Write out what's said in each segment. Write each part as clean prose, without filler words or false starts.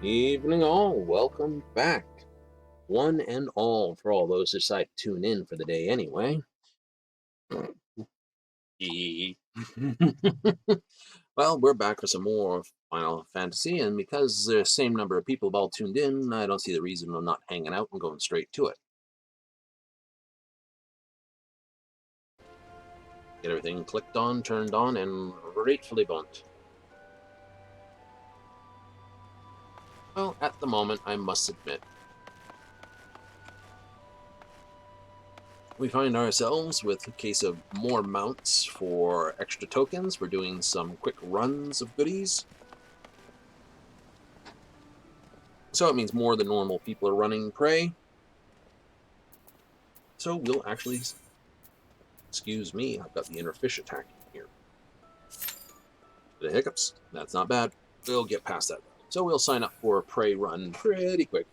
Evening all, welcome back. One and all, for all those who decide to tune in for the day anyway. Well, we're back for some more Final Fantasy, and because the same number of people have all tuned in, I don't see the reason of not hanging out and going straight to it. Get everything clicked on, turned on, and gratefully bumped. Well, at the moment, I must admit, we find ourselves with a case of more mounts for extra tokens. We're doing some quick runs of goodies. So it means more than normal people are running prey. So we'll actually... Excuse me, I've got the inner fish attacking here. The hiccups, that's not bad. We'll get past that. So we'll sign up for a prey run pretty quick.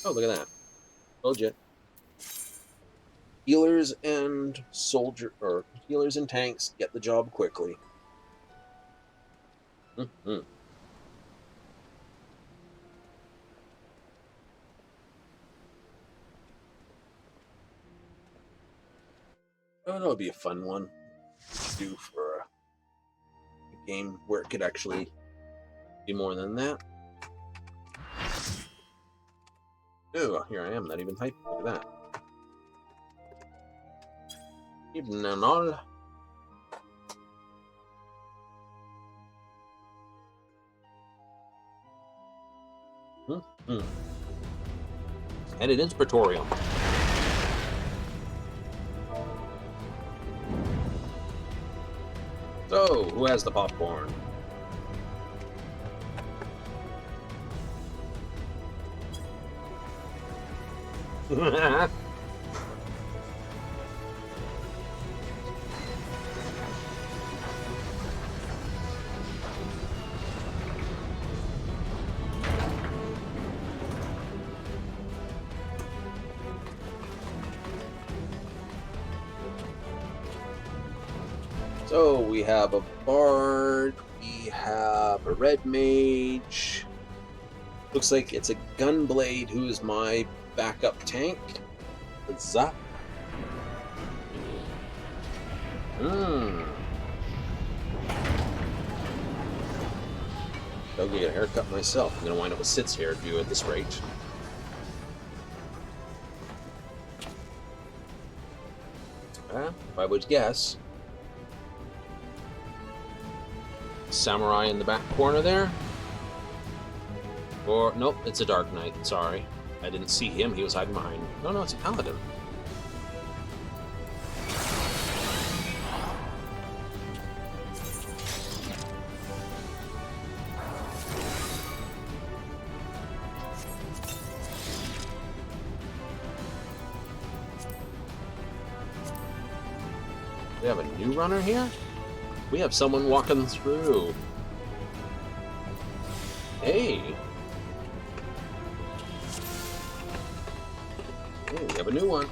Oh, look at that. Bozja. Healers and healers and tanks get the job quickly. Oh, that'll be a fun one to do for a game where it could actually be more than that. Oh, here I am, not even typing. Look at that. Even and all. Headed into Praetorium. So, who has the popcorn? So we have a bard, we have a red mage. Looks like it's a gunblade who is my backup tank. Bozja. I'll get a haircut myself. I'm gonna wind up with Sid's hairdo at this rate. If I would guess. Samurai in the back corner there. Or, nope, it's a Dark Knight, sorry. I didn't see him, he was hiding behind. No, it's a Paladin. We have a new runner here? We have someone walking through. Hey! Hey, we have a new one.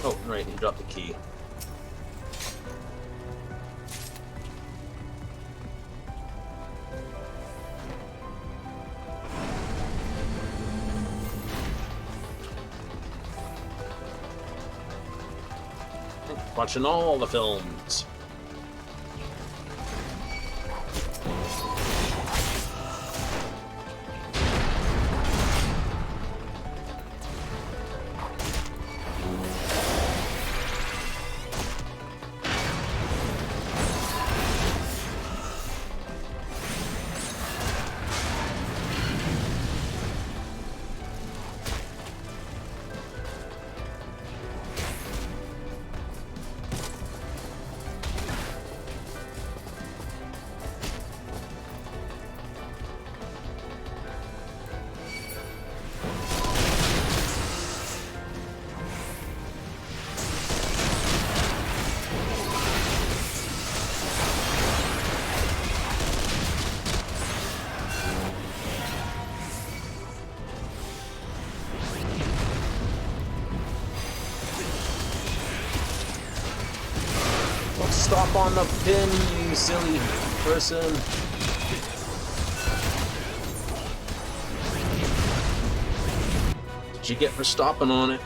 Oh, right, he dropped the key. Watching all the films. Stop on the pin, you silly person. What'd you get for stopping on it?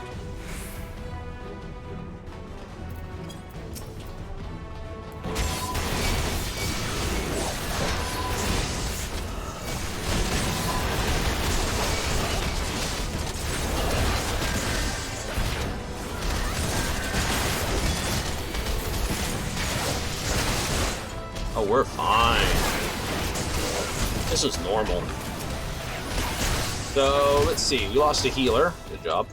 Oh, we're fine. This is normal. So, let's see. We lost a healer. Good job.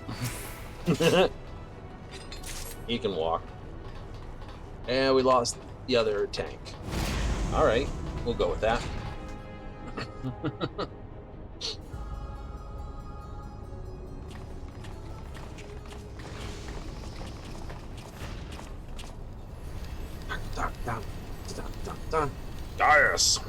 He can walk. And we lost the other tank. Alright, we'll go with that. Yes!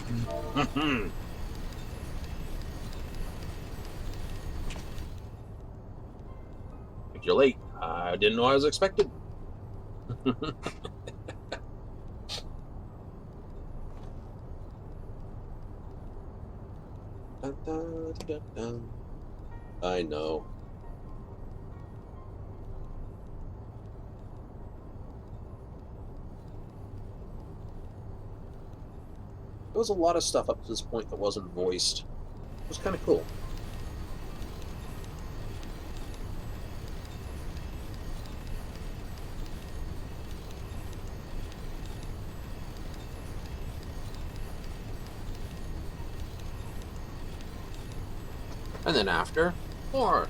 You're late. I didn't know I was expected. I know. There was a lot of stuff up to this point that wasn't voiced. It was kind of cool. And then after, more.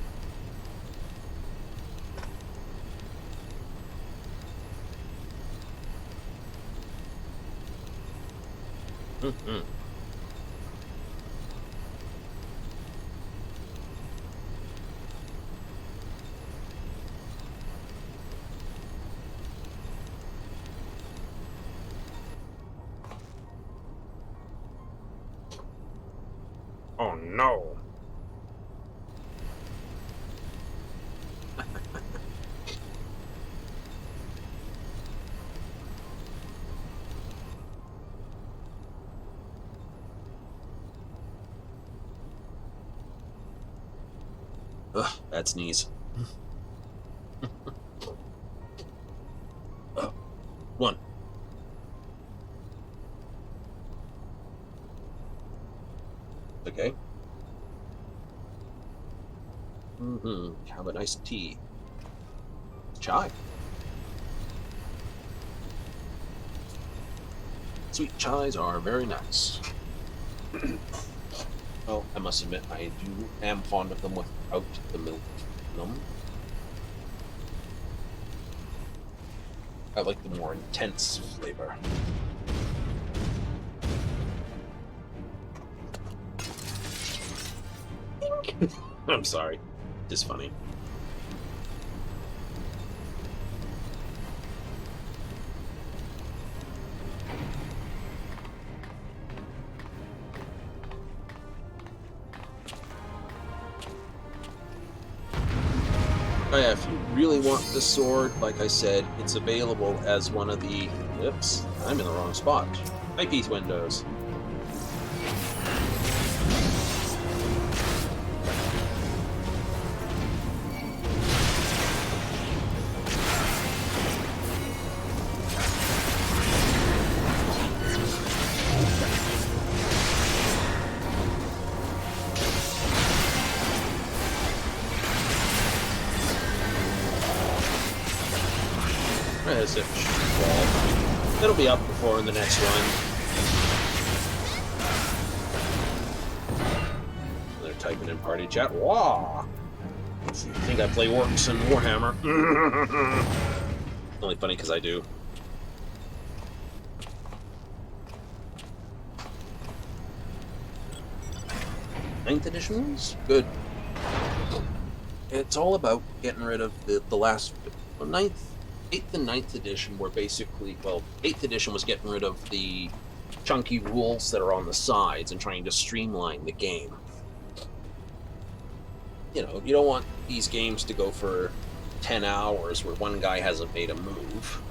Mm-hmm. Oh no. Ugh, bad sneeze. One. Okay. Have a nice tea. Chai. Sweet chais are very nice. Well, I must admit, I am fond of them without the milk in them. I like the more intense flavor. I'm sorry. It's funny. Oh yeah, if you really want this sword, like I said, it's available as one of the... Whoops, I'm in the wrong spot. Eyepiece windows. As it well, it'll be up before in the next run. They're typing in party chat. Wah! I think I play orcs and Warhammer. Only funny because I do. 9th edition was good. It's all about getting rid of the last 8th and 9th edition were basically, well, 8th edition was getting rid of the chunky rules that are on the sides and trying to streamline the game. You know, you don't want these games to go for 10 hours where one guy hasn't made a move.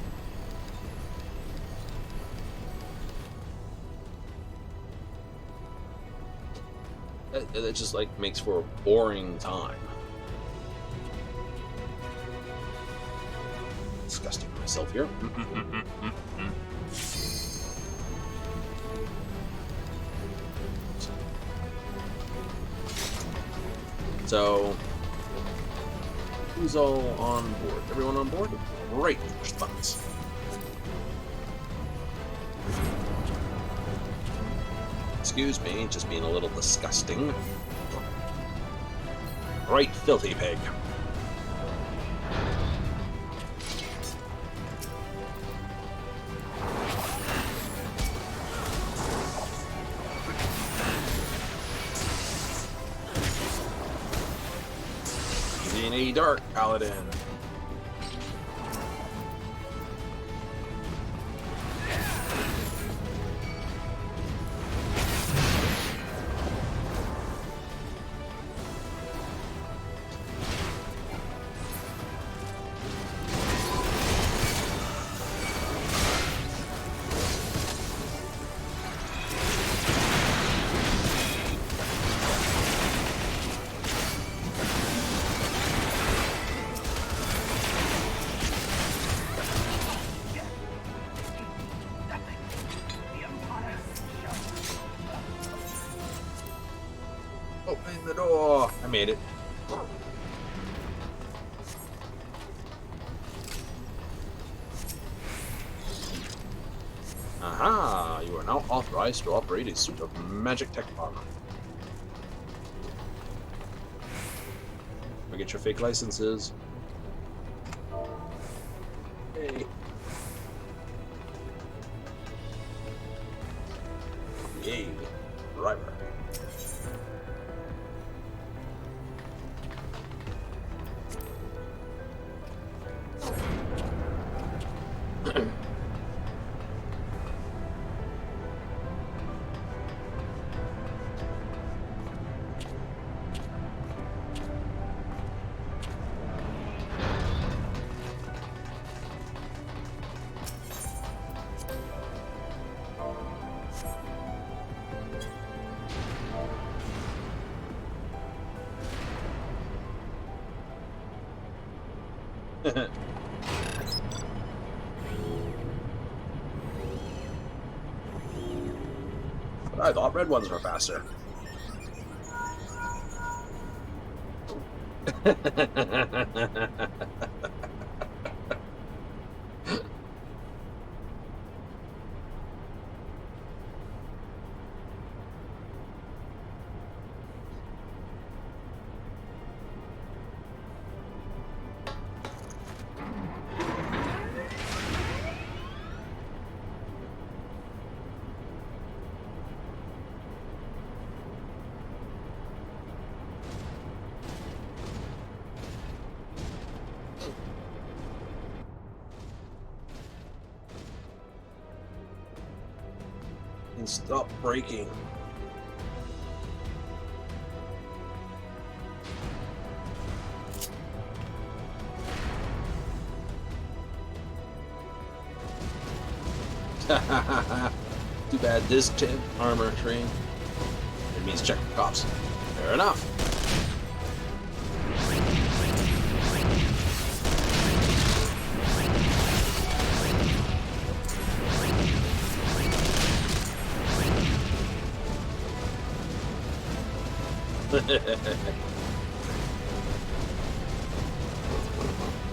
It just like makes for a boring time. Disgusting myself here. So, who's all on board? Everyone on board? Great, push buttons. Excuse me, just being a little disgusting. Right, filthy pig. Easy dark paladin. Open the door! I made it. Aha! You are now authorized to operate a suit of magic tech armor. Go get your fake licenses. Hey. Yay. Driver. But I thought red ones were faster. And stop braking. Too bad this armor train. It means check the cops. Fair enough.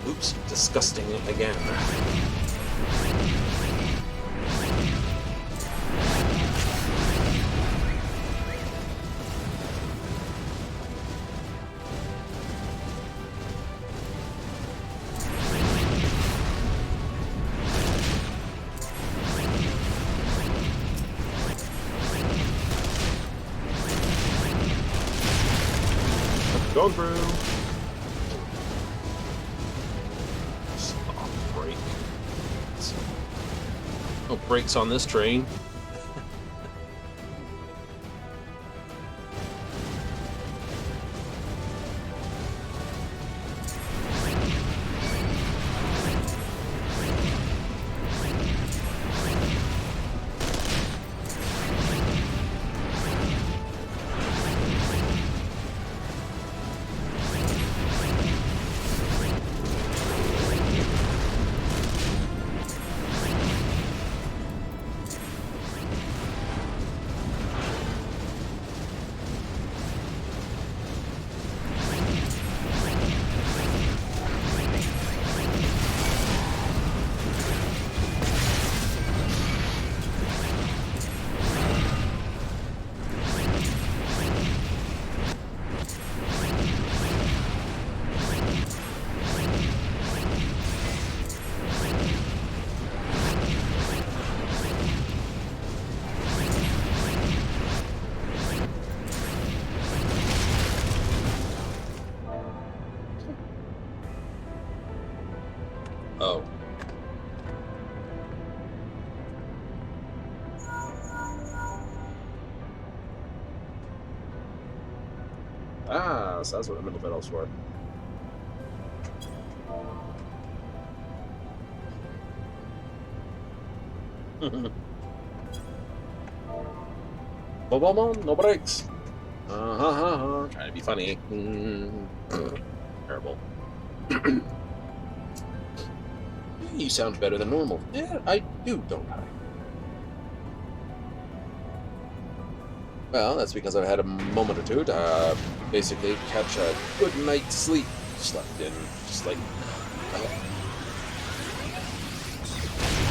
Oops, disgusting again. Go through. Stop, brake. No brakes on this train. Oh. Ah, so that's what the middle pedal's for. No brakes. Trying to be funny. Terrible. You sound better than normal. Yeah, I do, don't I? Well, that's because I've had a moment or two to basically catch a good night's sleep. Slept in, just like...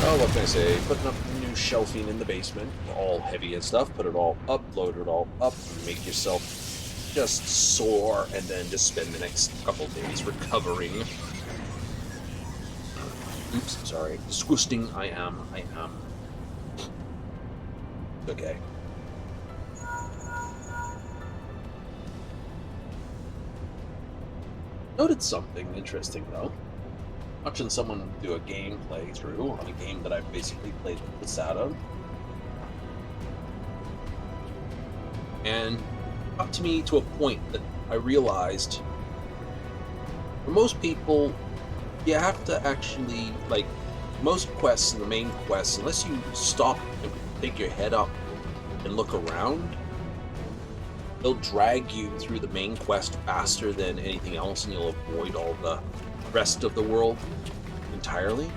Oh, what can I say? Putting up new shelving in the basement, all heavy and stuff. Put it all up, load it all up, make yourself just sore, and then just spend the next couple days recovering. Oops, sorry. Disgusting, I am. Okay. Noted something interesting, though. Watching someone do a game playthrough on a game that I've basically played this out of. And up to me to a point that I realized for most people, you have to actually, like, most quests and the main quests, unless you stop and take your head up and look around, they'll drag you through the main quest faster than anything else, and you'll avoid all the rest of the world entirely.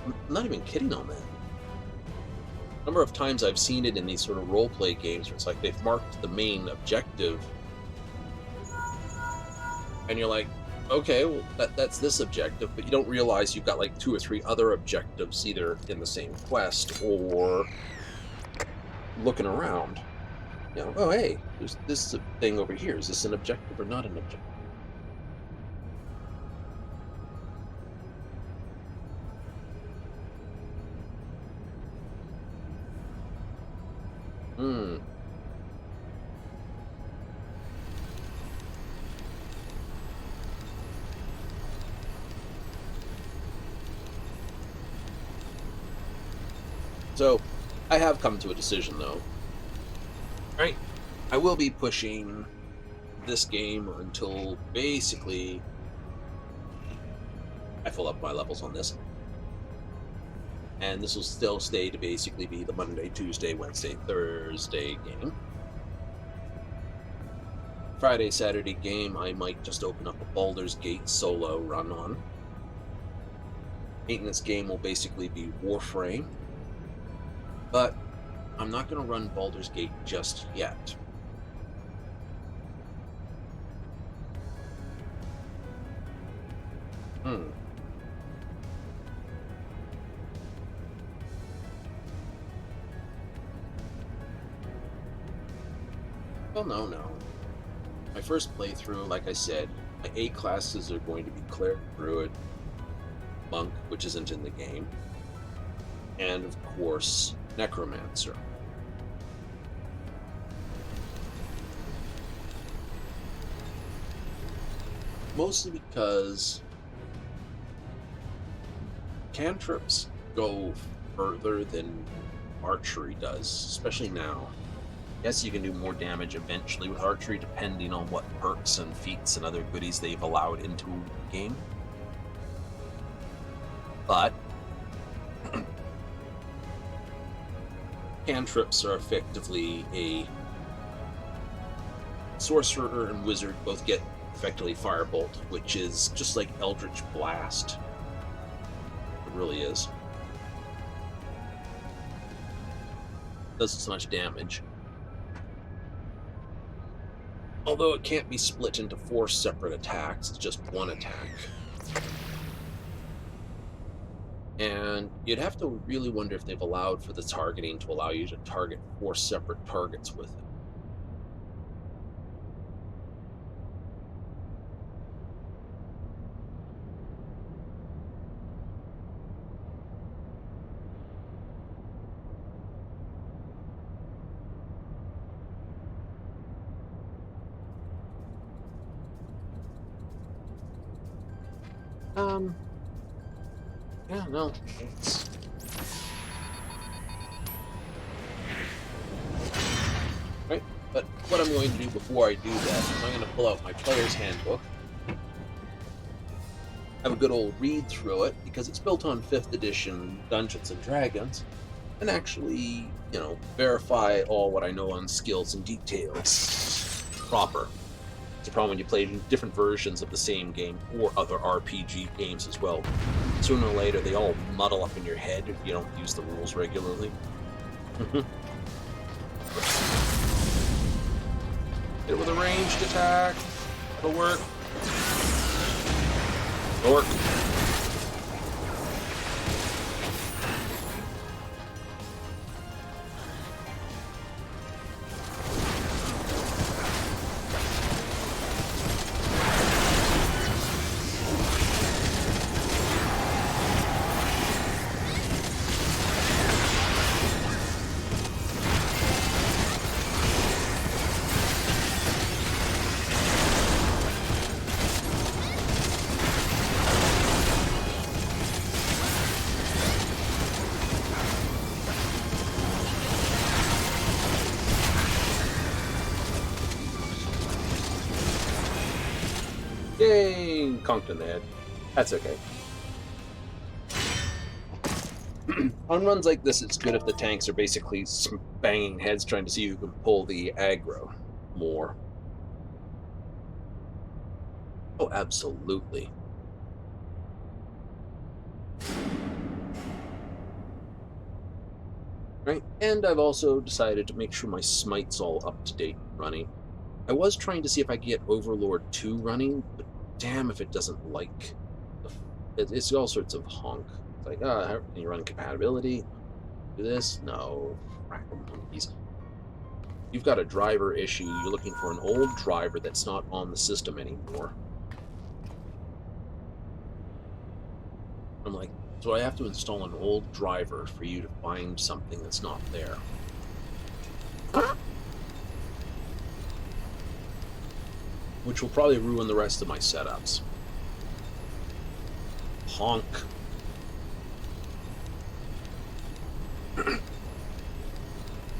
I'm not even kidding on that. A number of times I've seen it in these sort of role-play games where it's like they've marked the main objective, and you're like, okay, well, that's this objective, but you don't realize you've got like 2 or 3 other objectives either in the same quest or looking around. You know, oh, hey, there's this thing over here. Is this an objective or not an objective? Hmm. So, I have come to a decision, though. Right? I will be pushing this game until basically I fill up my levels on this. And this will still stay to basically be the Monday, Tuesday, Wednesday, Thursday game. Friday, Saturday game, I might just open up a Baldur's Gate solo run on. Maintenance game will basically be Warframe. But I'm not going to run Baldur's Gate just yet. Well, no. My first playthrough, like I said, my A classes are going to be Cleric, Druid, Monk, which isn't in the game, and of course, Necromancer. Mostly because cantrips go further than archery does, especially now. Yes, you can do more damage eventually with archery, depending on what perks and feats and other goodies they've allowed into the game. But cantrips are effectively a sorcerer and wizard both get effectively Firebolt, which is just like Eldritch Blast. It really is. Does so much damage. Although it can't be split into 4 separate attacks, it's just one attack. And you'd have to really wonder if they've allowed for the targeting to allow you to target 4 separate targets with it. Yeah, no, it's... Right, but what I'm going to do before I do that is I'm going to pull out my player's handbook, have a good old read through it, because it's built on 5th edition Dungeons and Dragons, and actually, verify all what I know on skills and details proper. It's a problem when you play different versions of the same game or other RPG games as well. Sooner or later, they all muddle up in your head if you don't use the rules regularly. Hit it with a ranged attack. It'll work. Dork. Yay! Conked in the head. That's okay. On runs like this, it's good if the tanks are basically banging heads trying to see who can pull the aggro more. Oh, absolutely. Right, and I've also decided to make sure my smite's all up to date running. I was trying to see if I could get Overlord 2 running, but damn if it doesn't like... It's all sorts of honk. It's like, can you run compatibility? Do this? No. Frack monkeys. You've got a driver issue. You're looking for an old driver that's not on the system anymore. I'm like, so I have to install an old driver for you to find something that's not there. Which will probably ruin the rest of my setups. Honk.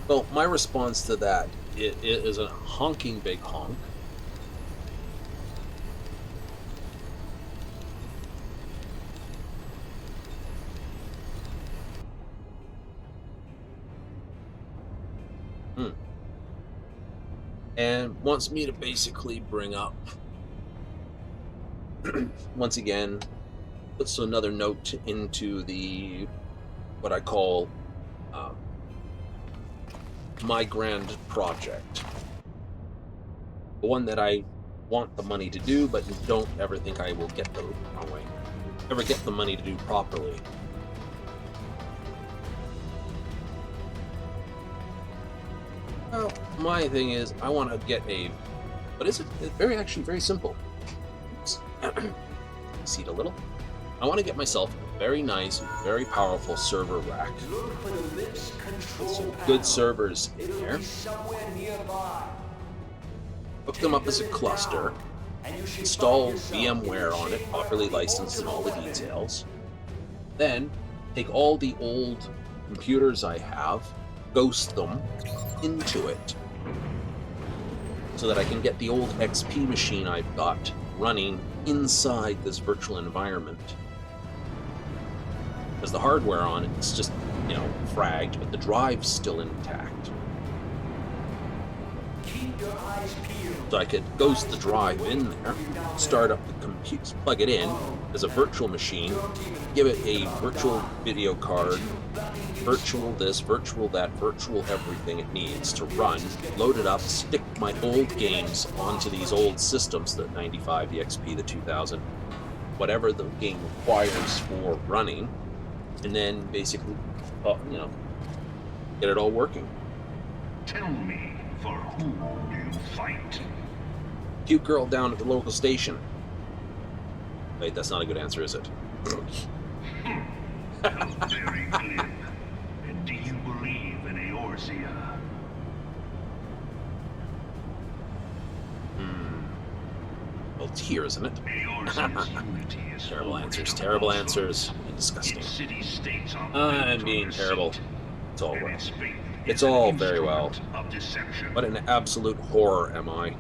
Well, my response to that is a honking big honk. And wants me to basically bring up, once again, puts another note into the, what I call, my grand project. The one that I want the money to do, but don't ever think I will get the ever get the money to do properly. Well, my thing is, I want to get a, what is it? It's very simple. See it a little? I want to get myself a very nice, very powerful server rack. With some good servers in there. Hook them up as a cluster. Install VMware on it, properly licensed and all the details. Then, take all the old computers I have, ghost them into it, so that I can get the old XP machine I've got running inside this virtual environment. Because the hardware on it is just, fragged, but the drive's still intact. So I could ghost the drive in there, start up the computer, plug it in as a virtual machine, give it a virtual video card, virtual this, virtual that, virtual everything it needs to run, load it up, stick my old games onto these old systems, the 95, the XP, the 2000, whatever the game requires for running, and then basically, get it all working. Tell me, for whom do you fight? Cute girl down at the local station. Wait, that's not a good answer, is it? Very glib. And do you believe in Well, it's here, isn't it? Eorzea's unity is Terrible already answers, a terrible crossroads. answers. And disgusting. Its city-states are I'm built being on terrible. deceit, It's all and well. its faith It's is an all very well. instrument of deception. What an absolute horror am I?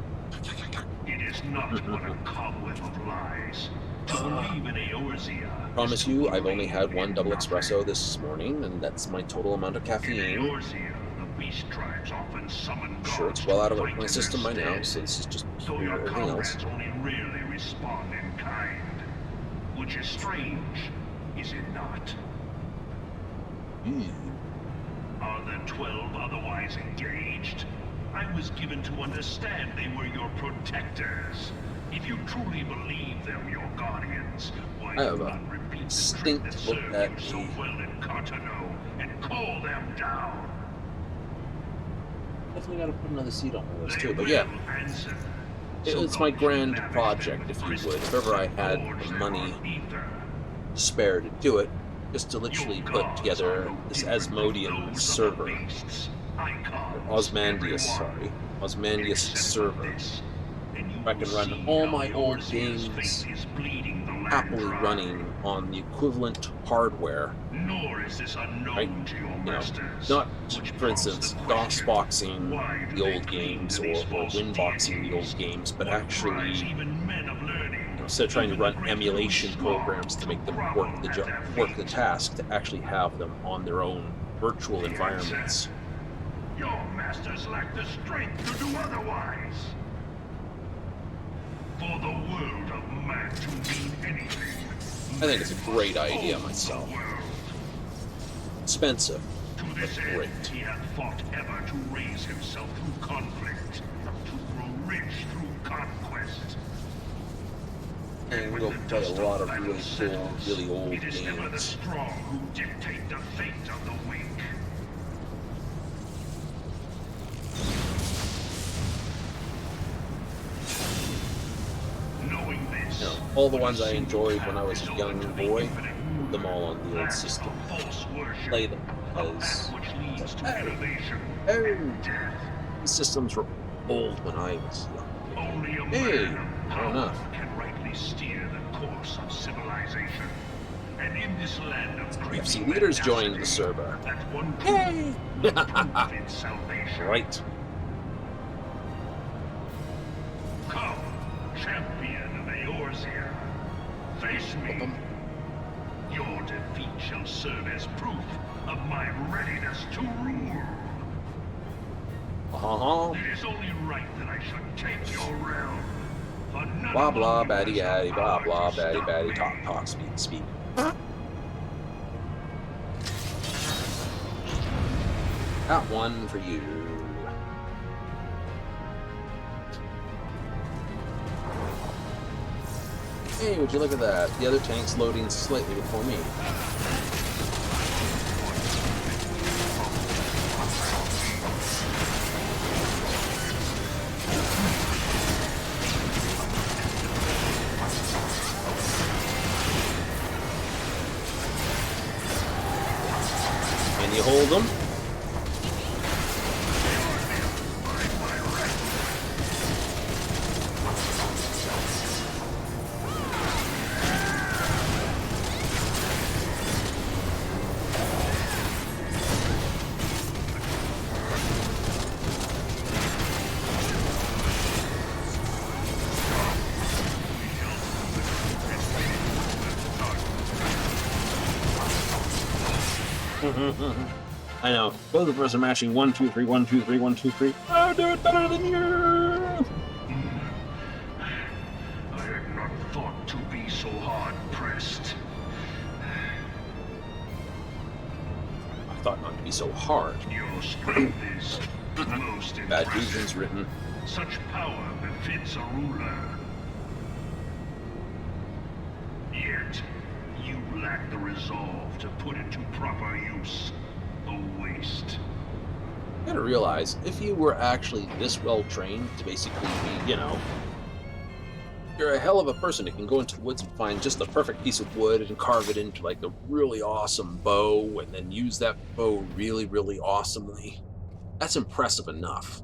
It is not but a cobweb of lies. To believe in Eorzea. Promise you, I've only had one double espresso this morning, and that's my total amount of In caffeine. Eorzea, the beast tribes often summon gods Sure, it's well out of to fight my in system by their now, stead. so this is just So your everything else. comrades only rarely respond in kind. Which is strange, is it not? Are the 12 otherwise engaged? I was given to understand they were your protectors. If you truly believe them your guardians, why I have do a not repeat the trick distinct that look served at you so the- well in Cartano and call them down? Definitely got to put another seat on my list They too, but will yeah. answer. It's So my long as grand you lavish project, them if you crystal would. If ever I had gorge the them money on ether. spare to do it, just to literally Your put gods together are no this different from Asmodean those of the server. beasts. Icons, Osmandius, everyone. sorry. Osmandius Except for server. this, and you I can will run see all how my old Eorzea's games fate is bleeding the land happily dry. running on the equivalent hardware. Nor is this unknown Right? to your You know, masters. not, which for prompts instance, the DOS question, boxing why do the they old cling games to or these false win boxing the old deities? games, but What actually, drives even men of learning? instead of trying to Even the run great emulation Lord programs Small to make them grovel work the at their work the feet. task, to actually have them on their own virtual The environments. answer, your masters lack the strength to do otherwise. For the world of man to mean anything, I think it's a great man idea owns myself. the world. Expensive, To but this great. end, he hath fought ever to raise himself through conflict, to grow rich through conquest. And we'll When the play a dust lot of battle really cool, settles, really old it is ever the games. strong who dictate the fate of the weak. Knowing this, You know, all the what ones I single enjoyed path when I was is a open young to the boy, infinite put them all on the old path system. of false worship, Play them a because path which leads to hey, innovation hey, and death. these systems were old when I was young. Only a Hey, man of fair power enough. can rightly steer the course of civilization. And in this land of We have creeping some leaders mendacity, joined the server. that one Yay! proof of its salvation. Right. Come, champion of Eorzea, face me. Welcome. Your defeat shall serve as proof of my readiness to rule. Uh-huh. It is only right that I should take your realm. For none Blah blah among you batty has the batty blah power blah to batty stop batty me. talk speak. Got one for you. Hey, would you look at that? The other tank's loading slightly before me. Can you hold them? I know. Both of us are mashing 1, 2, 3, 1, 2, 3, 1, 2, 3. I'll do it better than you! I had not thought to be so hard pressed. I thought not to be so hard. Your strength is most Bad impressive. visions written. Such power befits a ruler. Yet, you lack the resolve to put it to proper use. A waste. You gotta realize, if you were actually this well trained to basically be, you know, you're a hell of a person who can go into the woods and find just the perfect piece of wood and carve it into like a really awesome bow and then use that bow really, really awesomely. That's impressive enough.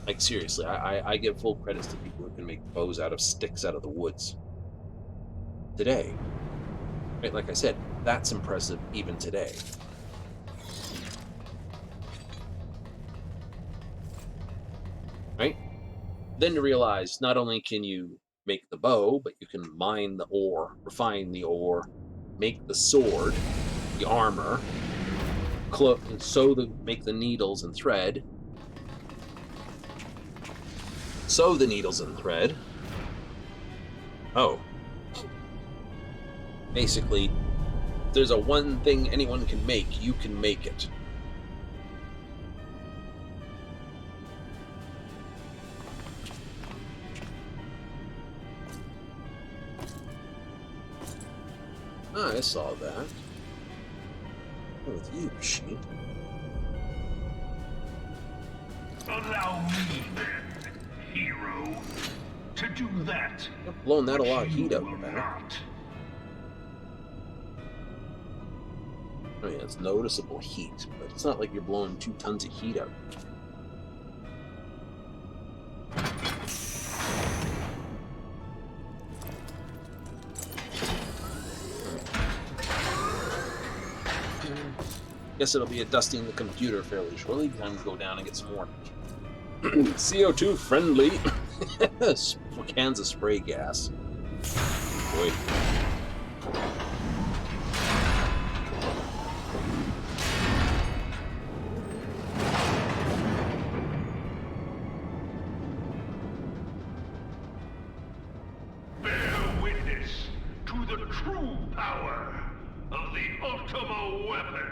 Like, seriously, I give full credits to people who can make bows out of sticks out of the woods. Today. Right, like I said, that's impressive even today. Right? Then to realize not only can you make the bow, but you can mine the ore, refine the ore, make the sword, the armor, make the needles and thread, sew the needles and thread. Oh. Basically, if there's a one thing anyone can make, you can make it. Ah, I saw that. With you, machine. Allow me, then, hero, to do that. You've blown that a lot of heat out will the back. not. I mean, it's noticeable heat, but it's not like you're blowing 2 tons of heat out. Guess it'll be a dusting the computer fairly shortly. Time to go down and get some more CO2 friendly cans of spray gas. Boy. Bear witness to the true power of the Ultima weapon.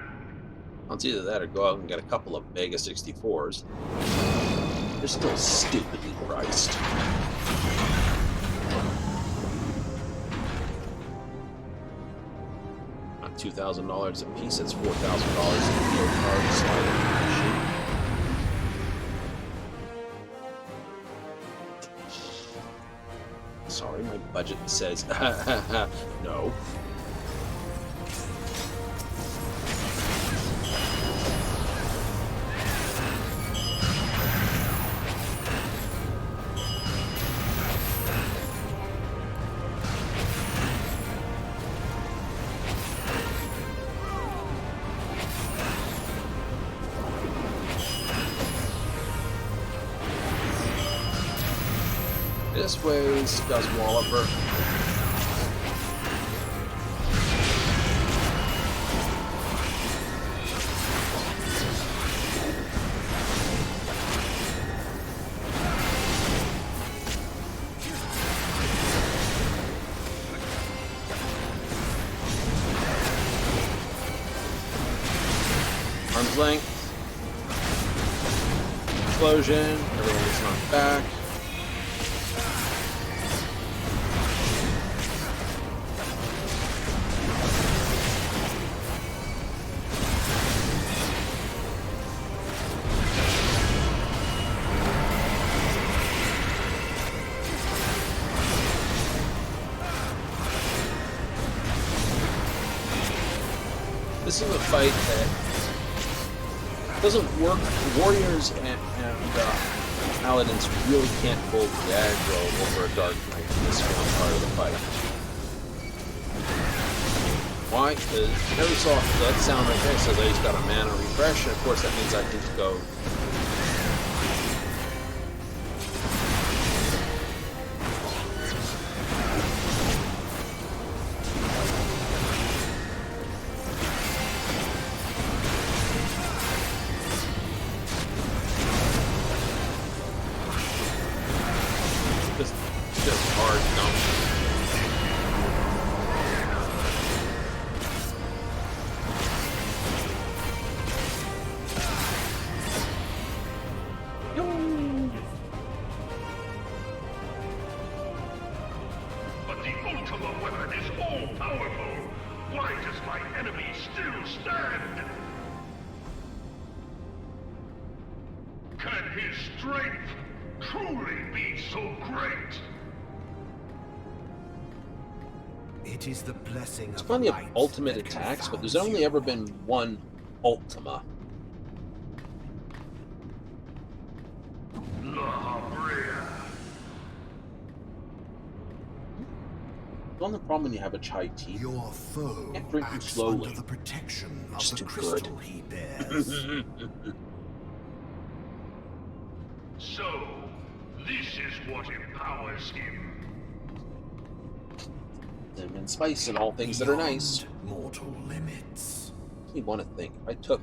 It's either that or go out and get a couple of Mega 64s. They're still stupidly priced. Not $2,000 a piece, it's $4,000 in field card sliding. Sorry, my budget says no. This way, Scuzz Walloper. Arm's length. Explosion. Everyone gets knocked back. This is a fight that doesn't work. Warriors and paladins really can't pull the aggro over a Dark Knight in this one part of the fight. Why? Because I never saw that sound right there. It says I just got a mana refresh, and of course that means I can just go. Just hard dump. But the Ultima weapon is all-powerful. Why does my enemy still stand? Can his strength truly be so great? It is the blessing There's of plenty of light ultimate that attacks, but there's confounds only you. ever been one Ultima. Look, The only problem when you have a chai tea, Your foe can't drink them acts slowly. under the protection of Just the too crystal good. he bears. So, this is what empowers him. And spice and all things that are nice. Beyond mortal limits. You want to think. I took.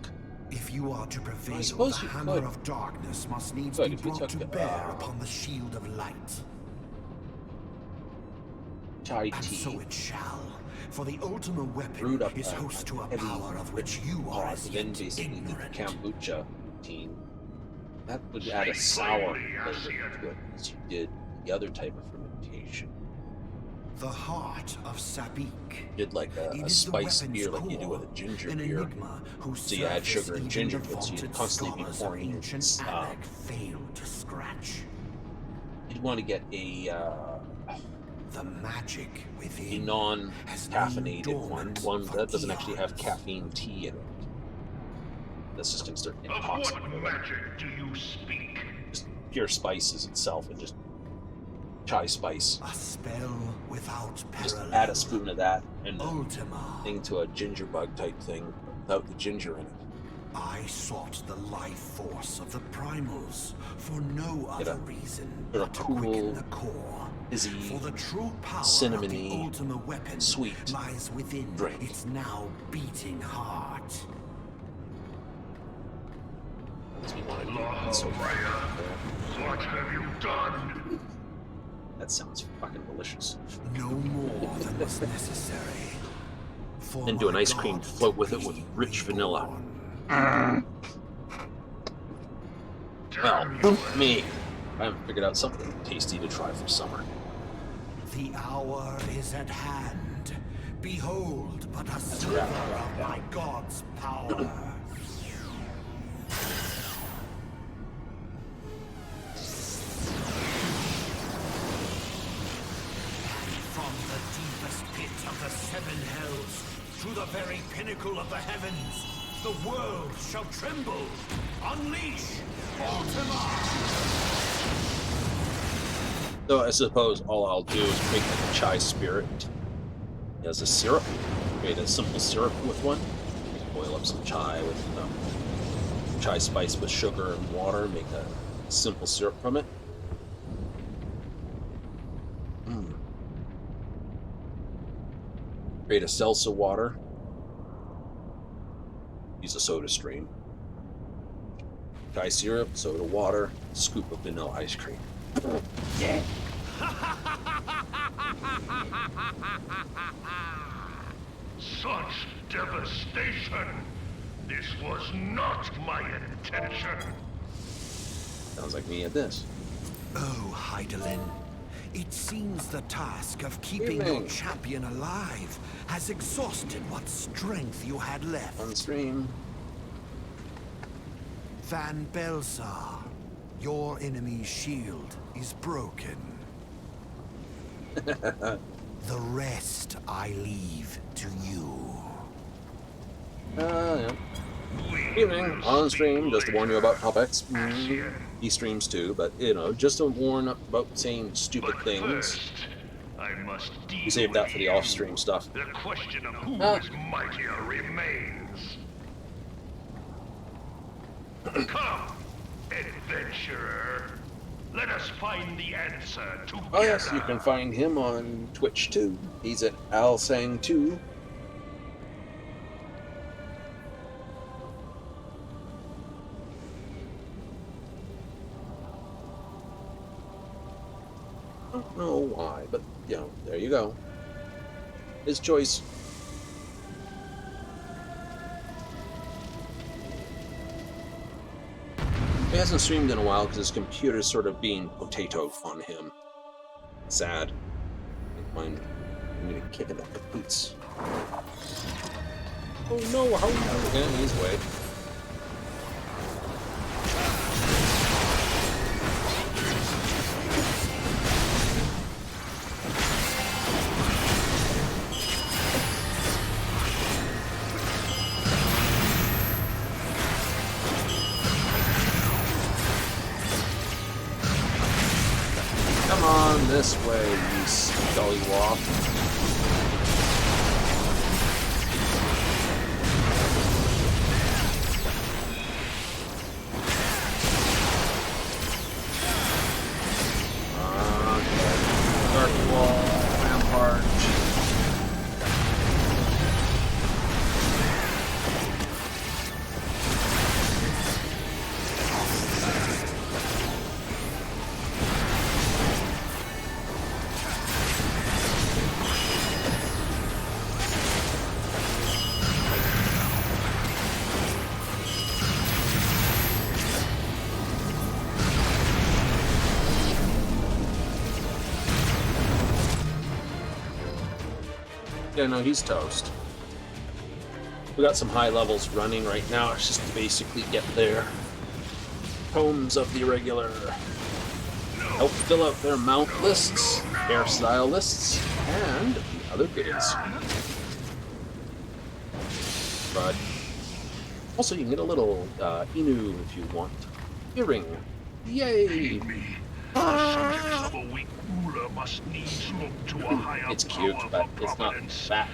If you are to prevail, the suppose you hammer could. of darkness must needs Good, be if you brought took, to bear upon the shield of light. Chai And tea. so it shall. For the ultimate Brewed weapon up is host to a heavy power of which you are as then yet basically the ignorant. kombucha tea. That would add a sour flavor to it, as you did the other type of fermentation. The heart of Sabik. You did like It a is the spiced weapon's beer like you do with a core, ginger an beer. enigma whose So you add surface sugar and even ginger the to it, so you'd vaunted constantly be scholars of pouring in ancient Anak failed to scratch. You'd want to get a The magic a within has lain non-caffeinated dormant one for that doesn't actually have eons. caffeine tea in it. That's just considered Of intoxic. what magic do you speak? Just pure spices itself and just chai spice. A spell without Just parallel. add a spoon of that and a Ultima. thing to a ginger bug type thing without the ginger in it. I sought the life force of the primals for no Get a other reason sort of but to cool, quicken the core. fizzy, For the true power of cinnamony, the Ultima weapon sweet lies within drink. its now beating heart. Makes me want to do Lord that so bad. what have you done? That sounds fucking delicious. No more than was necessary. For Then do an my ice cream God to float to with it with be rich vanilla. reborn. Well, Damn you. me. I haven't figured out something tasty to try for summer. The hour is at hand. Behold, but a sliver wrap it up, of my God's power. From the deepest pit of the seven hells, to the very pinnacle of the heavens, the world shall tremble. Unleash Ultima! So I suppose all I'll do is make like a chai spirit as a syrup. Create a simple syrup with one. Boil up some chai with chai spice with sugar and water. Make a simple syrup from it. Create a salsa water. Use a soda stream. Chai syrup, soda water, scoop of vanilla ice cream. Yeah. Such devastation! This was not my intention! Sounds like me at this. Oh, Heidelin, it seems the task of keeping your Evening. champion alive has exhausted what strength you had left. On stream. Van Belsar, your enemy's shield is broken. The rest I leave to you. Yeah. Evening, on stream, just to warn you about topics. He streams too, but just to warn about saying stupid But things. first, I must deal You save that with for the you. off-stream stuff. The question of who Ah. is mightier remains. Come, adventurer. Let us find the answer together. Oh yes, you can find him on Twitch too. He's at alsang2. Don't know why, but there you go. His choice. He hasn't streamed in a while because his computer's sort of being potatoed on him. Sad. Mind. I'm gonna kick it at the boots. Oh no, how are you doing? Yeah, he's away. Come on. Down this way, you scullywop. Dark wall, rampart. Yeah, no, he's toast. We got some high levels running right now. It's just to basically get their homes of the irregular. Help fill out their mount lists, hairstyle lists, and the other goodies. But also, you can get a little Inu if you want. Earring. Yay! The subjects of a weak ruler must needs look to a higher It's cute, power but for it's not providence. that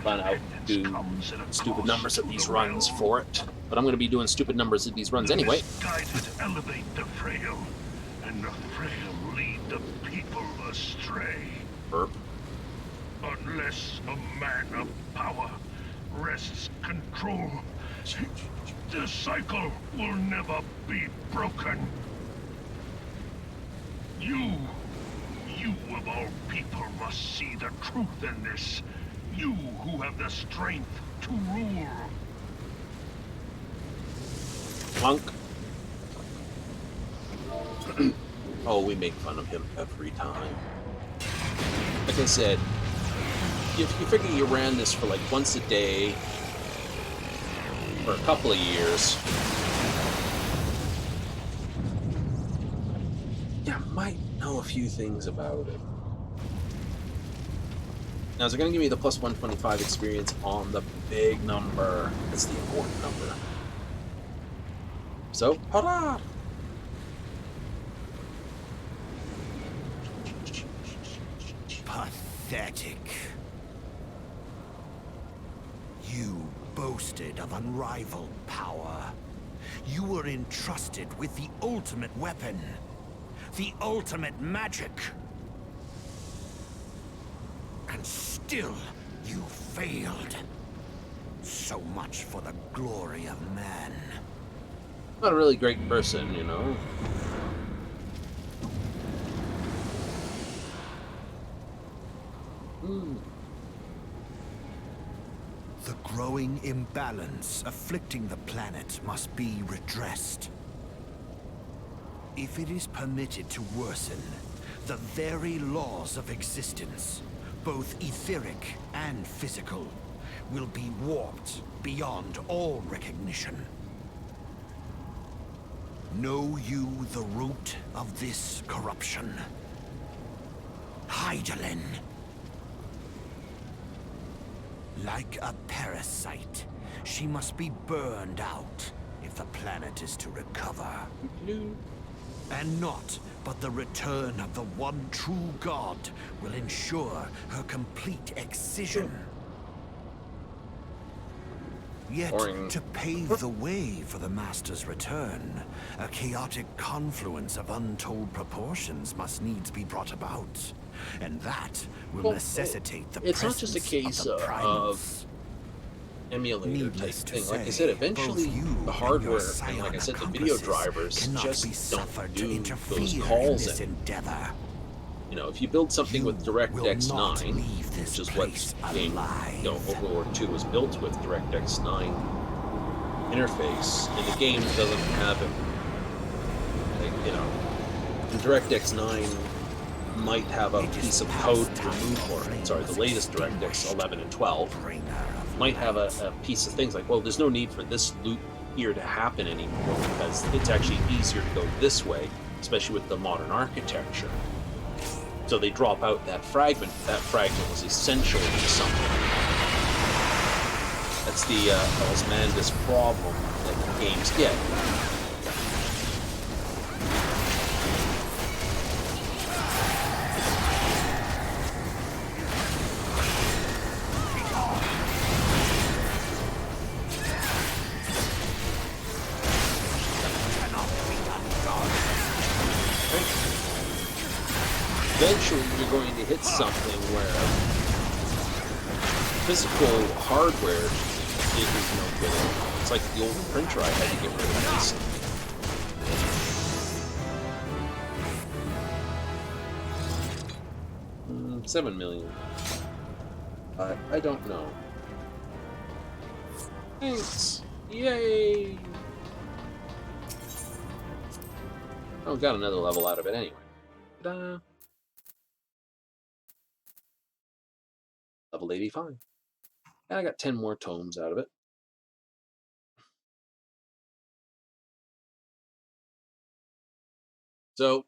fun out to do stupid numbers of these runs for it. But I'm going to be doing stupid numbers of these runs anyway. Misguided elevate the frail, and the frail lead the people astray. Burp. Unless a man of power wrests control, the cycle will never be broken. You of all people must see the truth in this. You who have the strength to rule. Punk. Oh, we make fun of him every time. Like I said, if you figure you ran this for like once a day for a couple of years, you might know a few things about it. Now, is it going to give me the plus 125 experience on the big number? That's the important number. So, hurrah! Pathetic. You boasted of unrivaled power. You were entrusted with the ultimate weapon. The ultimate magic. And still, you failed. So much for the glory of man. Not a really great person, you know. The growing imbalance afflicting the planet must be redressed. If it is permitted to worsen, the very laws of existence, both etheric and physical, will be warped beyond all recognition. Know you the root of this corruption? Hydaelyn. Like a parasite, she must be burned out if the planet is to recover. And not but the return of the one true god will ensure her complete excision. Yet, to pave the way for the Master's return, a chaotic confluence of untold proportions must needs be brought about. And that will necessitate the it's not just a case of emulator type thing. Like I said, eventually the hardware and, like I said, the video drivers just don't do those calls anymore. You know, if you build something with DirectX 9, which is what game, World War II was built with, DirectX 9 interface, and the game doesn't have it, like, you know, the DirectX 9 might have a piece of code removed, or, sorry, the latest DirectX 11 and 12 might have a piece of things like, well, there's no need for this loop here to happen anymore, because it's actually easier to go this way, especially with the modern architecture. So they drop out that fragment. That fragment was essential to something. That's the Osmandius problem that games get. eventually you're going to hit something where physical hardware is no good. It's like the old printer I had to get rid of this. 7 million. I don't know. Thanks! Yay! Oh, got another level out of it anyway. Ta-da! Level 85. And I got 10 more tomes out of it. So,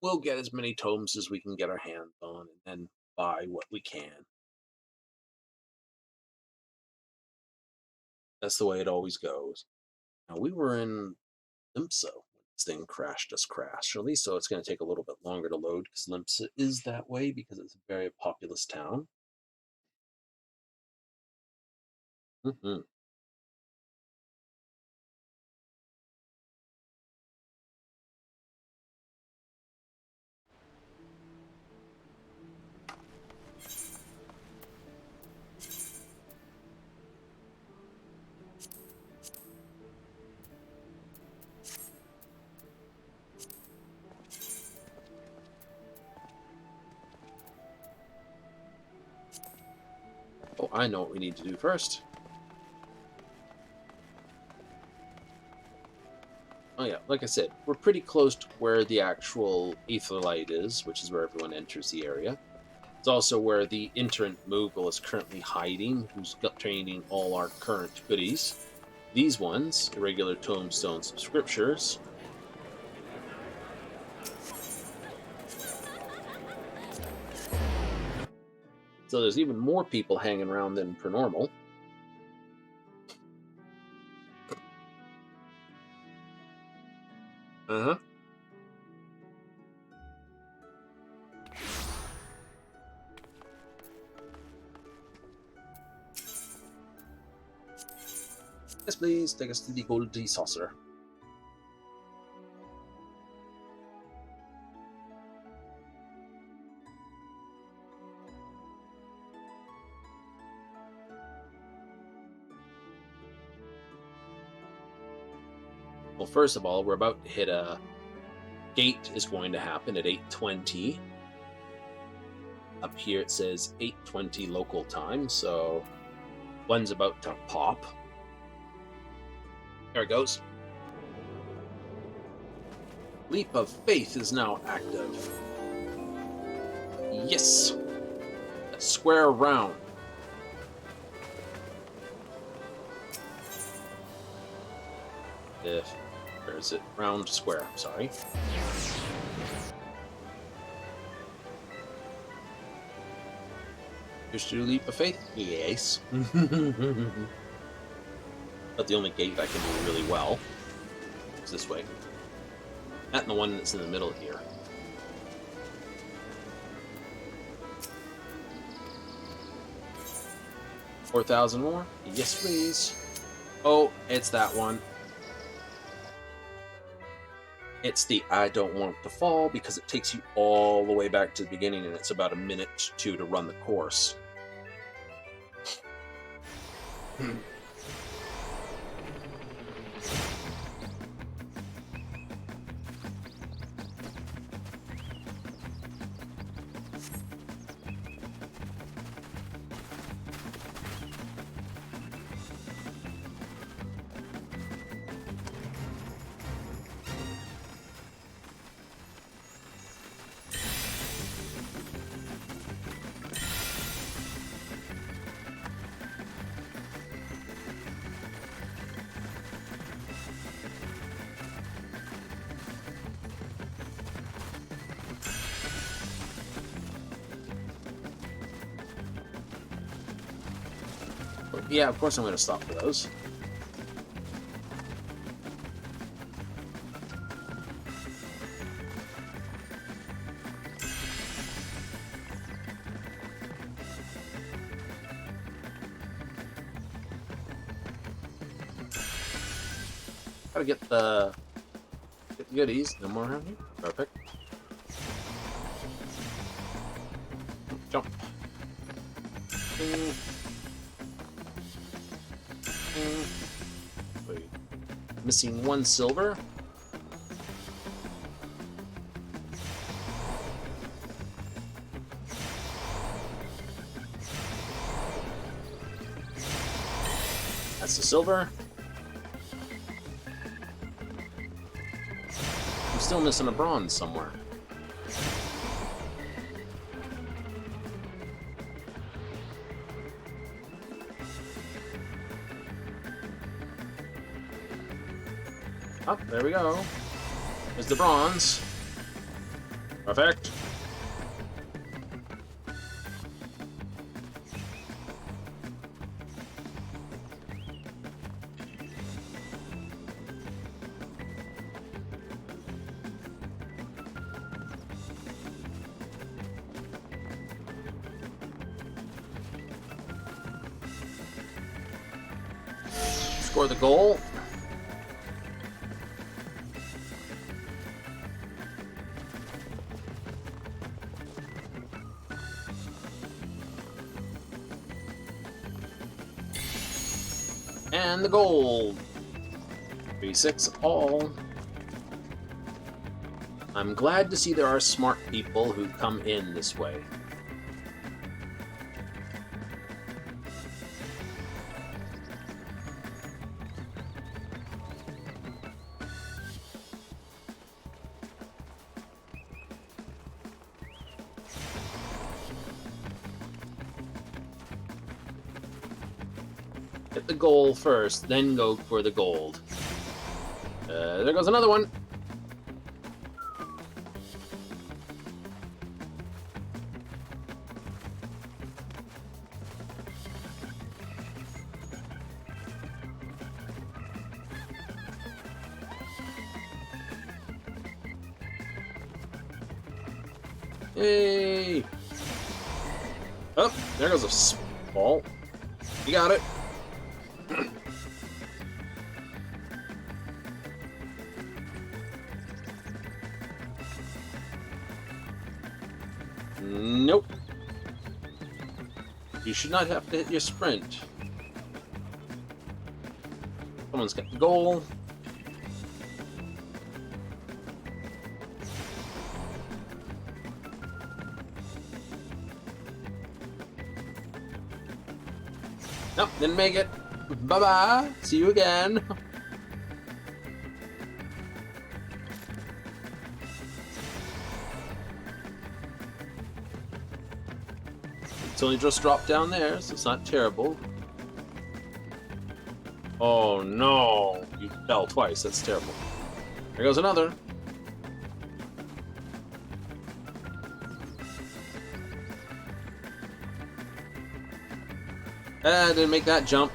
we'll get as many tomes as we can get our hands on, and then buy what we can. That's the way it always goes. Now, we were in Limsa when this thing crashed, or at least so it's going to take a little bit longer to load, because Limsa is that way, because it's a very populous town. Mm-hmm. Oh, I know what we need to do first. Oh yeah, like I said, we're pretty close to where the actual Aetherlight is, which is where everyone enters the area. It's also where the Internet Moogle is currently hiding, who's training all our current goodies. These ones, irregular tomestones of scriptures. So there's even more people hanging around than per normal. Uh-huh. Yes, please, take us to the Goldie Saucer. Well, first of all, we're about to hit a gate is going to happen at 8:20. Up here it says 8:20 local time, so one's about to pop. There it goes. Leap of Faith is now active. Yes! A square round. Where is it? Round square, sorry. Just do Leap of Faith? Yes. But the only gate I can do really well is this way. That and the one that's in the middle here. $4,000 more? Yes, please. Oh, it's that one. It's the I don't want to fall, because it takes you all the way back to the beginning, and it's about a minute or two to run the course. Yeah, of course I'm going to stop for those. Gotta get the goodies. No more around here. Perfect. Jump. Wait. Missing 1 silver. That's the silver. I'm still missing a bronze somewhere. Oh, there we go. There's the bronze. Perfect. Score the goal. And the gold. 36 all. I'm glad to see there are smart people who come in this way. Hit the goal first, then go for the gold. There goes another one. Yay! Oh, there goes a ball. You got it. Nope. You should not have to hit your sprint. Someone's got the goal. Nope, didn't make it. Bye-bye. See you again. It's only just dropped down there, so it's not terrible. Oh no! You fell twice, that's terrible. Here goes another. Didn't make that jump.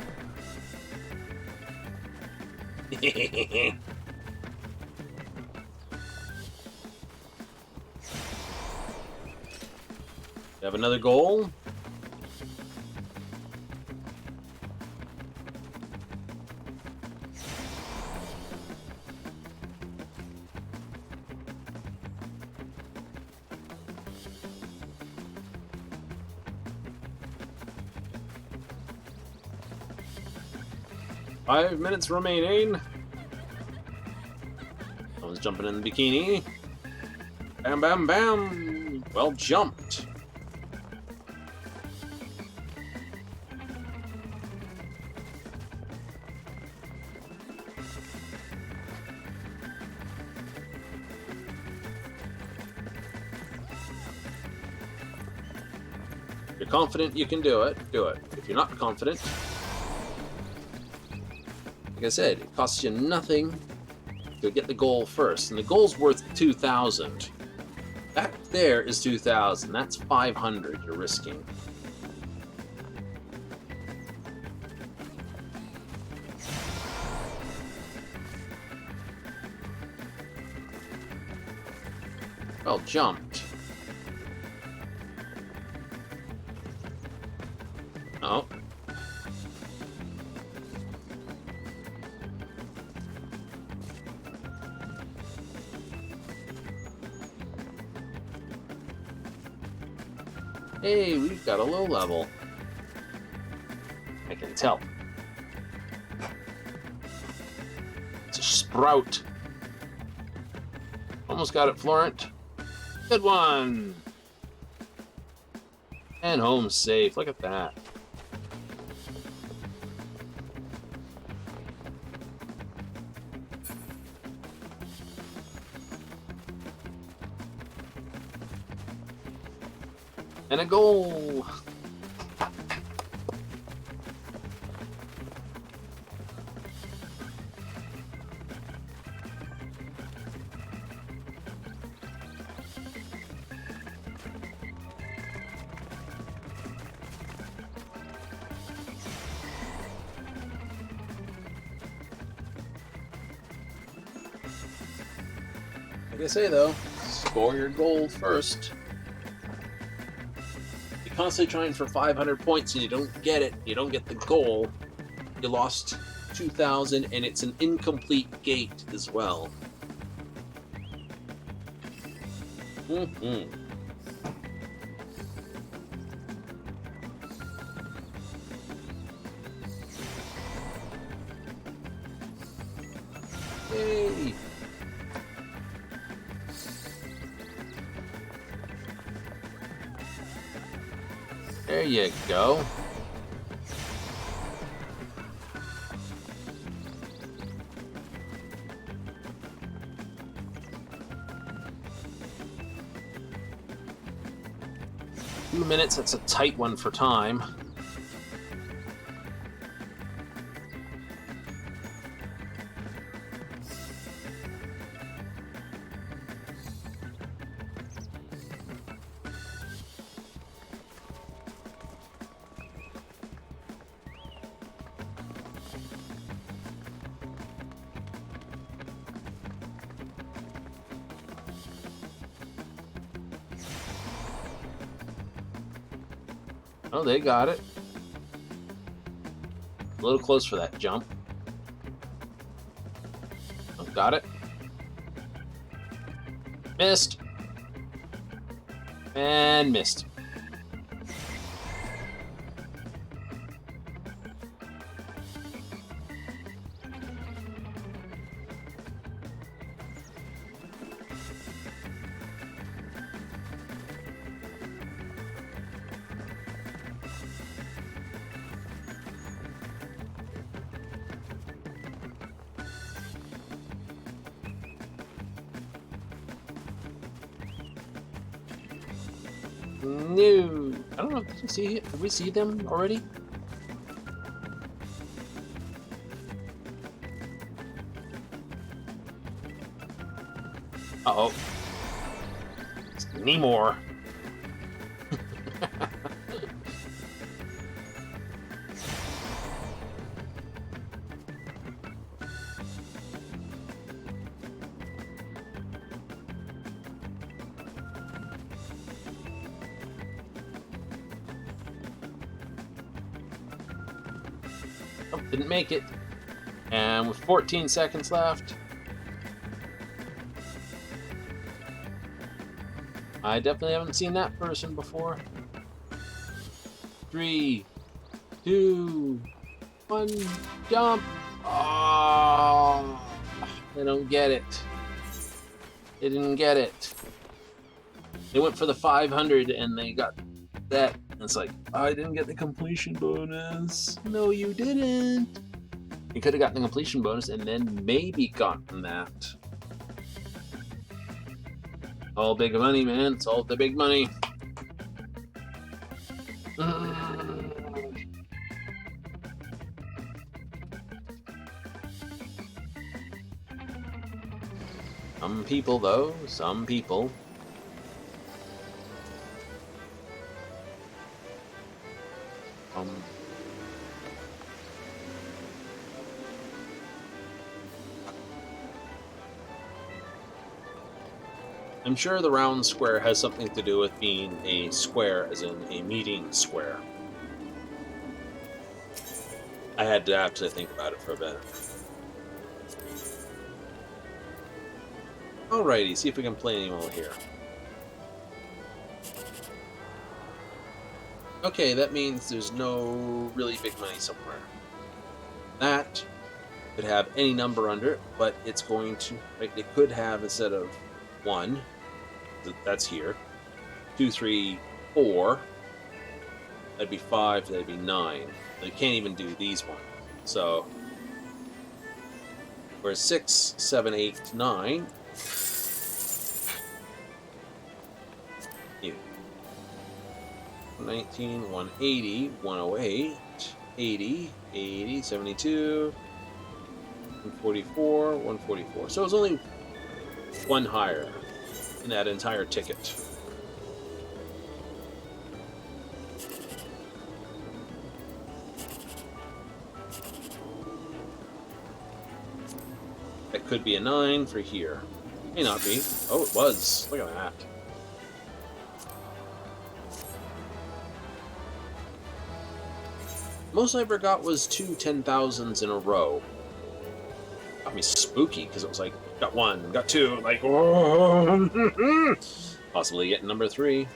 You have another goal. Five minutes remaining. Someone's jumping in the bikini. Bam, bam, bam. Well jumped. If you're confident you can do it, do it. If you're not confident, like I said, it costs you nothing to get the goal first, and the goal's worth 2,000. That there is 2,000. That's 500 you're risking. Well jumped. Oh. Hey, we've got a low level. I can tell. It's a sprout. Almost got it, Florent. Good one. And home safe. Look at that. And a goal. Like I say though, score your goal first. You're constantly trying for 500 points and you don't get it. You don't get the goal. You lost 2,000 and it's an incomplete gate as well. Yay! There you go. Few minutes, that's a tight one for time. Oh, they got it. A little close for that jump. Oh, got it. Missed. And missed. No, I don't know. Did you see it? Did we see them already? Uh-oh. It's Nemor. Oh, didn't make it. And with 14 seconds left, I definitely haven't seen that person before. 3, 2, 1, jump! Oh, they don't get it. They didn't get it. They went for the 500 and they got that. And it's like, I didn't get the completion bonus. No, you didn't. You could have gotten the completion bonus and then maybe gotten that. All big money, man. It's all the big money. Some people, though, some people. I'm sure the round square has something to do with being a square, as in a meeting square. I had to actually think about it for a bit. Alrighty, see if we can play any more here. Okay, that means there's no really big money somewhere. That could have any number under it, but it's going to, right, it could have, instead of 1, that's here, 2, 3, 4, that'd be 5, that'd be 9. They can't even do these ones. So, whereas 6, 7, 8, 9, you 119, 180, 108, 80, 80, 72, 144, 144. So it's only one higher in that entire ticket. That could be a 9 for here. May not be. Oh, it was. Look at that. Most I ever got was 2 10,000s in a row. Got me spooky because it was like, got 1, got 2, like, oh, possibly getting number 3.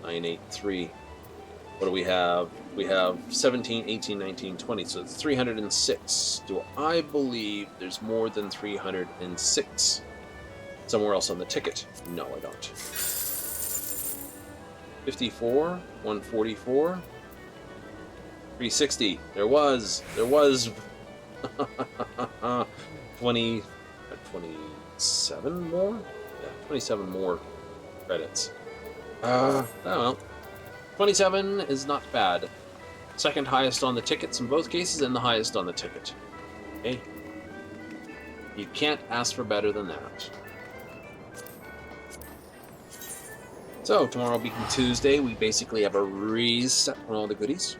Nine, 8, 3. What do we have? We have 17, 18, 19, 20. So it's 306. Do I believe there's more than 306 somewhere else on the ticket? No, I don't. 54, 144, 360. There was 20, 27 more? Yeah, 27 more credits. I don't know. 27 is not bad. Second highest on the tickets in both cases, and the highest on the ticket. Okay? You can't ask for better than that. So, tomorrow being Tuesday, we basically have a reset on all the goodies.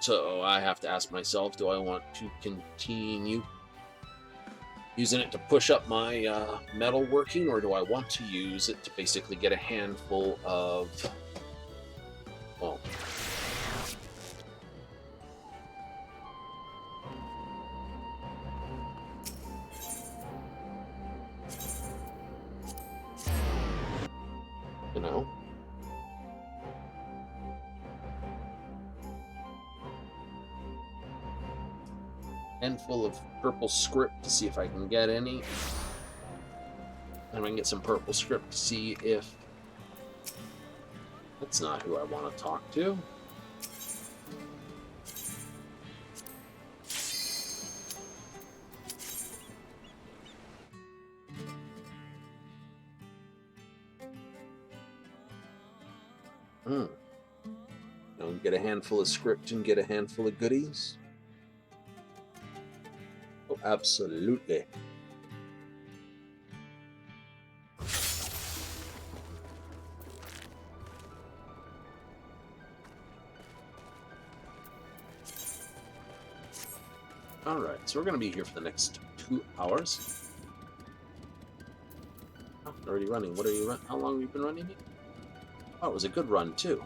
So, I have to ask myself, do I want to continue using it to push up my metalworking, or do I want to use it to basically get a handful of, well, you know, handful of purple script to see if I can get any. And I can get some purple script to see if that's not who I want to talk to. Get a handful of script and get a handful of goodies. Oh, absolutely. All right, so we're going to be here for the next 2 hours. Oh, already running. What are you running? How long have you been running? Oh, it was a good run too.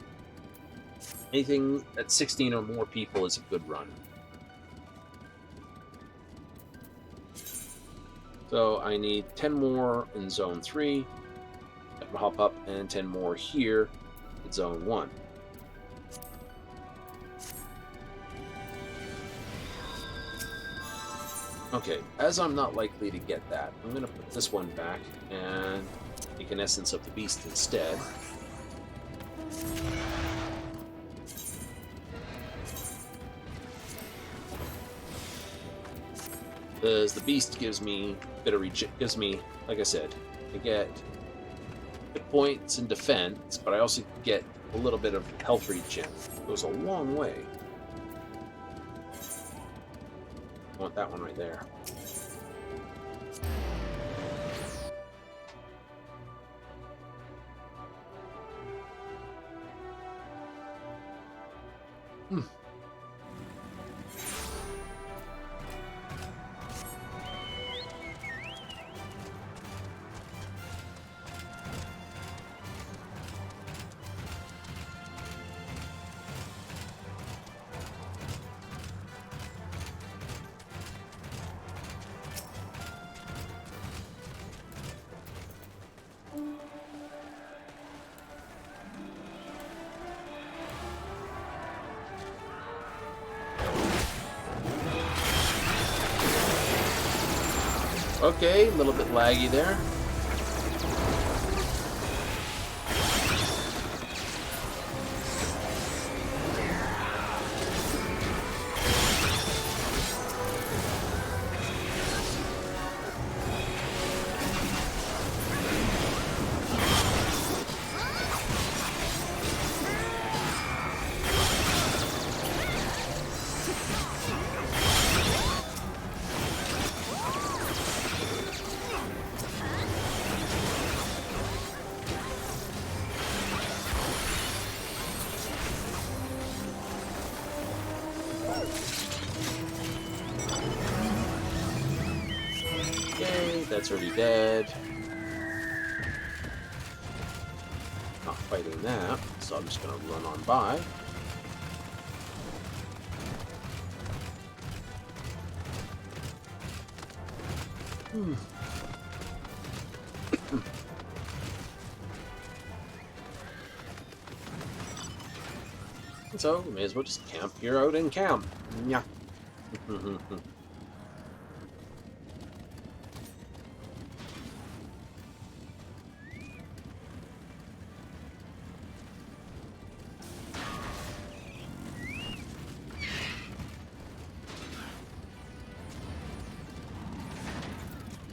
Anything at 16 or more people is a good run. So I need 10 more in Zone 3. I'll hop up, and 10 more here in Zone 1. Okay, as I'm not likely to get that, I'm going to put this one back and make an Essence of the Beast instead. Because the Beast gives me a bit of gives me, like I said, I get hit points and defense, but I also get a little bit of health regen. It goes a long way. I want that one right there. Okay, a little bit laggy there. Okay, that's already dead. Not fighting that, so I'm just gonna run on by. So, we may as well just camp here out in camp. Yeah.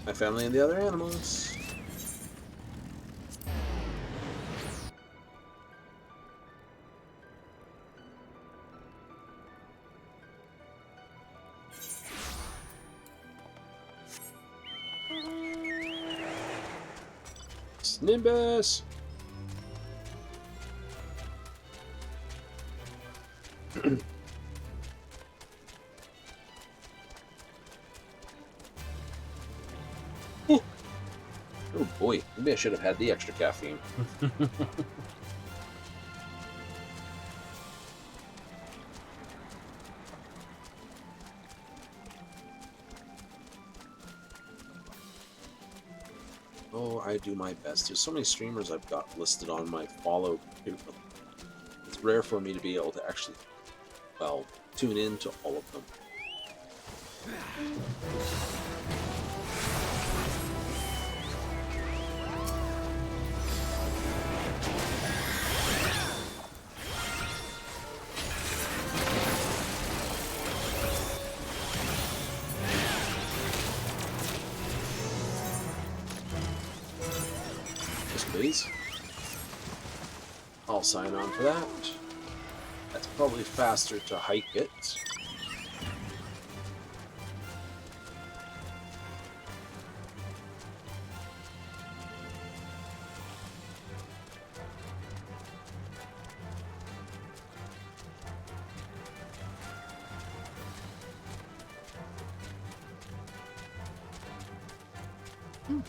My family and the other animals. Nimbus! Oh boy, maybe I should have had the extra caffeine. Oh, I do my best. There's so many streamers I've got listed on my follow. It's rare for me to be able to actually, well, tune in to all of them. Please. I'll sign on for that. That's probably faster to hike it.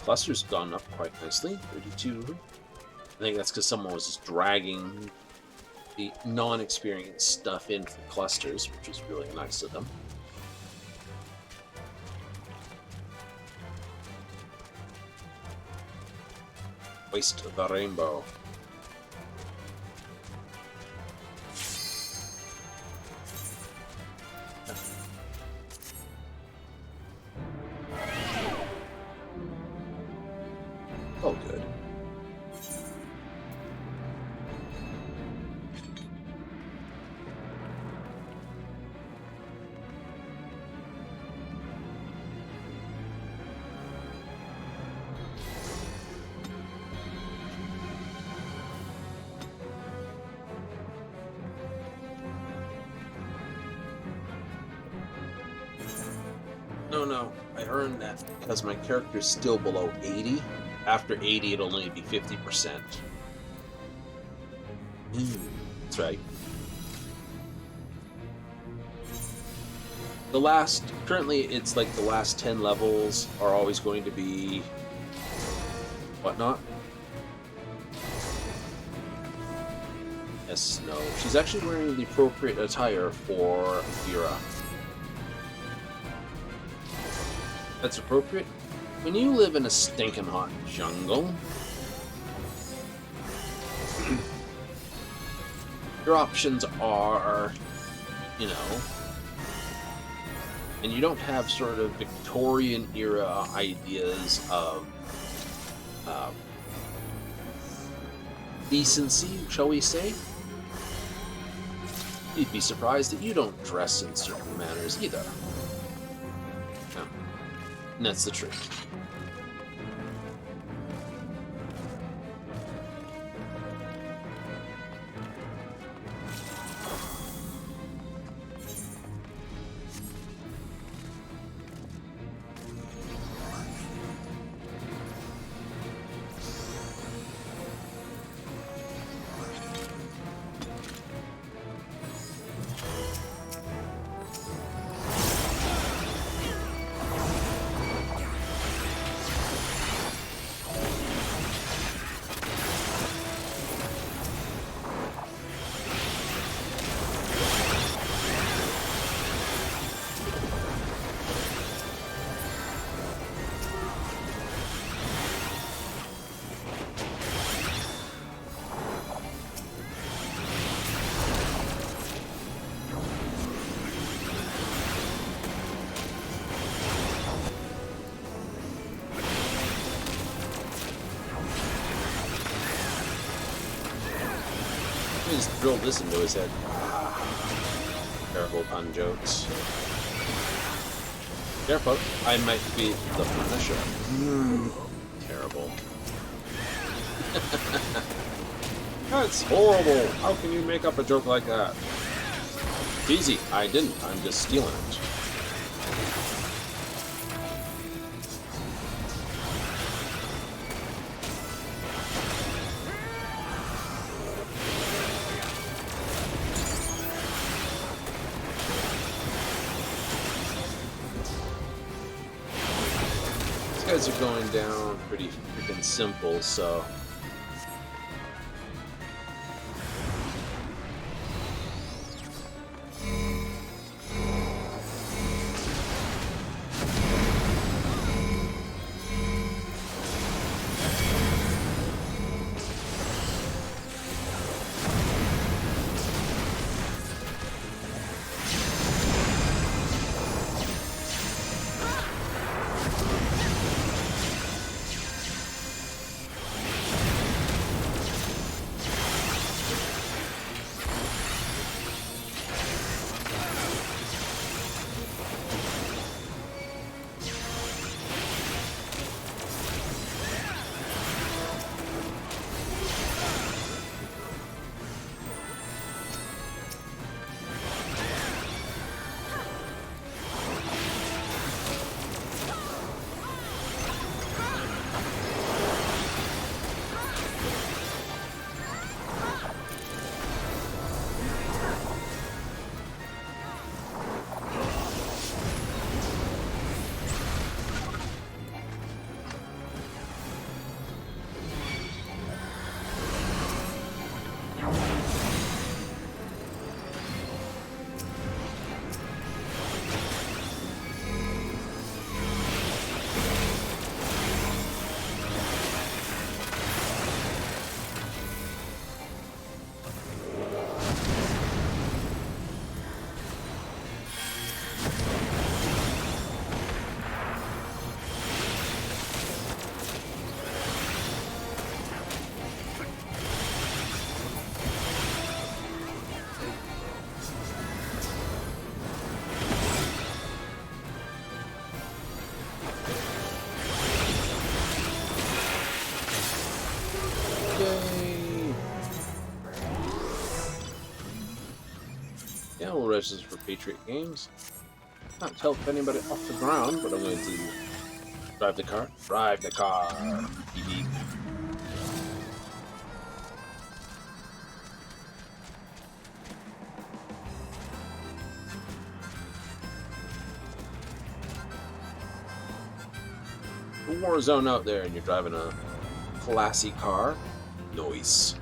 Cluster's gone up quite nicely, 32. I think that's because someone was just dragging the non-experienced stuff in for clusters, which is really nice of them. Waste of the rainbow. Oh, good. No, I earned that because my character's still below 80. After 80, it'll only be 50%. That's right. Currently, it's like the last 10 levels are always going to be whatnot. Yes, no. She's actually wearing the appropriate attire for Vera. That's appropriate. When you live in a stinking hot jungle, your options are, you know, and you don't have sort of Victorian era ideas of decency, shall we say, you'd be surprised that you don't dress in certain manners either. No. And that's the truth. Just drilled this into his head. Terrible pun jokes. Careful, I might be the Punisher. Terrible. That's horrible. How can you make up a joke like that? Easy, I didn't. I'm just stealing it. Guys are going down pretty freaking simple, so yeah, we'll register for Patriot Games. Can't help anybody off the ground, but I'm going to drive the car. Drive the car. Beep. A war zone out there, and you're driving a classy car. Nice.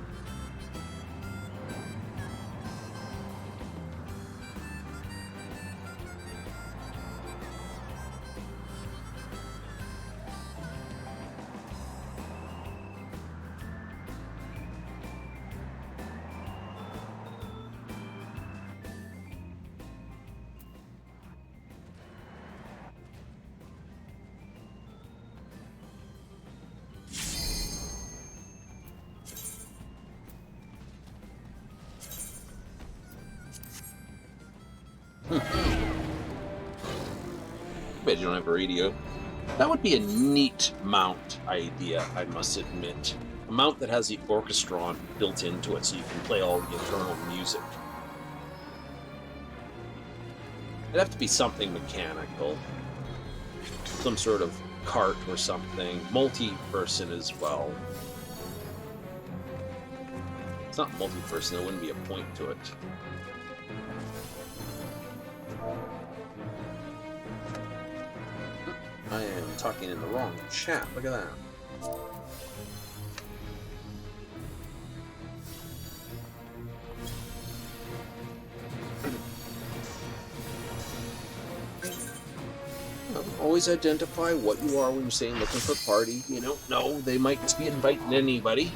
Bet you don't have a radio. That would be a neat mount idea, I must admit. A mount that has the orchestra built into it so you can play all the internal music. It'd have to be something mechanical. Some sort of cart or something. Multi-person as well. It's not multi-person, there wouldn't be a point to it. I am talking in the wrong chat. Look at that. Always identify what you are when you're saying looking for party. You know, no, they might just be inviting anybody.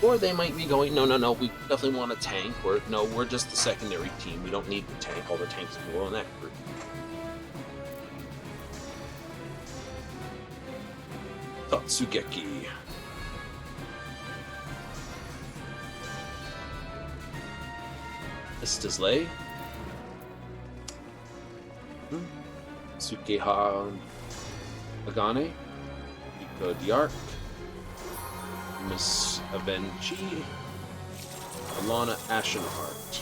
Or they might be going, no, we definitely want a tank. Or, no, we're just the secondary team. We don't need the tank. All the tanks can go in that group. Tatsugeki. Istislay. Sukeha Agane. Iko Diark. Miss Avenchi. Alana Ashenheart.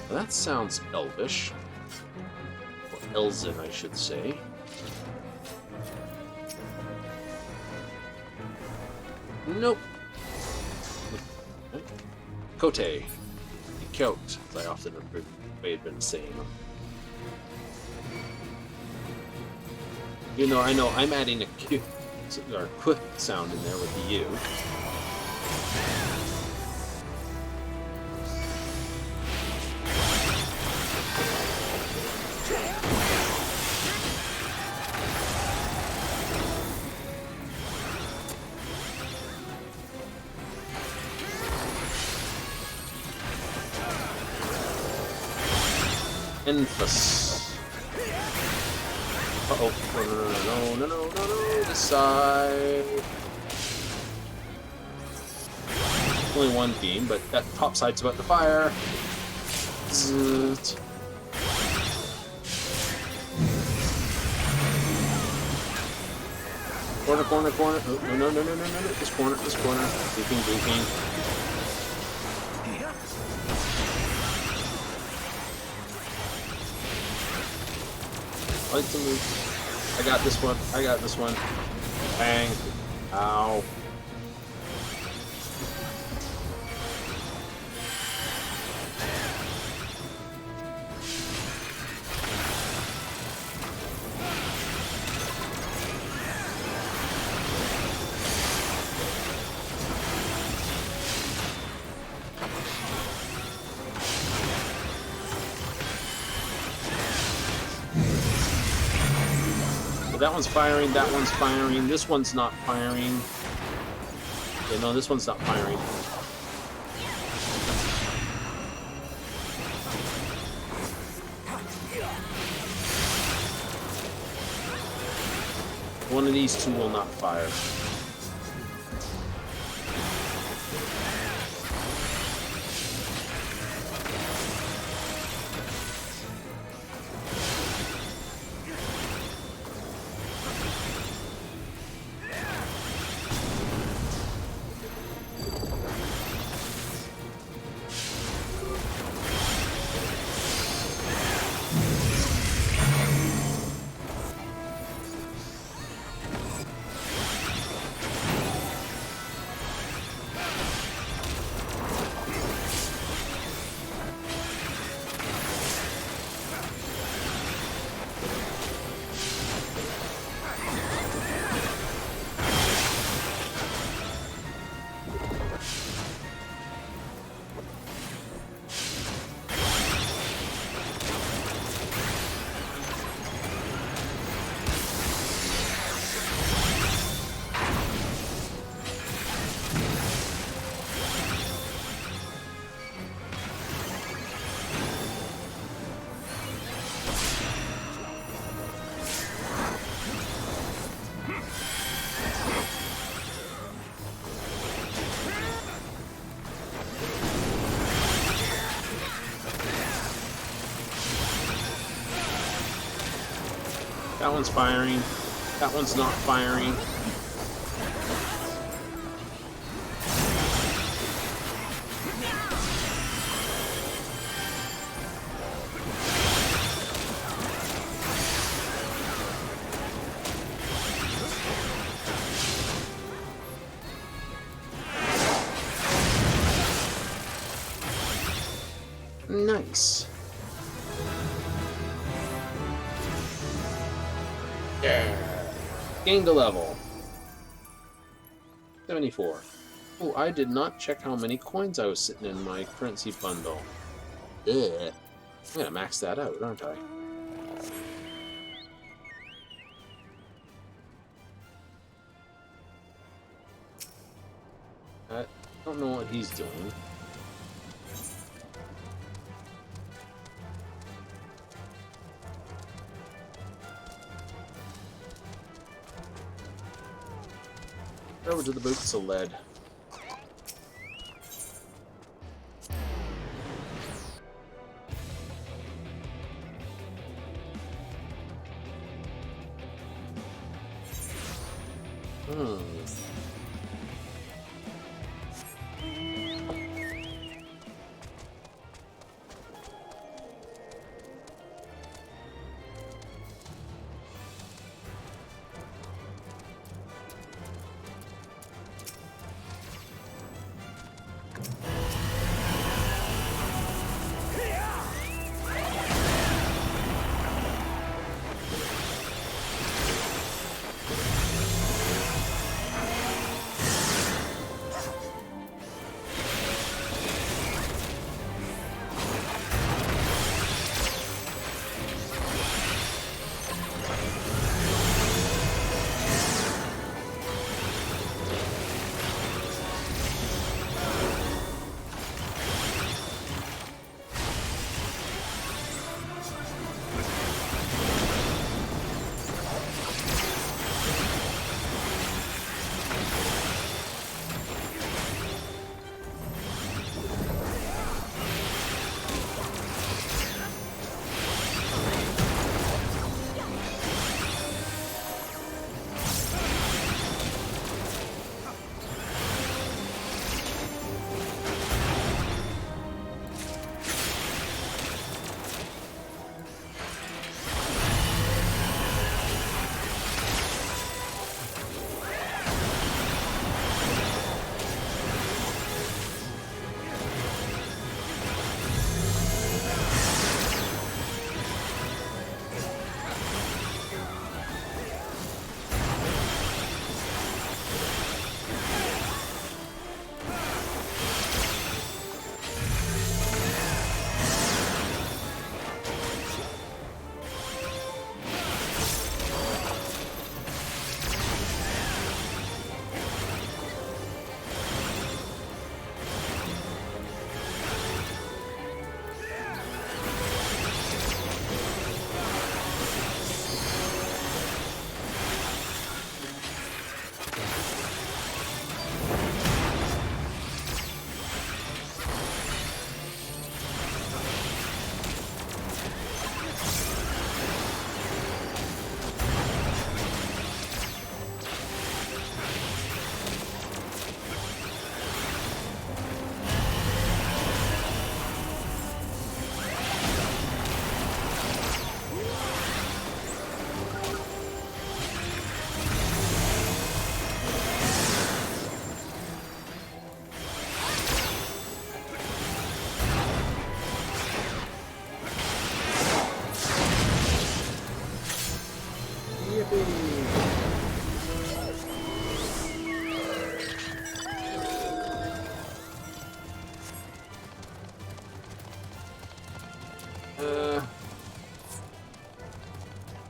That sounds elvish. Or Elzin, I should say. Nope. Kote. Kyote, as I often have been saying. You know, I know I'm adding a Q or Q sound in there with the U. Enfus. Uh-oh. No. This side. Only one beam, but that top side's about to fire. Zzzt. Corner. Oh, no. This corner. Looping. I like to move. I got this one. Bang. Ow. That one's firing, this one's not firing. Okay, no, this one's not firing. One of these two will not fire. That one's firing. That one's not firing. Nice. Yeah. Gained a level. 74. Oh, I did not check how many coins I was sitting in my currency bundle. Ugh. I'm gonna max that out, aren't I? I don't know what he's doing. Over to the boots of lead.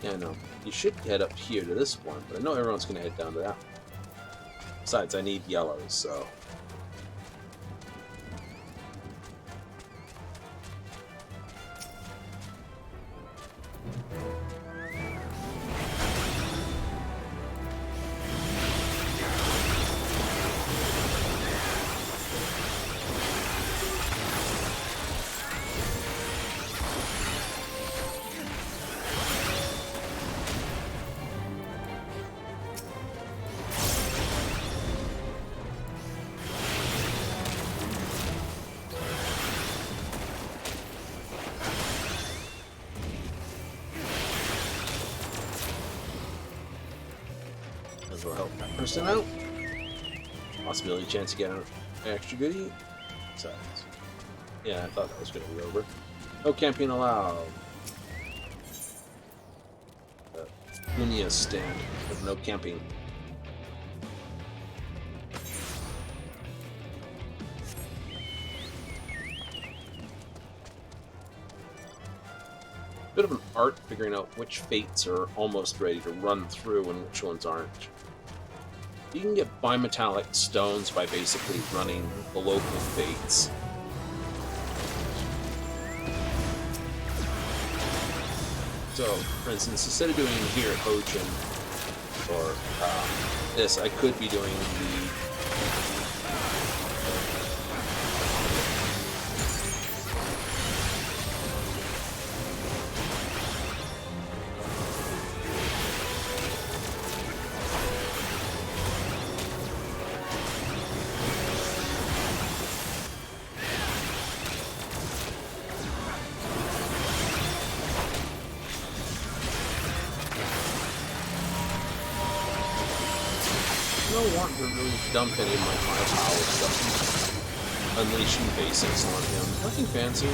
Yeah, I know. You should head up here to this one, but I know everyone's going to head down to that one. Besides, I need yellows, so... I'll go help that person out. Possibility chance to get an extra goodie. Besides. Yeah, I thought that was going to be over. No camping allowed. Unia stand with no camping. Bit of an art figuring out which fates are almost ready to run through and which ones aren't. You can get bimetallic stones by basically running the local fates. So, for instance, instead of doing here at Hojin, or this, I could be doing the want to really dump any of my firepower stuff. Unleashing basics on him. Nothing fancy.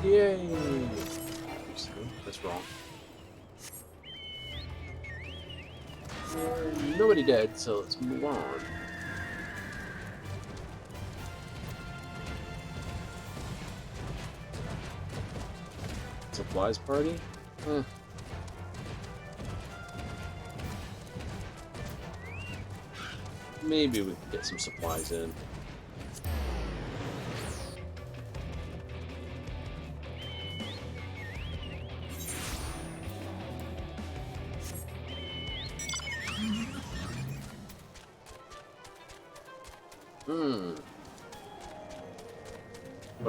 Yay! That's wrong. Nobody dead, so let's move on. Supplies party? Maybe we can get some supplies in.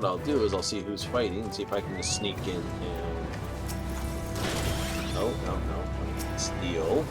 What I'll do is I'll see who's fighting and see if I can just sneak in and... No. Steal.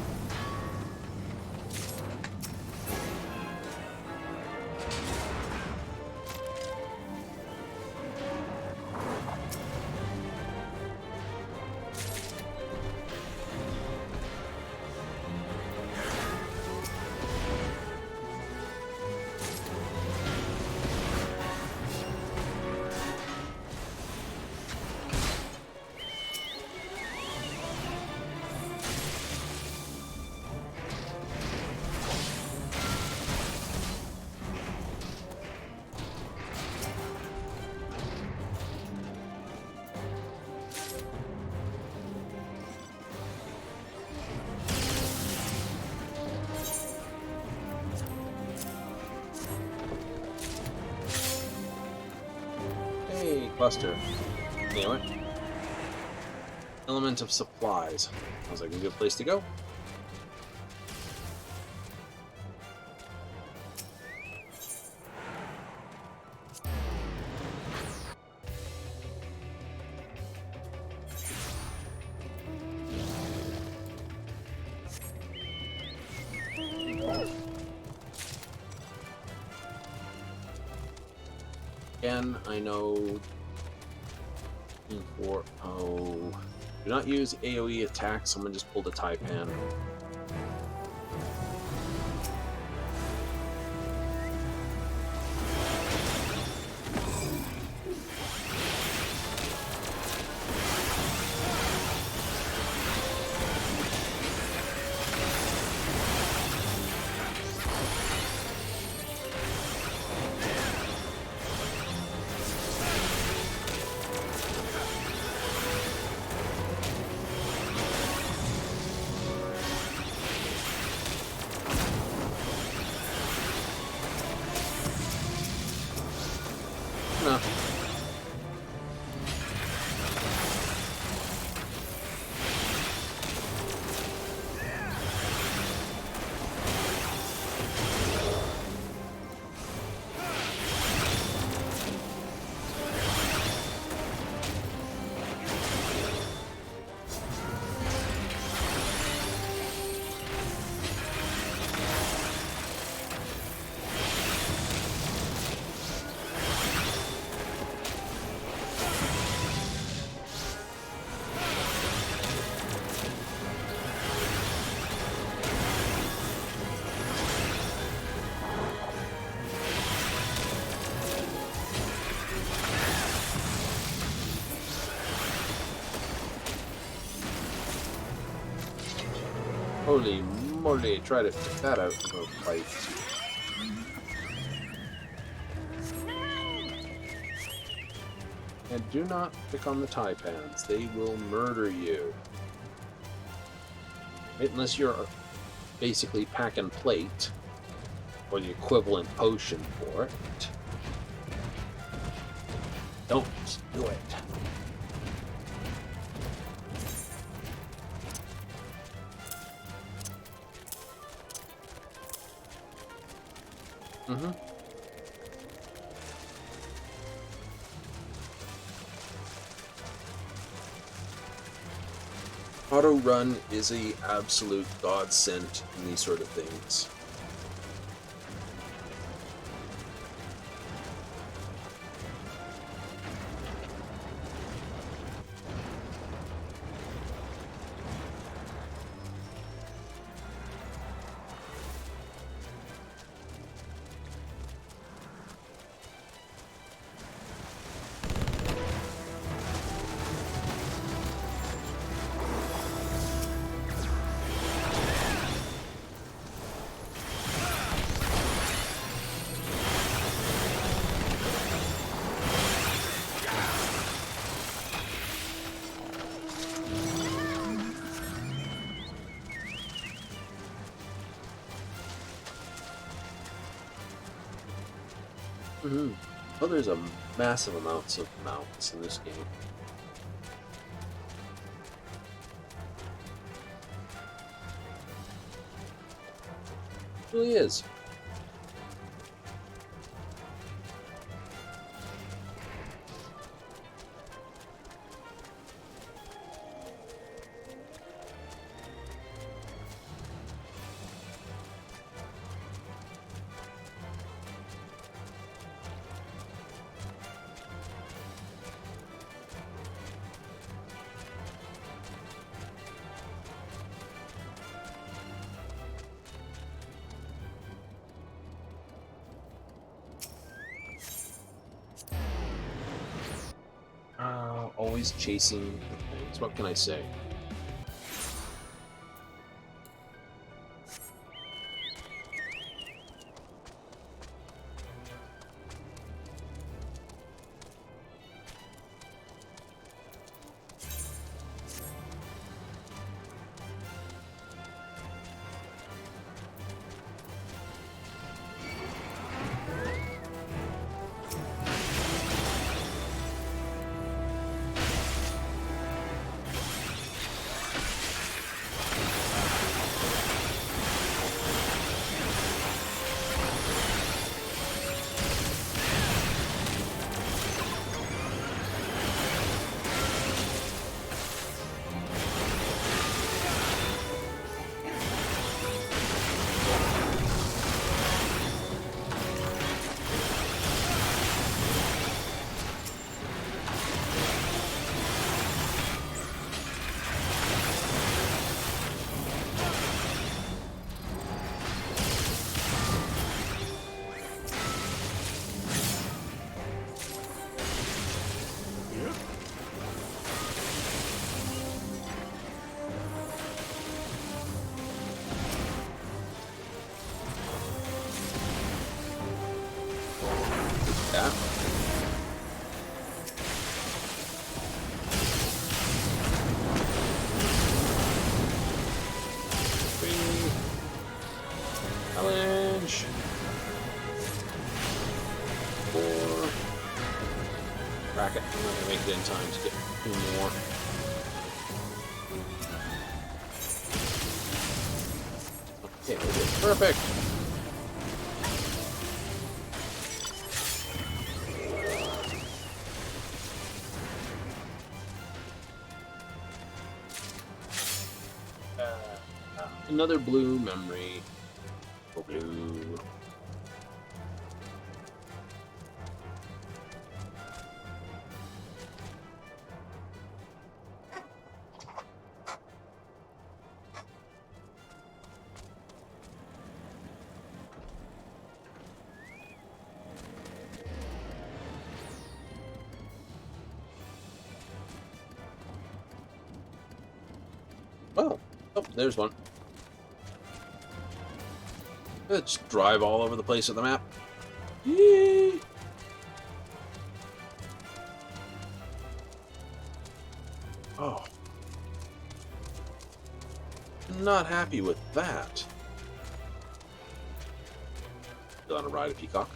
Cluster. Nail it. Element of supplies. Sounds like a good place to go. Again, I know do not use AoE attacks. Someone just pulled a Taipan. Holy moly, try to take that out of a fight. And do not pick on the taipans. They will murder you. Unless you're basically pack and plate, or the equivalent potion for it. Don't do it. Mm-hmm. Auto run is a absolute godsend in these sort of things. Mm-hmm. Oh, there's a massive amounts of mounts in this game. It really is. Always chasing things. What can I say? Yeah. Challenge. 4. Bracket. I'm not gonna make it in time to get 2 more. Okay, we're good. Perfect. Another blue memory. Oh, blue. Oh, there's one. Let's drive all over the place with the map. Yee! Oh. Not happy with that. Still on a ride a peacock.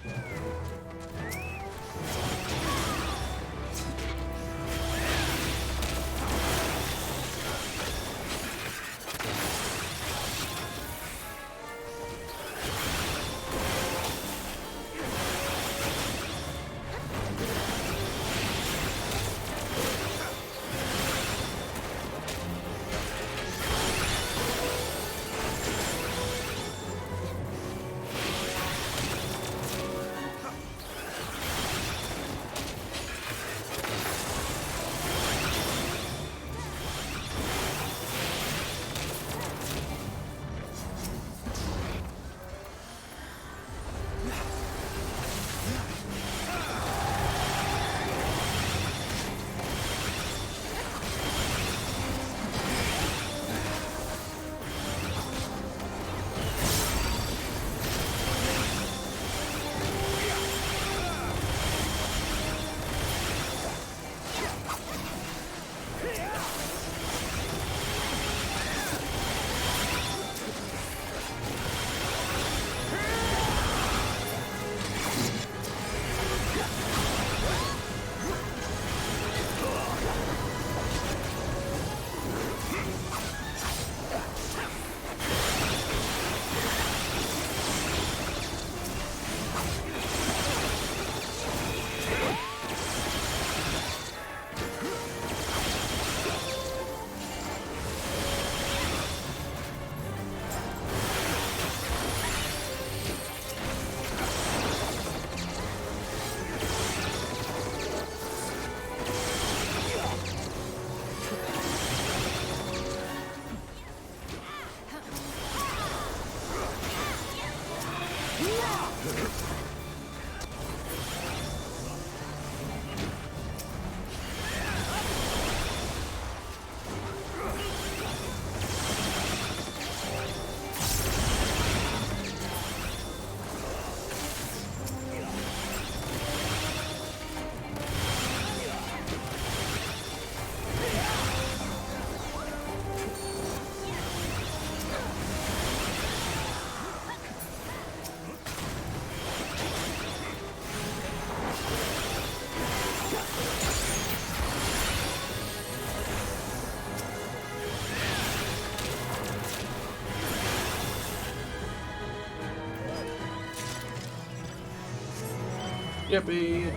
Yippee!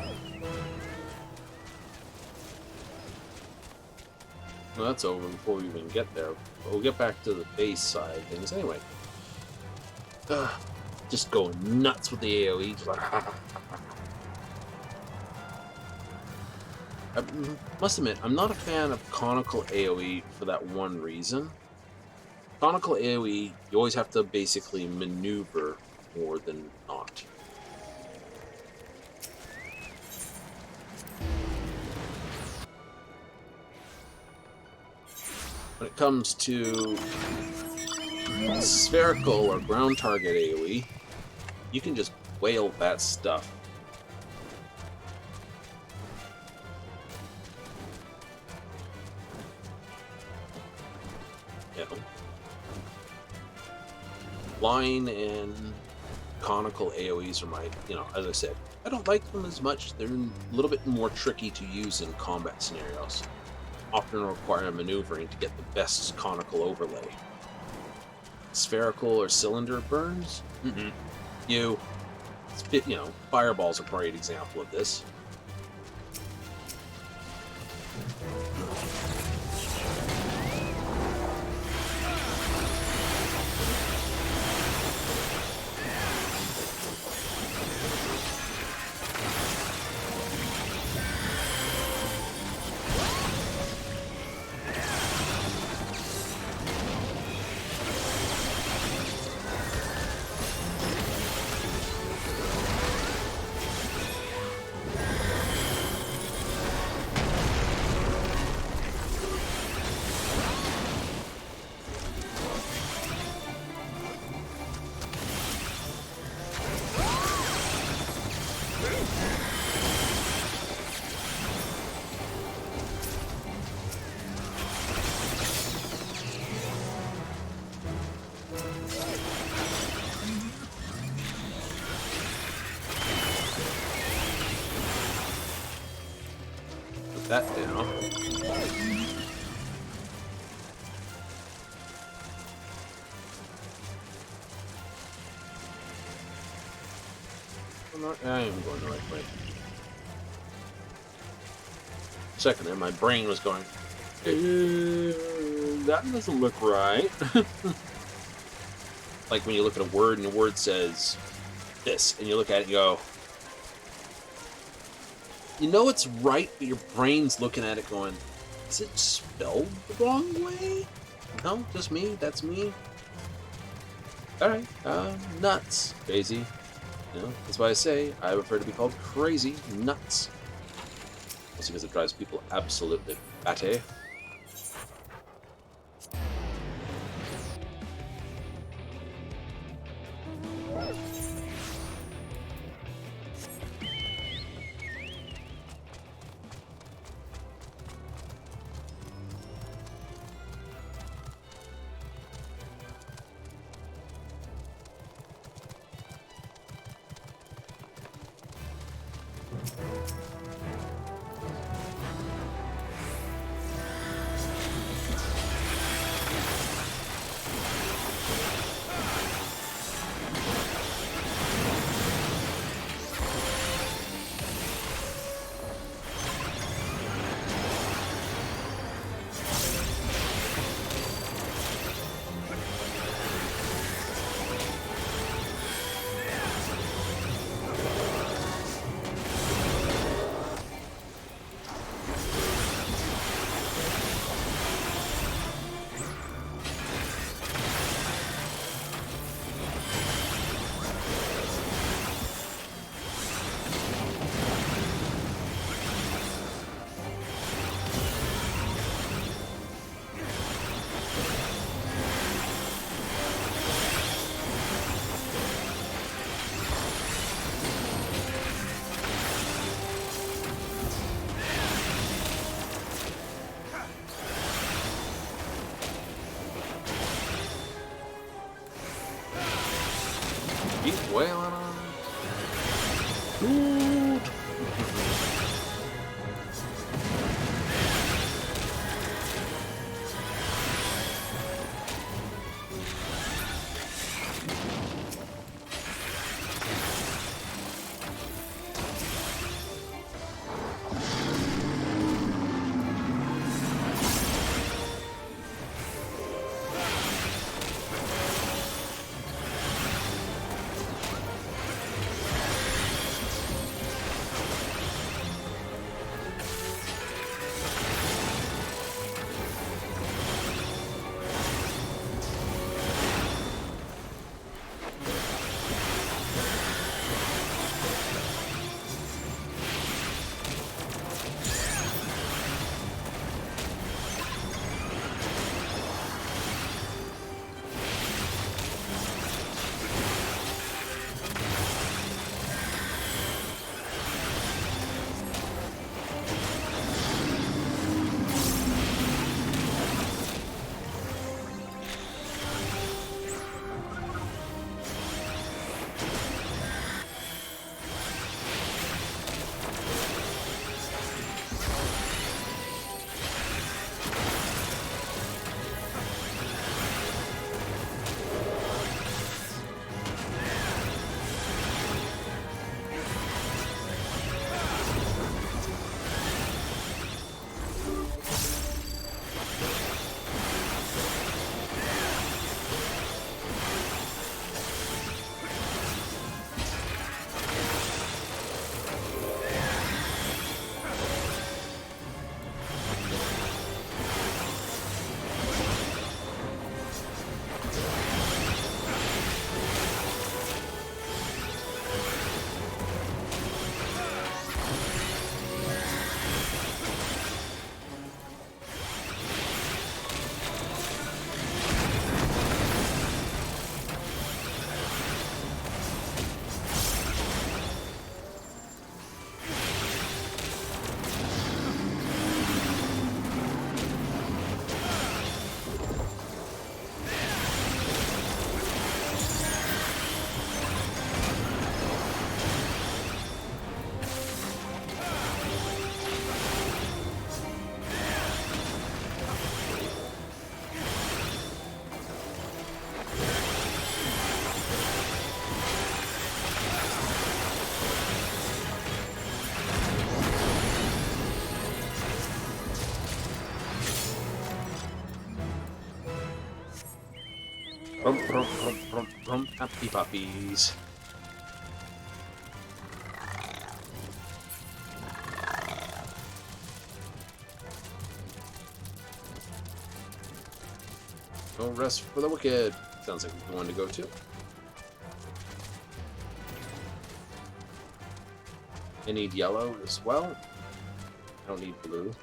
Well, that's over before we even get there. But we'll get back to the base side of things anyway. Just going nuts with the AoE. I must admit, I'm not a fan of conical AoE for that one reason. Conical AoE, you always have to basically maneuver more than not. When it comes to spherical or ground target AoE, you can just whale that stuff. You know, line and conical AoEs are my, as I said, I don't like them as much. They're a little bit more tricky to use in combat scenarios. Often require maneuvering to get the best conical overlay. Spherical or cylinder burns? Fireballs are probably an example of this. That down. I am going the right way. Second there, my brain was going, that doesn't look right. Like when you look at a word and the word says this, and you look at it and go, you know it's right, but your brain's looking at it going, is it spelled the wrong way? No, just me, that's me. Alright, nuts, crazy. You know, that's why I say I prefer to be called crazy nuts. Mostly because it drives people absolutely batty. Keep wailing on. Dude. Happy puppies. No rest for the wicked. Sounds like we want to go to. I need yellow as well. I don't need blue.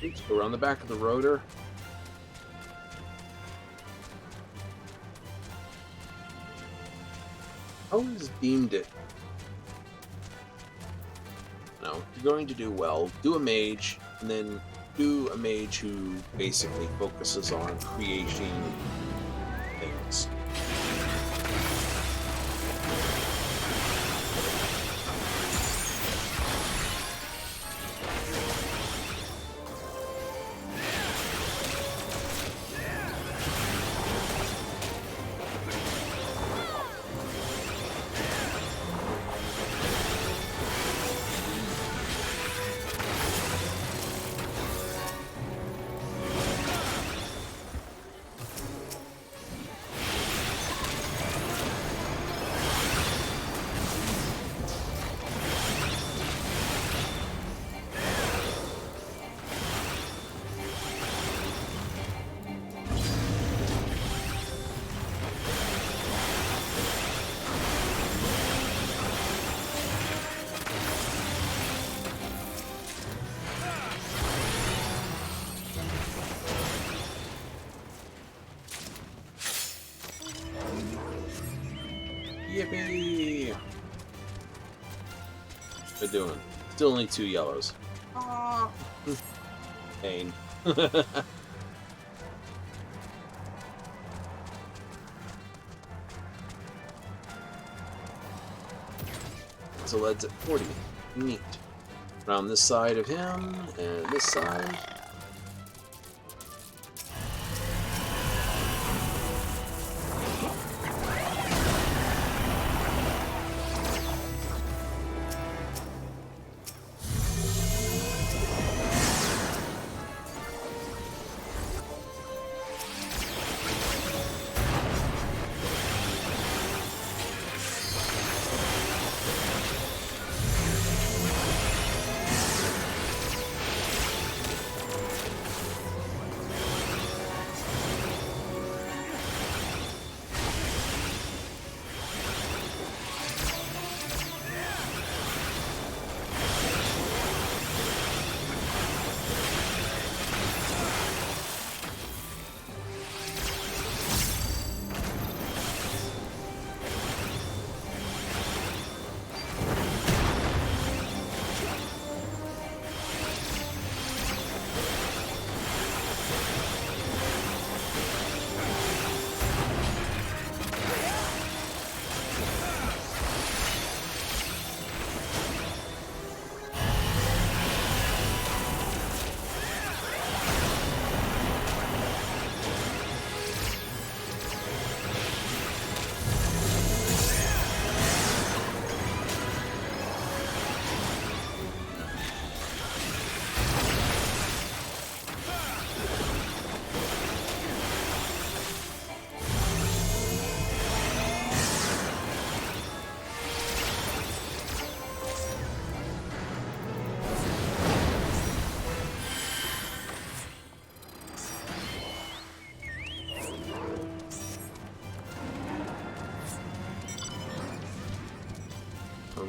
Oops, go around the back of the rotor. How has deemed it? No, you're going to do well. Do a mage, and then do a mage who basically focuses on creating things. Yippee! Good doing. Still only 2 yellows. Ah. Pain. So lead's at 40. Neat. Around this side of him, and this side.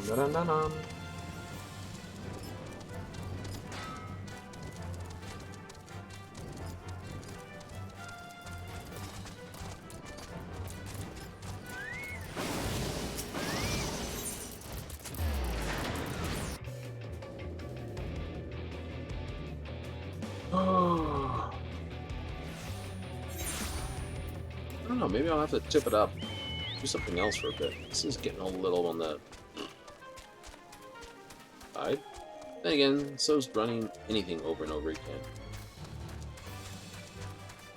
Dun-dun-dun-dun. Oh. I don't know, maybe I'll have to tip it up. Do something else for a bit. This is getting a little on the side. Then again, so's running anything over and over again.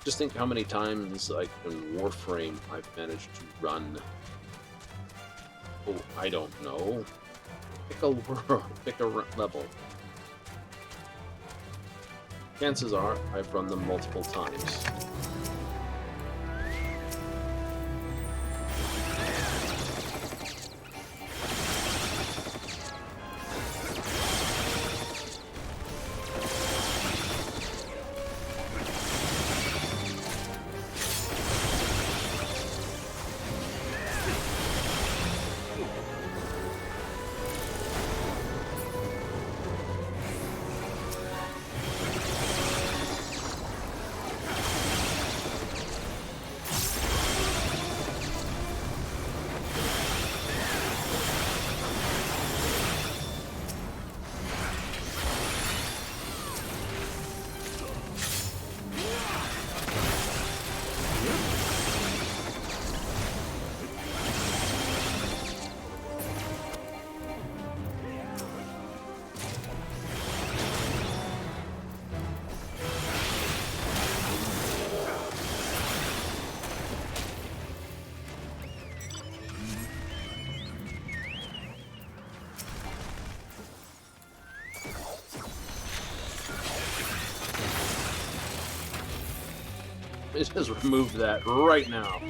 Just think how many times, like, in Warframe, I've managed to run. Oh, I don't know. Pick a world, pick a level. Chances are, I've run them multiple times. It has removed that right now.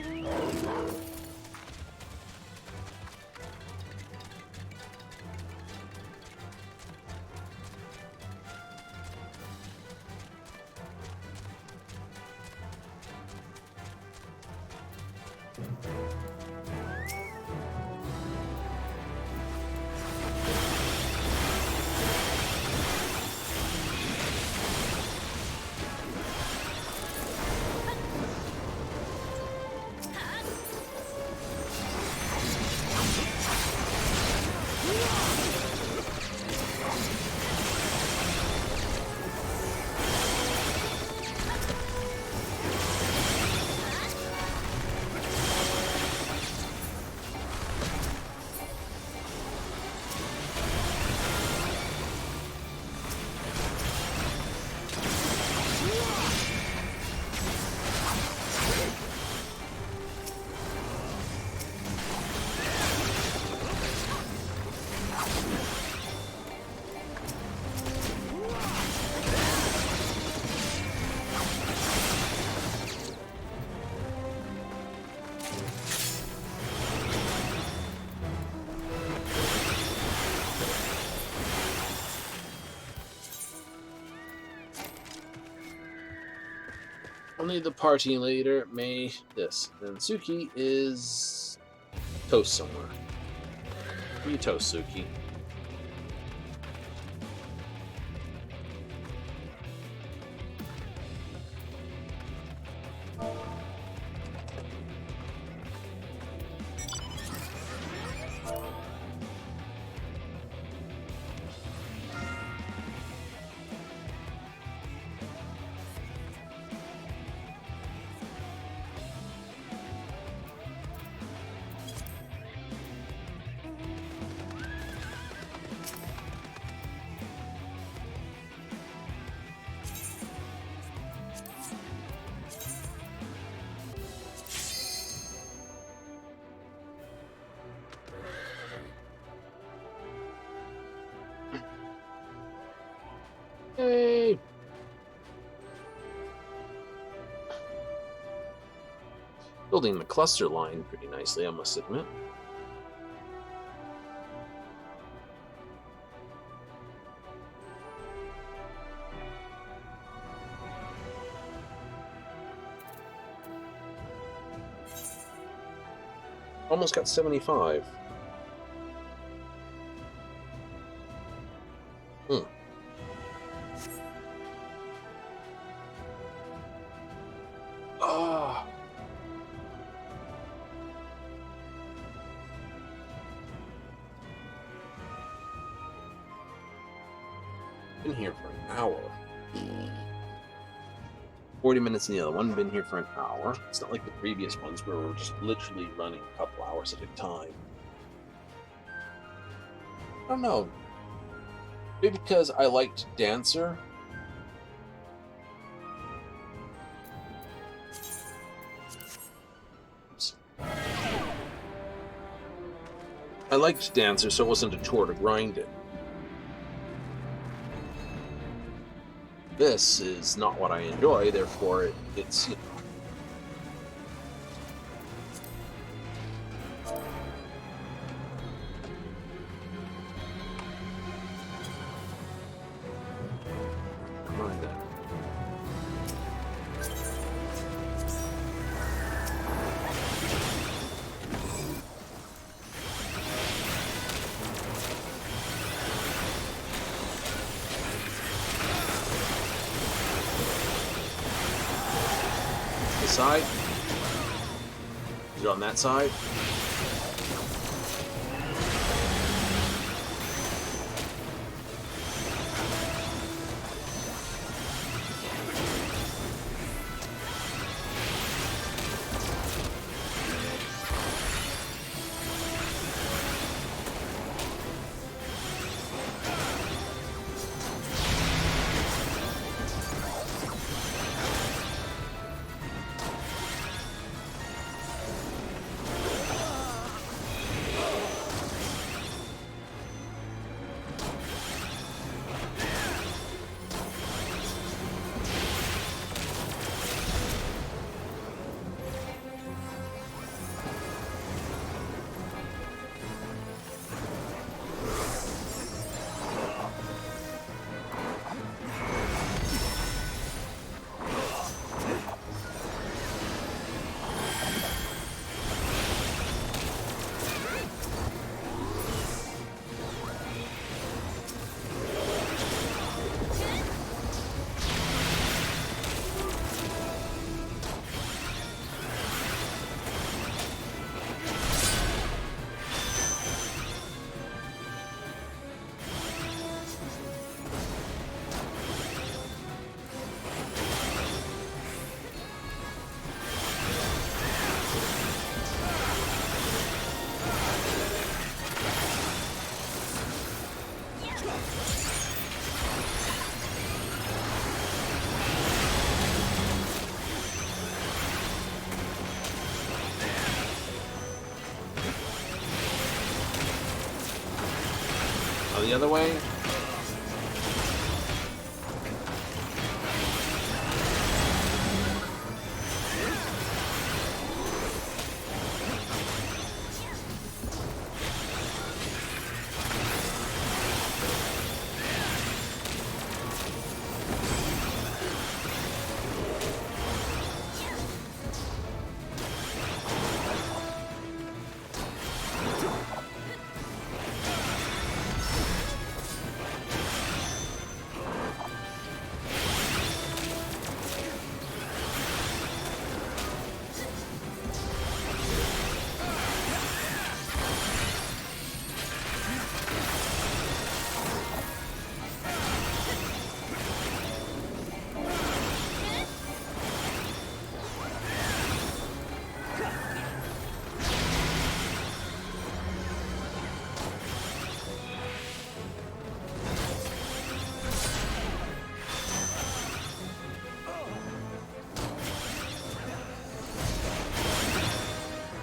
Only the party leader may this. And Suki is toast somewhere. Where you toast, Suki? Hey! Building the cluster line pretty nicely, I must admit. Almost got 75. been here for an hour. 40 minutes in the other one, been here for an hour. It's not like the previous ones where we're just literally running a couple hours at a time. I don't know. Maybe because I liked Dancer. Oops. I liked Dancer, so it wasn't a chore to grind it. This is not what I enjoy, therefore it's, you know. Never mind that. Side? Is it on that side? The other way.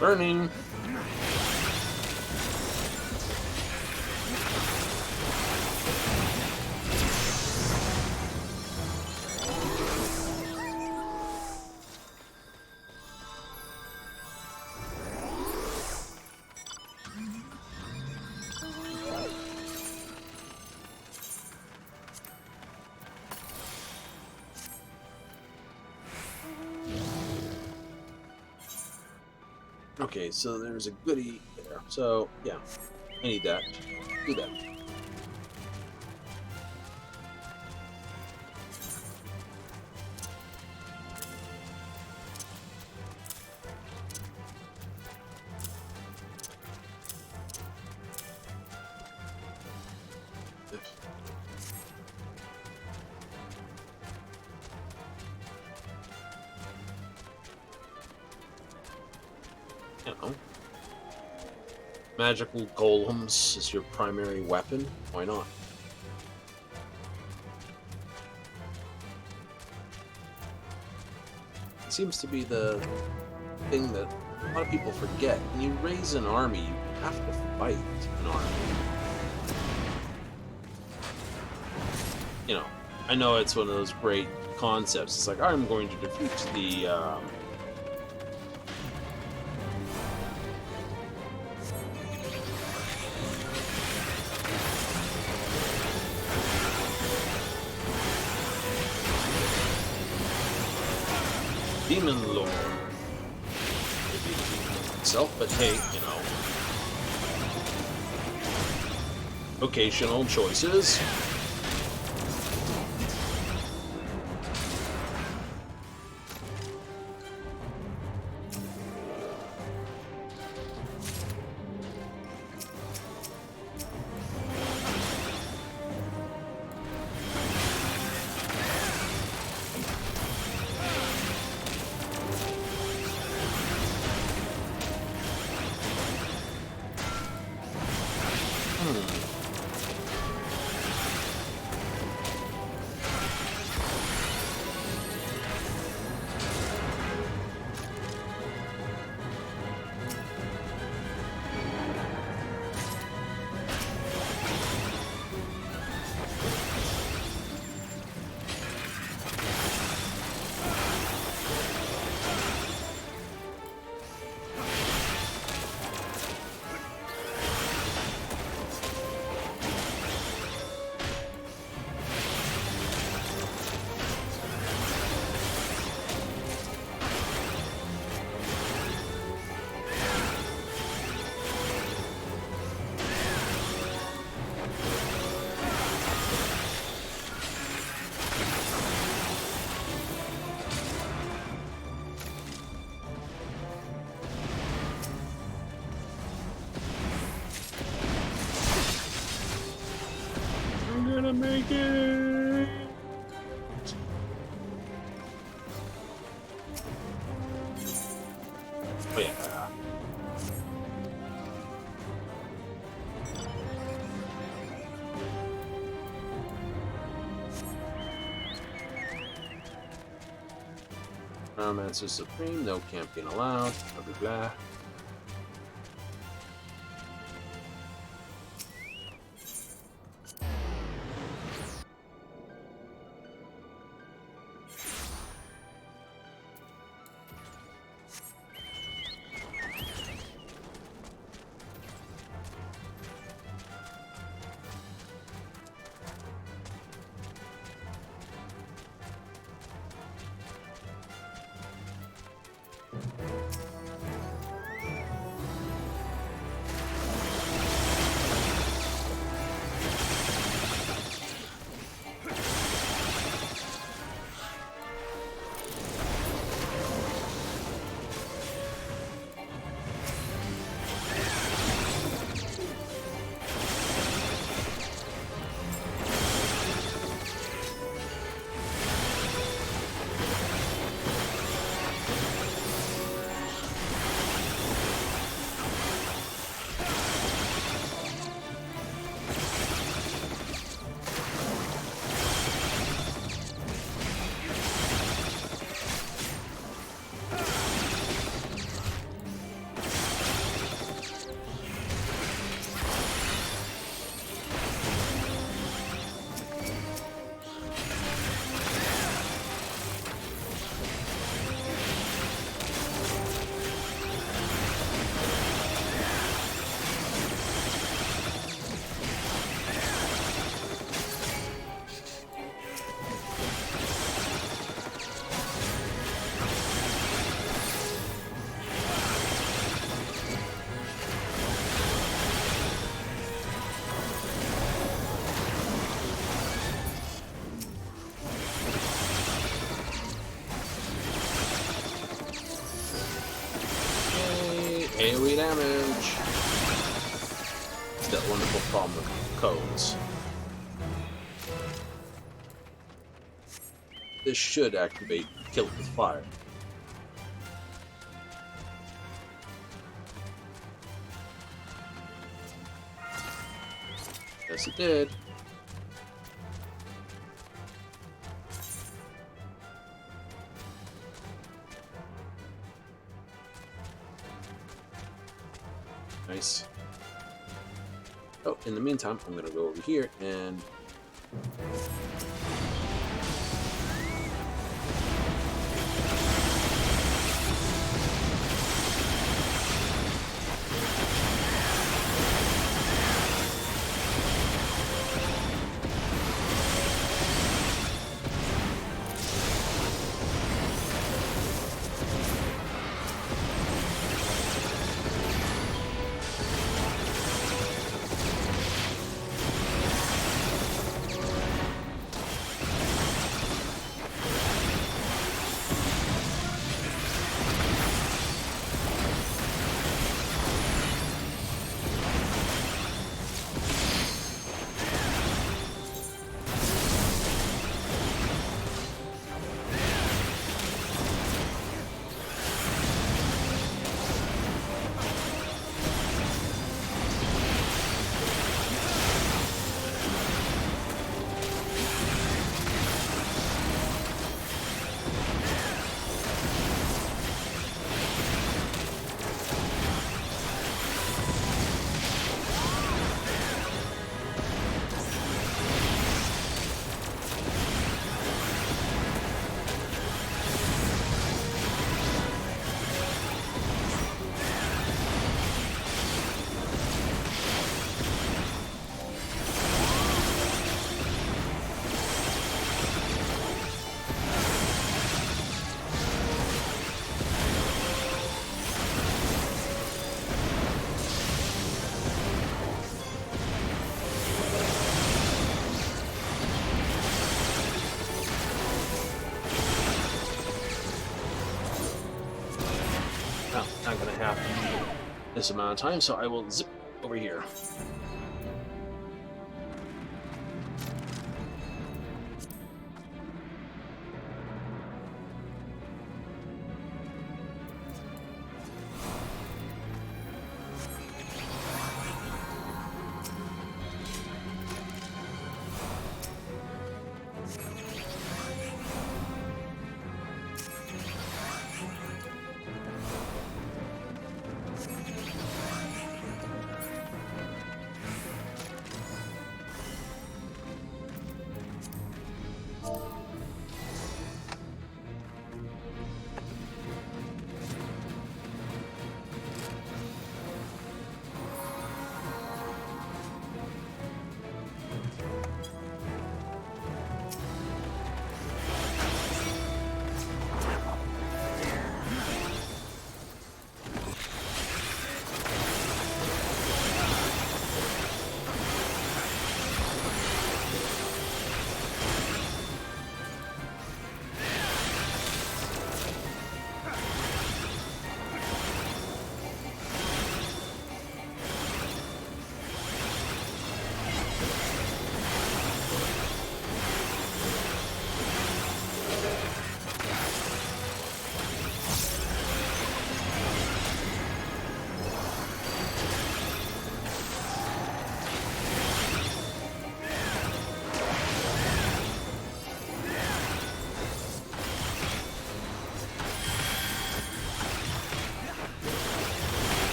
Burning. Okay, so there's a goodie there. So, yeah, I need that. Do that. you know, magical golems is your primary weapon. Why not? It seems to be the thing that a lot of people forget. When you raise an army, you have to fight an army. You know, I know it's one of those great concepts. It's like, I'm going to defeat the Demon Lord. Maybe the demon itself, but hey, you know. Vocational choices. Make it. Oh yeah. Romance is supreme. No camping allowed. Blah blah blah. AoE damage. It's that wonderful problem with codes. This should activate Kill It With Fire. Yes, it did. Nice. Oh, in the meantime, I'm going to go over here and... No, not going to happen this amount of time, so I will zip over here.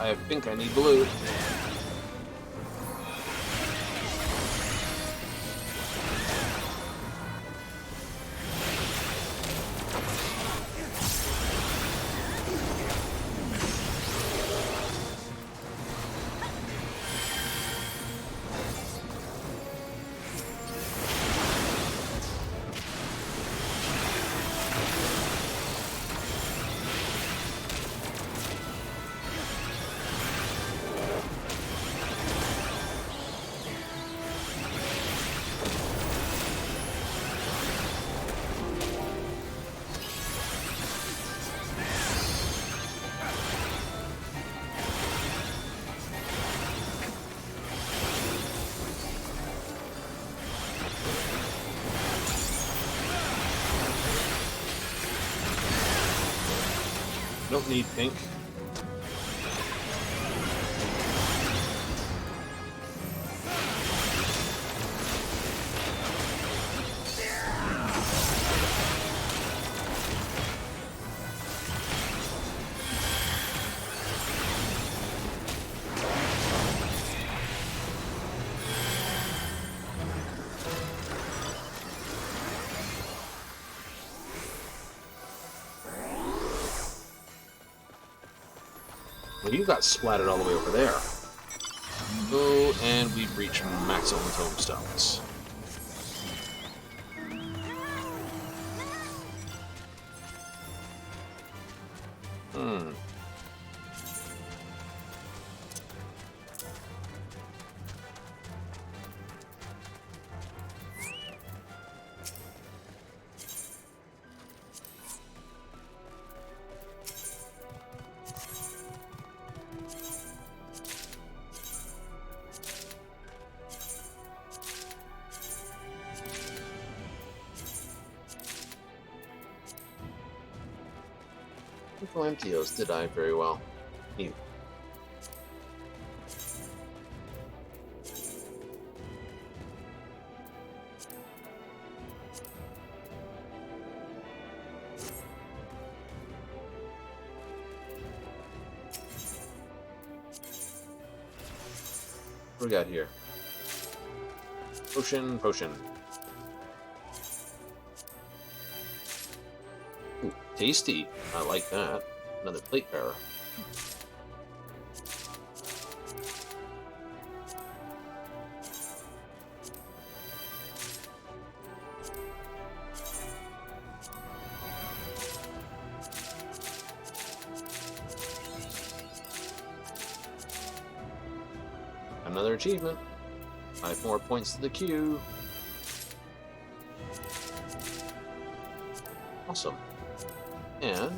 I think I need blue. Don't need pink. Well, you got splattered all the way over there. Oh, and we've reached maximum tombstones. Hmm. MTOs did I very well. You. What we got here? Potion, potion. Ooh, tasty. I like that. Another plate bearer. Another achievement. 5 more points to the queue. Awesome. And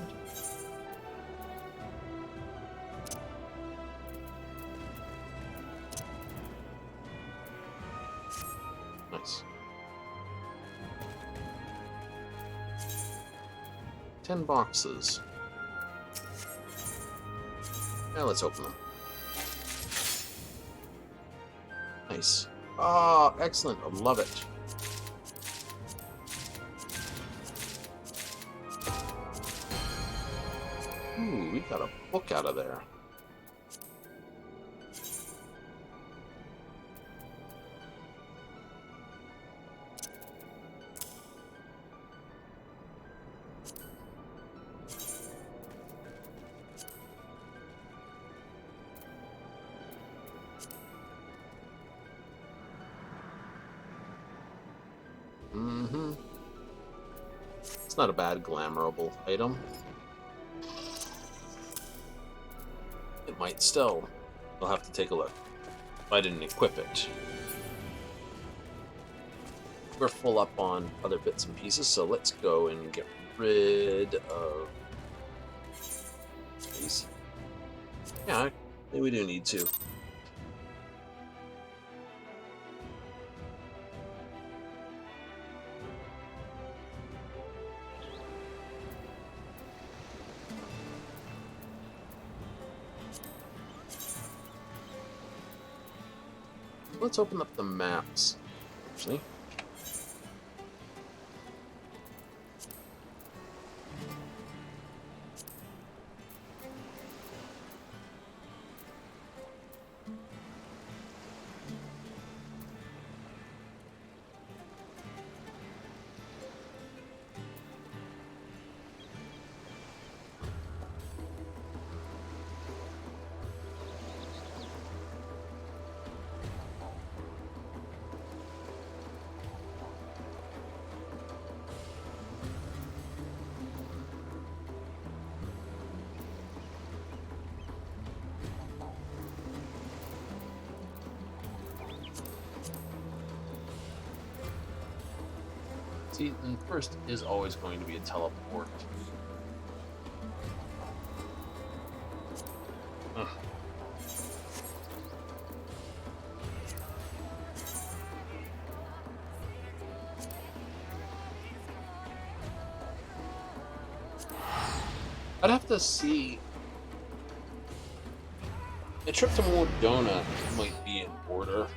nice. 10 boxes. Now let's open them. Nice. Ah, excellent. I love it. Ooh, we got a book out of there. Mm-hmm. It's not a bad glamourable item. It might still. We'll have to take a look. I didn't equip it. We're full up on other bits and pieces, so let's go and get rid of these. Yeah, maybe we do need to. Let's open up the maps, actually. See, the first is always going to be a teleport. Ugh. I'd have to see. A trip to Mordona might be in order.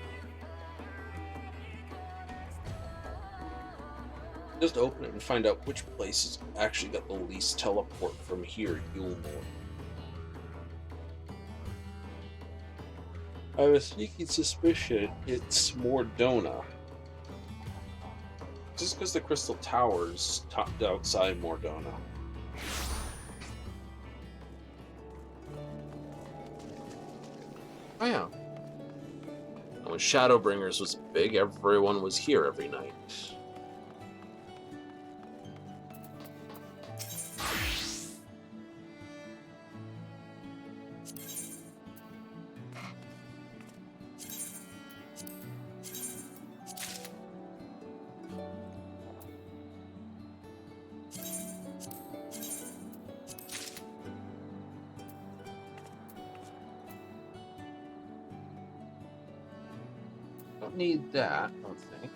Just open it and find out which places actually got the least teleport from here, Yulmore. I have a sneaky suspicion it's Mordona. Just because the Crystal Tower's tucked outside Mordona. Oh yeah. When Shadowbringers was big, everyone was here every night. Don't need that, I don't think.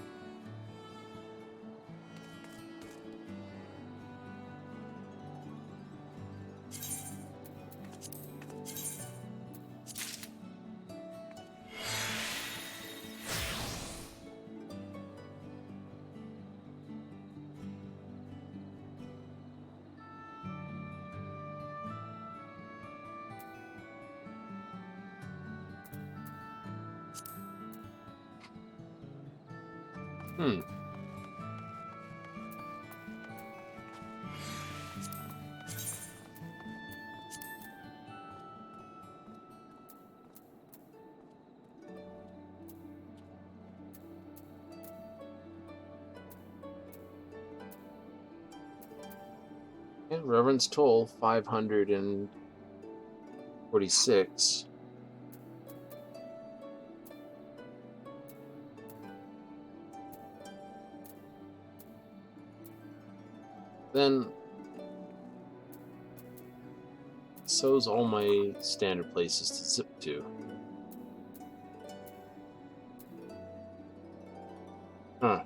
Hmm. Yeah, Reverend's Toll, 546. Then so's all my standard places to zip to. Huh.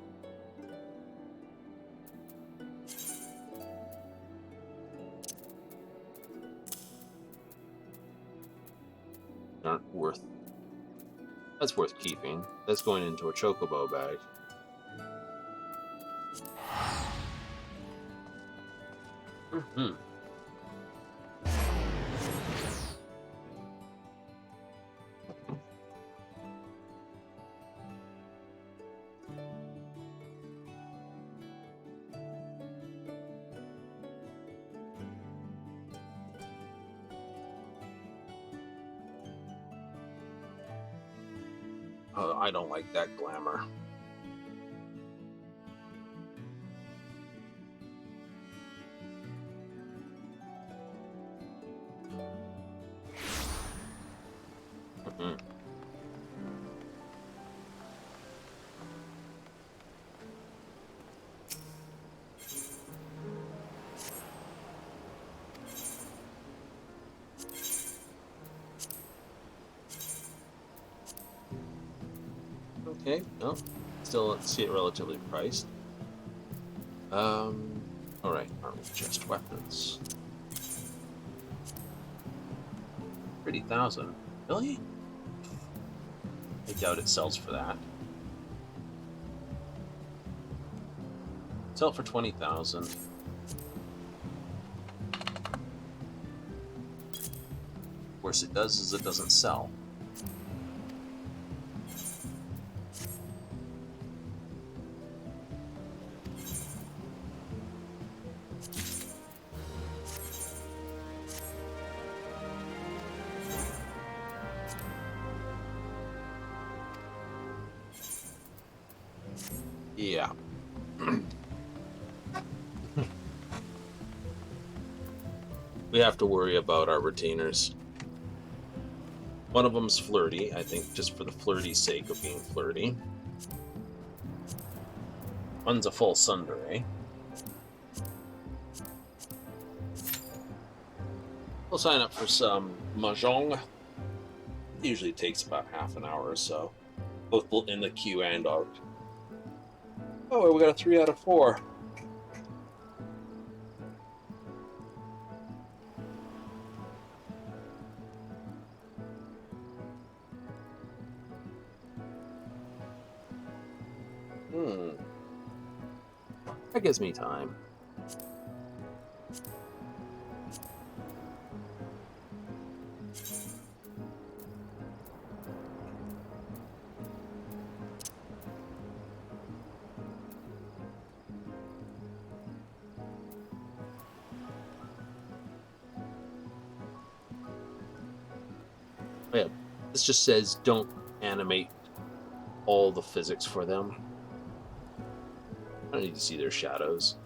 Aren't worth. That's worth keeping. That's going into a chocobo bag. Hmm. I don't like that glamour. Mm-hmm. Okay, no. Still, let's see it relatively priced. Alright, armor chest weapons. 30,000. Really? I doubt it sells for that. Sell for 20,000. Of course, it does is it doesn't sell. Yeah. We have to worry about our retainers. One of them's flirty, I think, just for the flirty's sake of being flirty. One's a full tsundere. We'll sign up for some mahjong. Usually takes about half an hour or so, both in the queue and out. Oh, we got a 3 out of 4. That gives me time. Yeah, this just says don't animate all the physics for them. I don't need to see their shadows.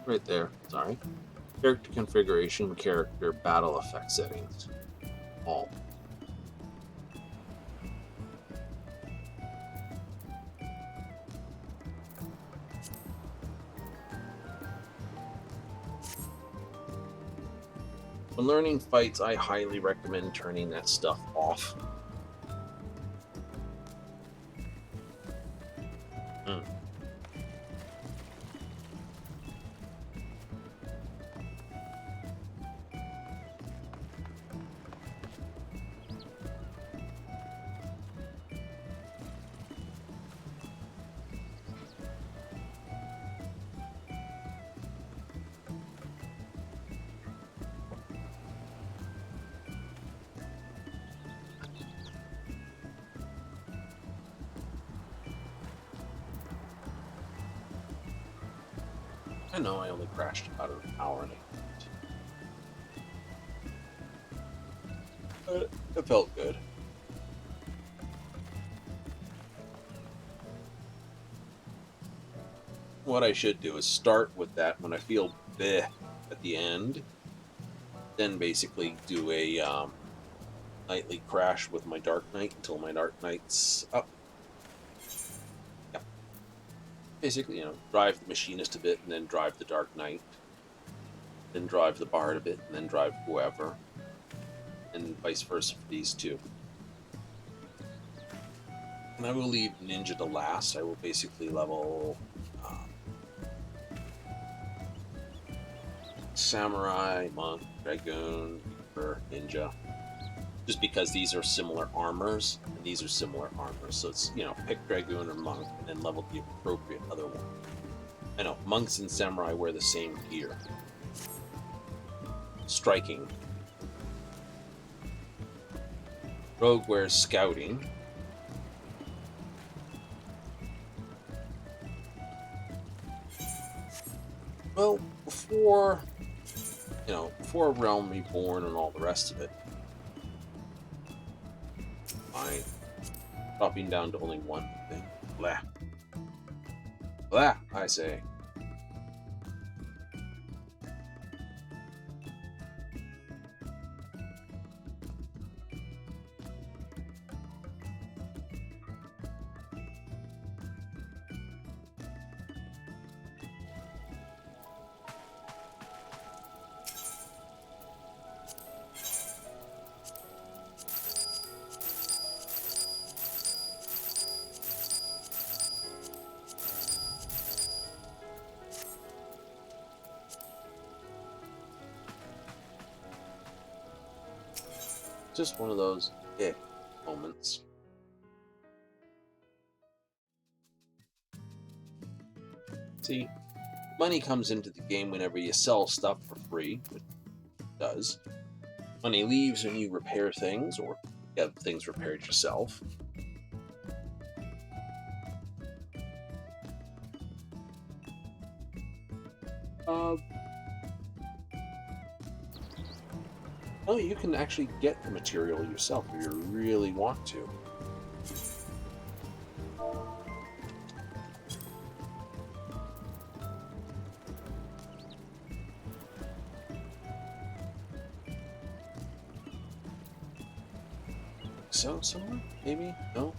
Right there, sorry. Character configuration, character, battle effect settings. All. When learning fights, I highly recommend turning that stuff off. I know I only crashed about an hour and a half. But it felt good. What I should do is start with that when I feel bleh at the end. Then basically do a nightly crash with my Dark Knight until my Dark Knight's up. Yeah. Basically, drive the Machinist a bit and then drive the Dark Knight. Then drive the Bard a bit and then drive whoever. And vice versa for these two. And I will leave Ninja to last. I will basically level Samurai, Monk, Dragoon, Reaper, Ninja. Just because these are similar armors, and these are similar armors. So it's, pick Dragoon or Monk, and then level the appropriate other one. I know, Monks and Samurai wear the same gear. Striking. Rogue wears Scouting. Well, before Realm Reborn and all the rest of it, fine. Dropping down to only one thing. Blah. Blah, I say. Just one of those moments. See, money comes into the game whenever you sell stuff for free, which it does. Money leaves when you repair things or get things repaired yourself. Oh, you can actually get the material yourself if you really want to. So, somewhere? Maybe? No?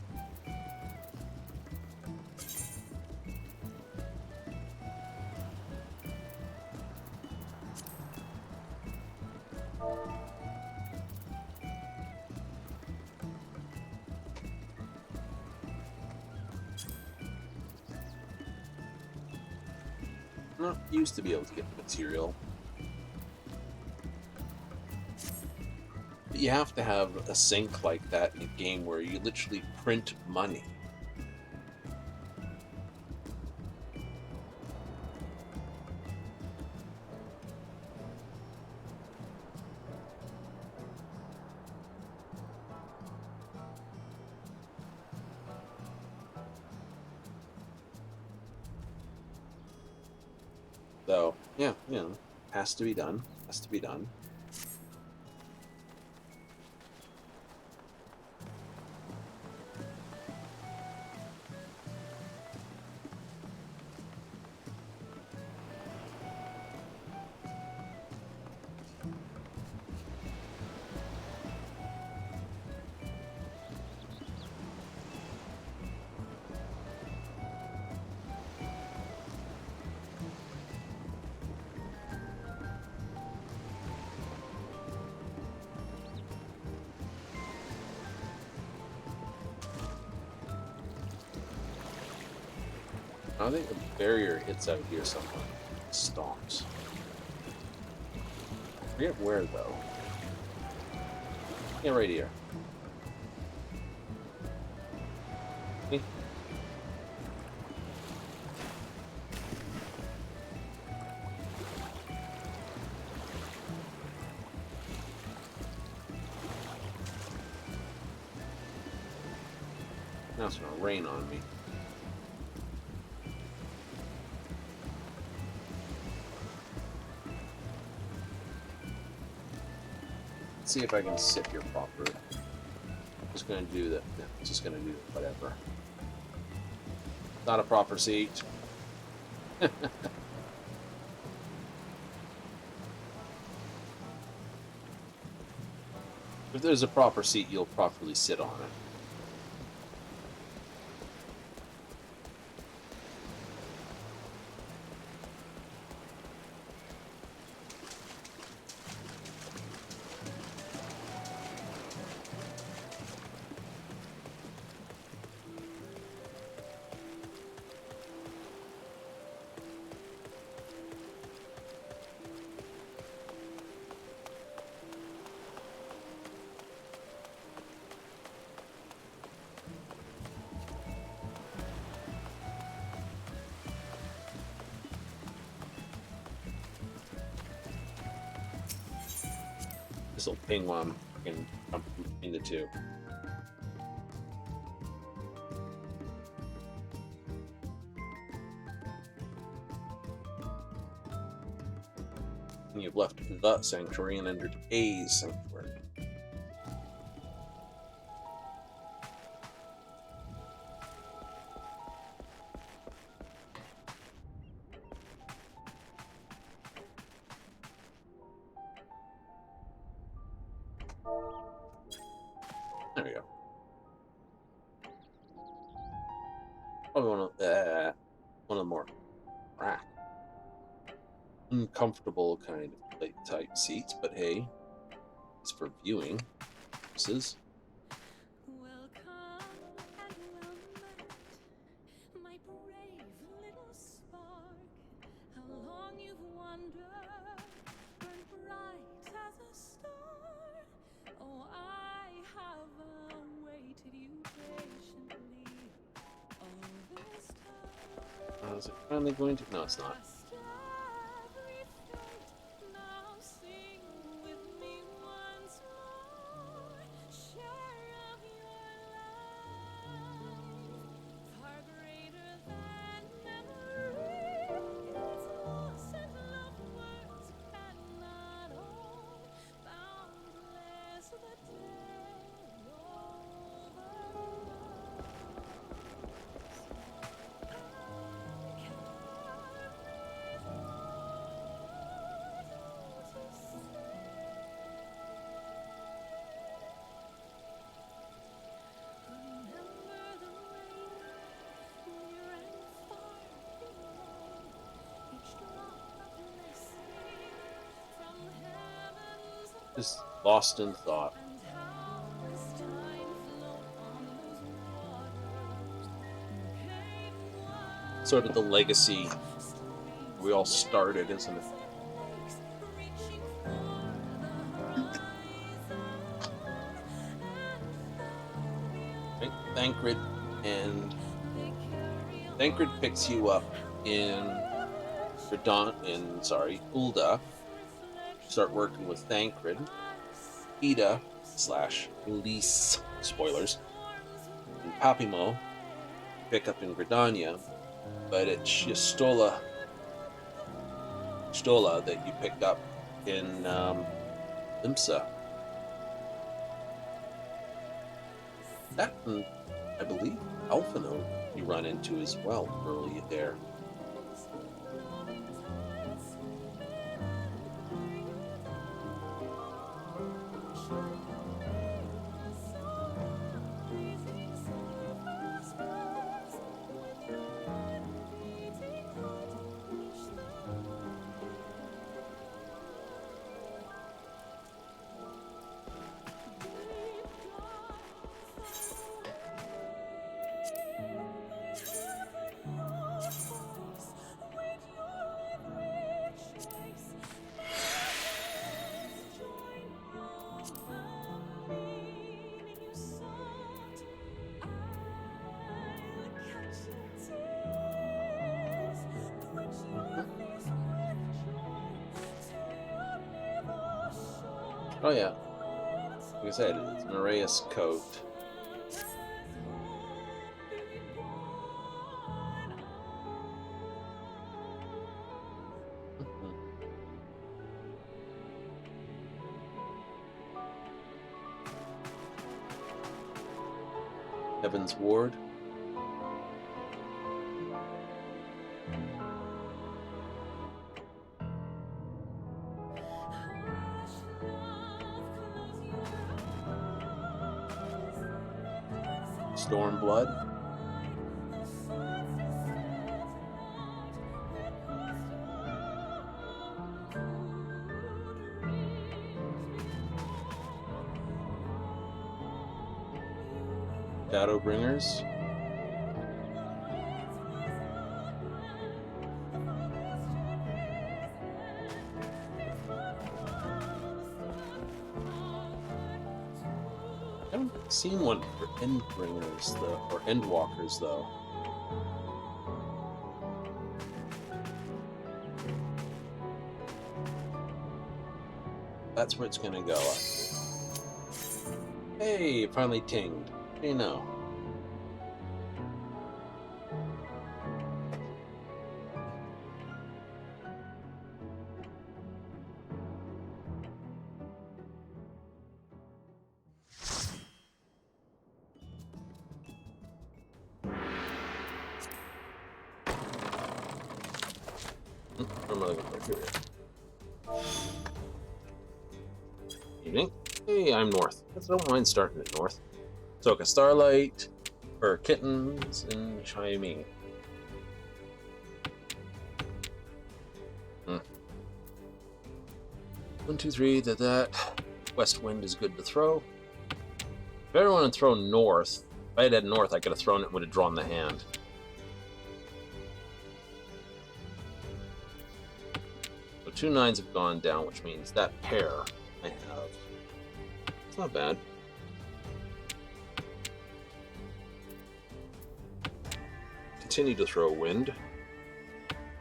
used to be able to get the material. But you have to have a sink like that in a game where you literally print money. So, yeah, has to be done. Has to be done. I think the barrier hits out here somewhere. Stomps. Forget where though. Yeah, right here. See? Now it's gonna rain on me. See if I can sit here properly. Just gonna do that. Yeah, just gonna do whatever. Not a proper seat. If there's a proper seat, you'll properly sit on it. This will ping while I'm fucking jumping between the two. And you've left the sanctuary and entered a sanctuary. There we go. Probably one of the more uncomfortable kind of plate type seats, but hey, it's for viewing purposes. Welcome and well met, my brave little spark. How long you've wandered, burned bright as a star. Oh, I have awaited you patiently all this time. Is it finally going to? No, it's not. Past every fate, now sing with me once more. Share of your life, far greater than memory. Its loss and loved words cannot hold. Boundless the tale overruns. Just lost in thought. Sort of the legacy we all started, isn't it? Right? Thancred picks you up in Ulda. Start working with Thancred. Ida / Elise, spoilers, and Papimo pick up in Gridania, but it's Stola that you pick up in Limsa. That, and I believe Alphino you run into as well early there. Oh yeah, like I said, it's Nereus coat. Heaven's Ward. Stormblood. Shadowbringers. I haven't seen one for Endbringers though, or Endwalkers though. That's where it's gonna go. Hey, finally tinged. Hey, no. Evening. Hey, I'm north. I don't mind starting at north. Soka Starlight, for Kittens, and Chiming. 1, 2, 3, that. West Wind is good to throw. If I wanted to throw north, if I had north, I could have thrown it and would have drawn the hand. So 2 9s have gone down, which means that pair I have. It's not bad. Continue to throw wind.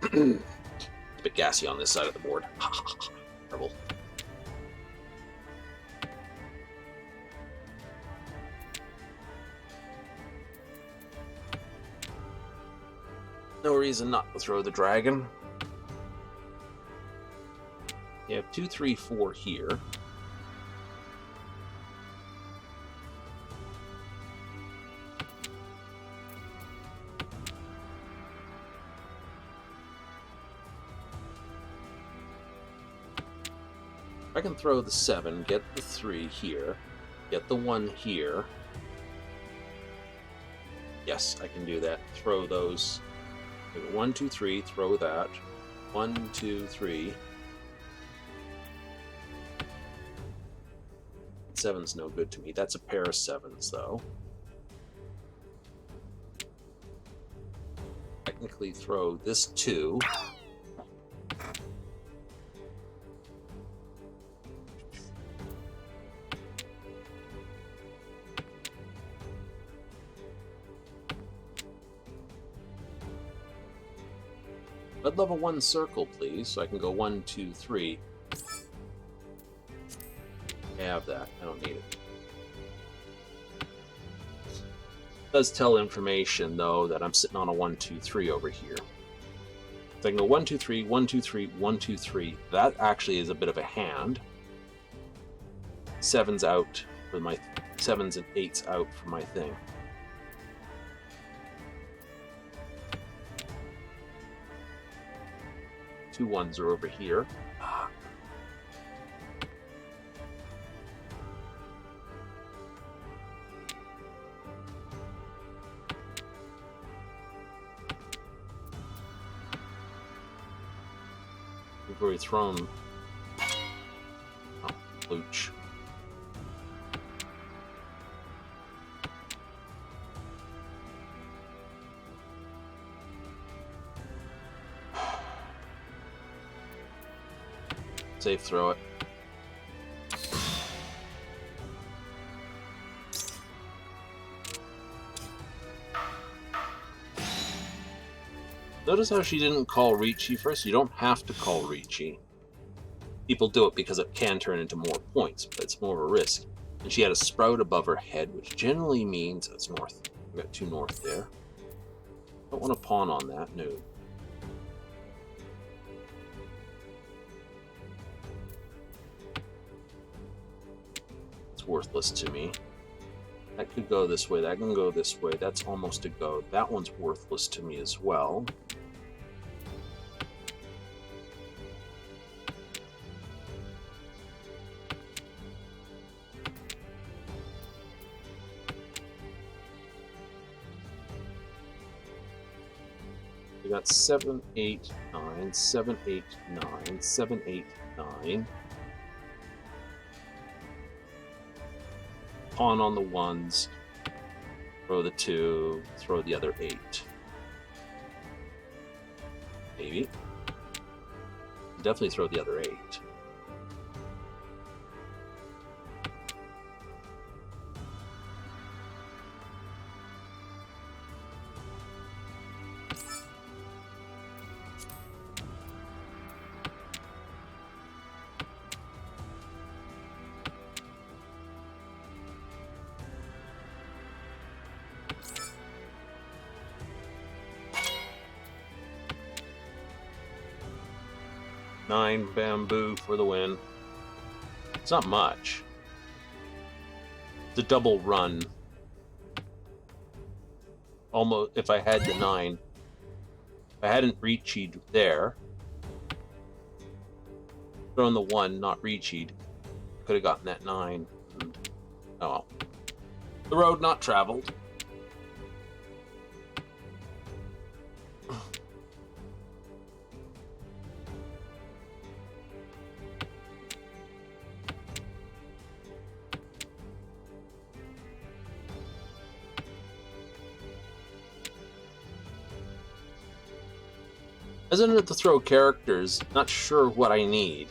It's a bit gassy on this side of the board. Terrible. No reason not to throw the dragon. You have 2, 3, 4 here. I can throw the 7, get the 3 here, get the 1 here. Yes, I can do that. Throw those. 1, 2, 3, throw that. 1, 2, 3. 7's no good to me. That's a pair of 7s, though. Technically throw this 2. Red level 1 circle, please, so I can go 1, 2, 3. I have that. I don't need it. It does tell information, though, that I'm sitting on a 1, 2, 3 over here. So I can go 1, 2, 3, 1, 2, 3, 1, 2, 3. That actually is a bit of a hand. 7's out for my 7s and 8's out for my thing. Two 1s are over here. We've already thrown. Oh, Looch. Safe throw it. Notice how she didn't call Ricci first? You don't have to call Ricci. People do it because it can turn into more points, but it's more of a risk. And she had a sprout above her head, which generally means it's north. We've got 2 north there. Don't want to pawn on that, no. It's worthless to me. That could go this way, that can go this way. That's almost a go. That one's worthless to me as well. We got 7, 8, 9, 7, 8, 9, 7, 8, 9. Pawn on the 1s. Throw the 2. Throw the other 8. Maybe. Definitely throw the other 8. Nine bamboo for the win. It's not much. It's a double run. Almost, if I had the 9. If I hadn't Ricci'd there, thrown the 1, not Ricci'd, could have gotten that 9. And, oh well. The road not traveled. As I need to throw characters, not sure what I need.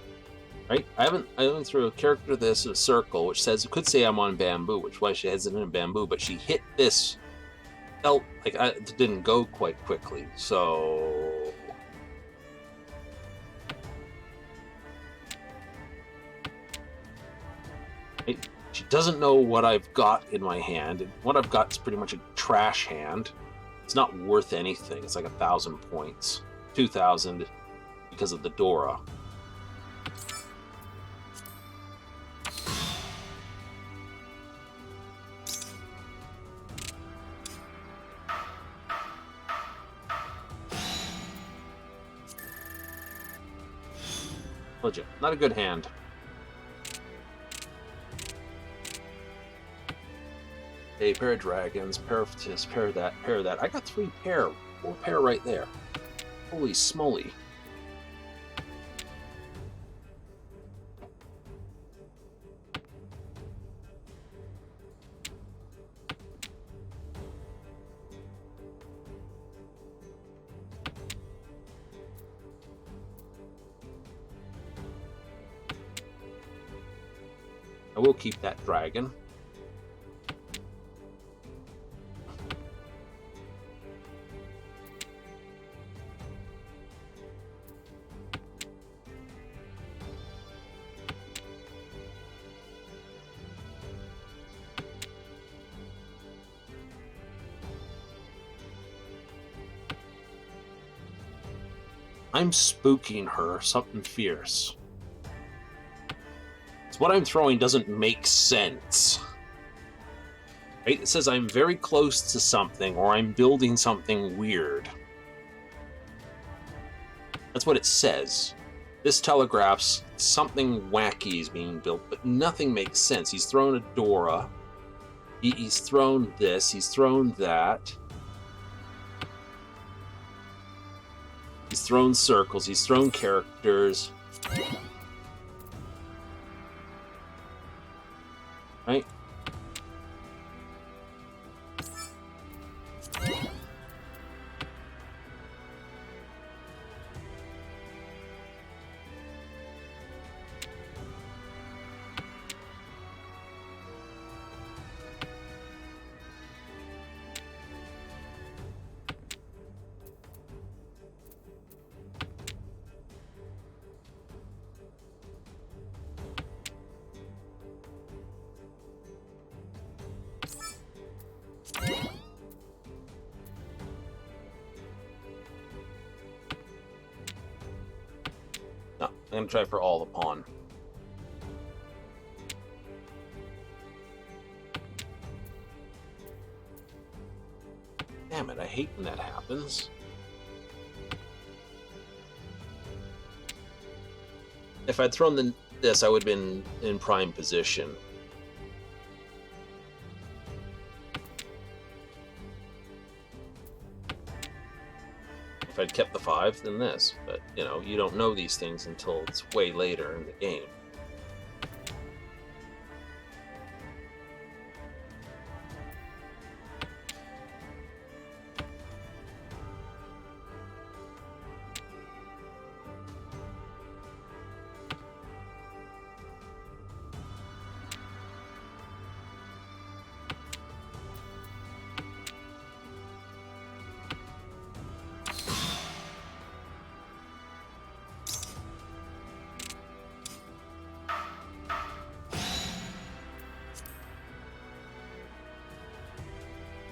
Right? I haven't thrown a character to this, a circle, which says, it could say I'm on bamboo, which why she has it in bamboo, but she hit this. Felt like it didn't go quite quickly, so. She doesn't know what I've got in my hand, and what I've got is pretty much a trash hand. It's not worth anything. It's like 1,000 points. 2,000 because of the Dora. Bozja, not a good hand. A pair of dragons, pair of this, pair of that, pair of that. I got 3 pair, 4 pair right there. Holy smoly. I will keep that dragon. I'm spooking her, something fierce. So what I'm throwing doesn't make sense. Right? It says I'm very close to something, or I'm building something weird. That's what it says. This telegraphs something wacky is being built, but nothing makes sense. He's thrown a Dora. He's thrown this. He's thrown that. He's thrown circles. He's thrown characters. Right? No, I'm going to try for all the pawn. Damn it, I hate when that happens. If I'd thrown this, I would have been in prime position. If I'd kept the 5, then this. But, you know, you don't know these things until it's way later in the game.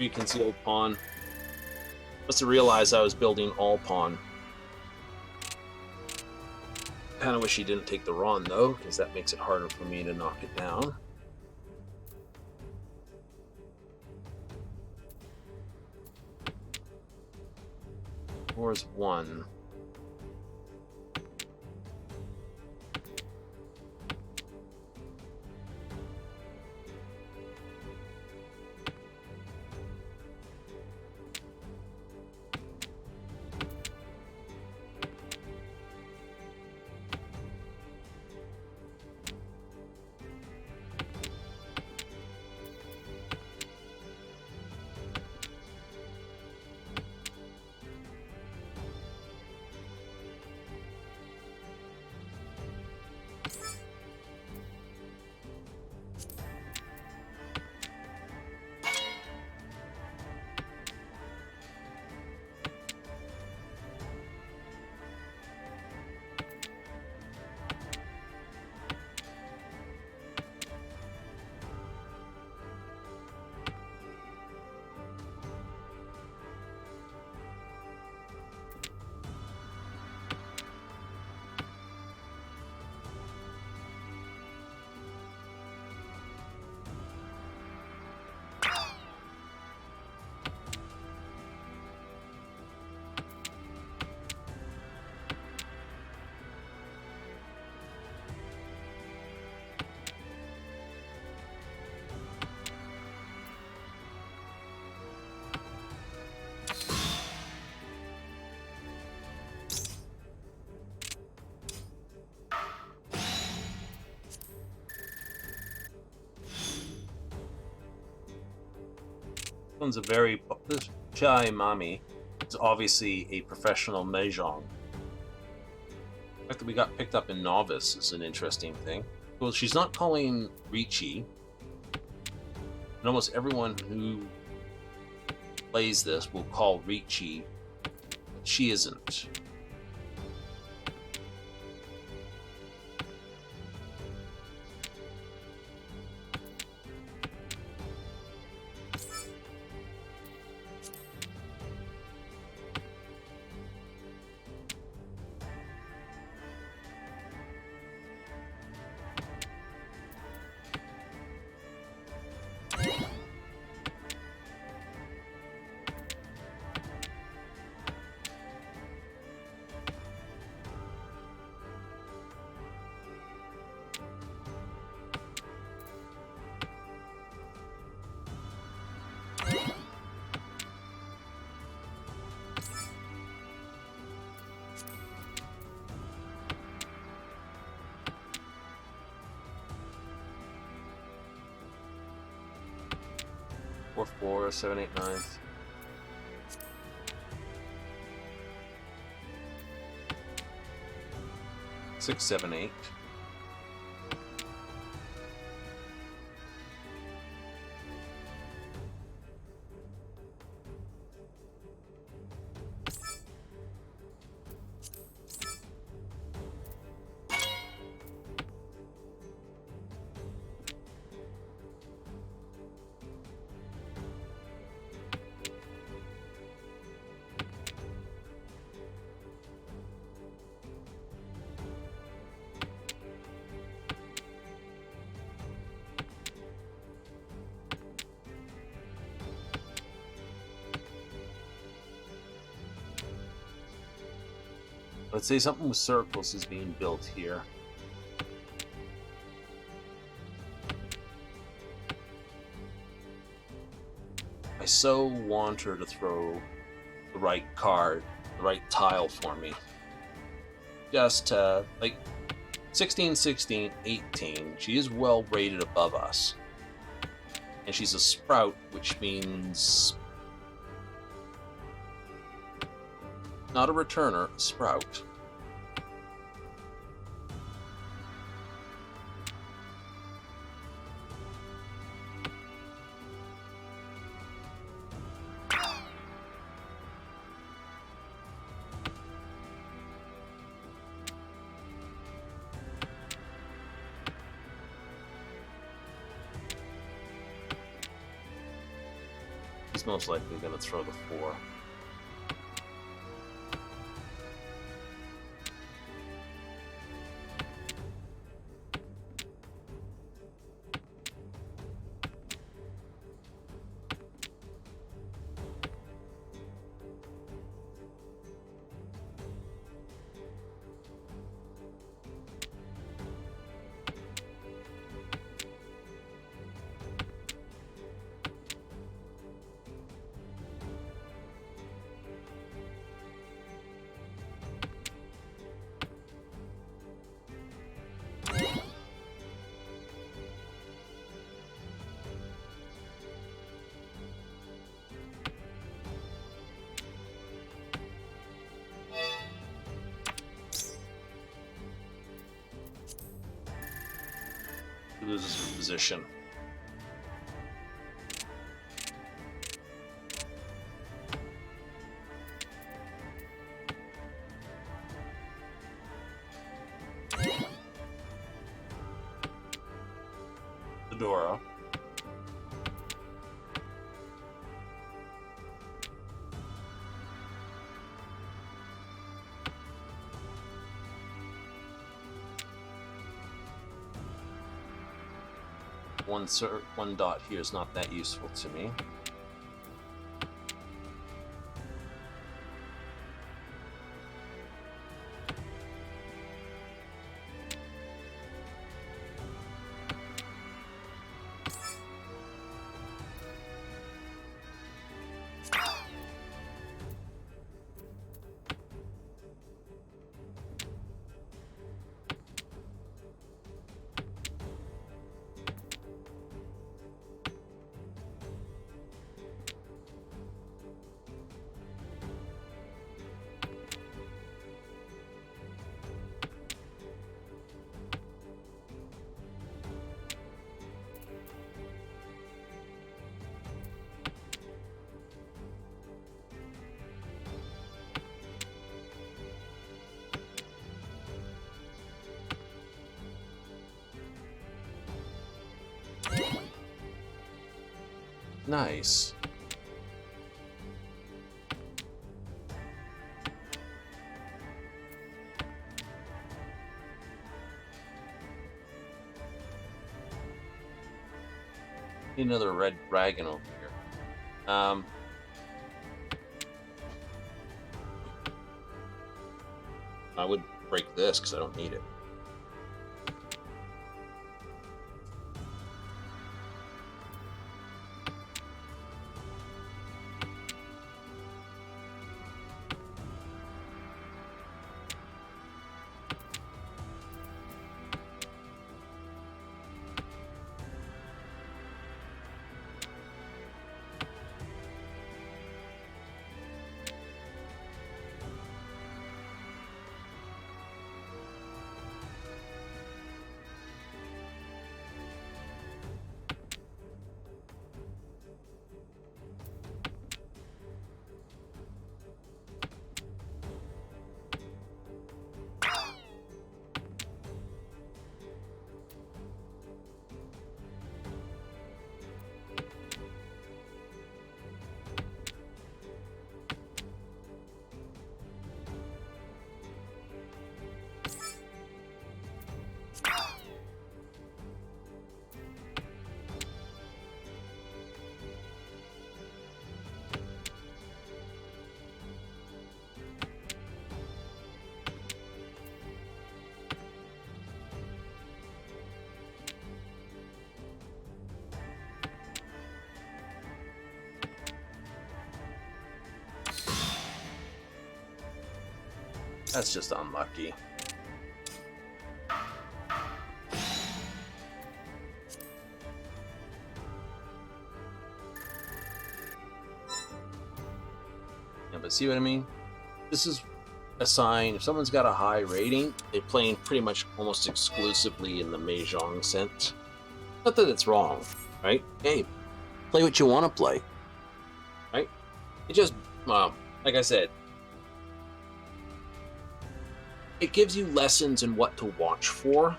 You can see old pawn. Must have realized I was building all pawn. Kind of wish he didn't take the Ron though, because that makes it harder for me to knock it down. Where's 1? This Chai Mami is obviously a professional mahjong. The fact that we got picked up in novice is an interesting thing. Well, she's not calling Ricci. And almost everyone who plays this will call Ricci, but she isn't. 4, 4, 7, 8, 9. Six, 7, 8. Let's say something with circles is being built here. I so want her to throw the right card, the right tile for me. Just like 16, 16, 18. She is well rated above us. And she's a sprout, which means not a returner, a sprout. He's most likely going to throw the 4. He loses his position. Fedora. One dot here is not that useful to me. Nice. Need another red dragon over here. I would break this because I don't need it. That's just unlucky. Yeah, but see what I mean? This is a sign. If someone's got a high rating, they're playing pretty much almost exclusively in the Mahjong sense. Not that it's wrong, right? Hey, play what you want to play, right? It just, like I said, it gives you lessons in what to watch for,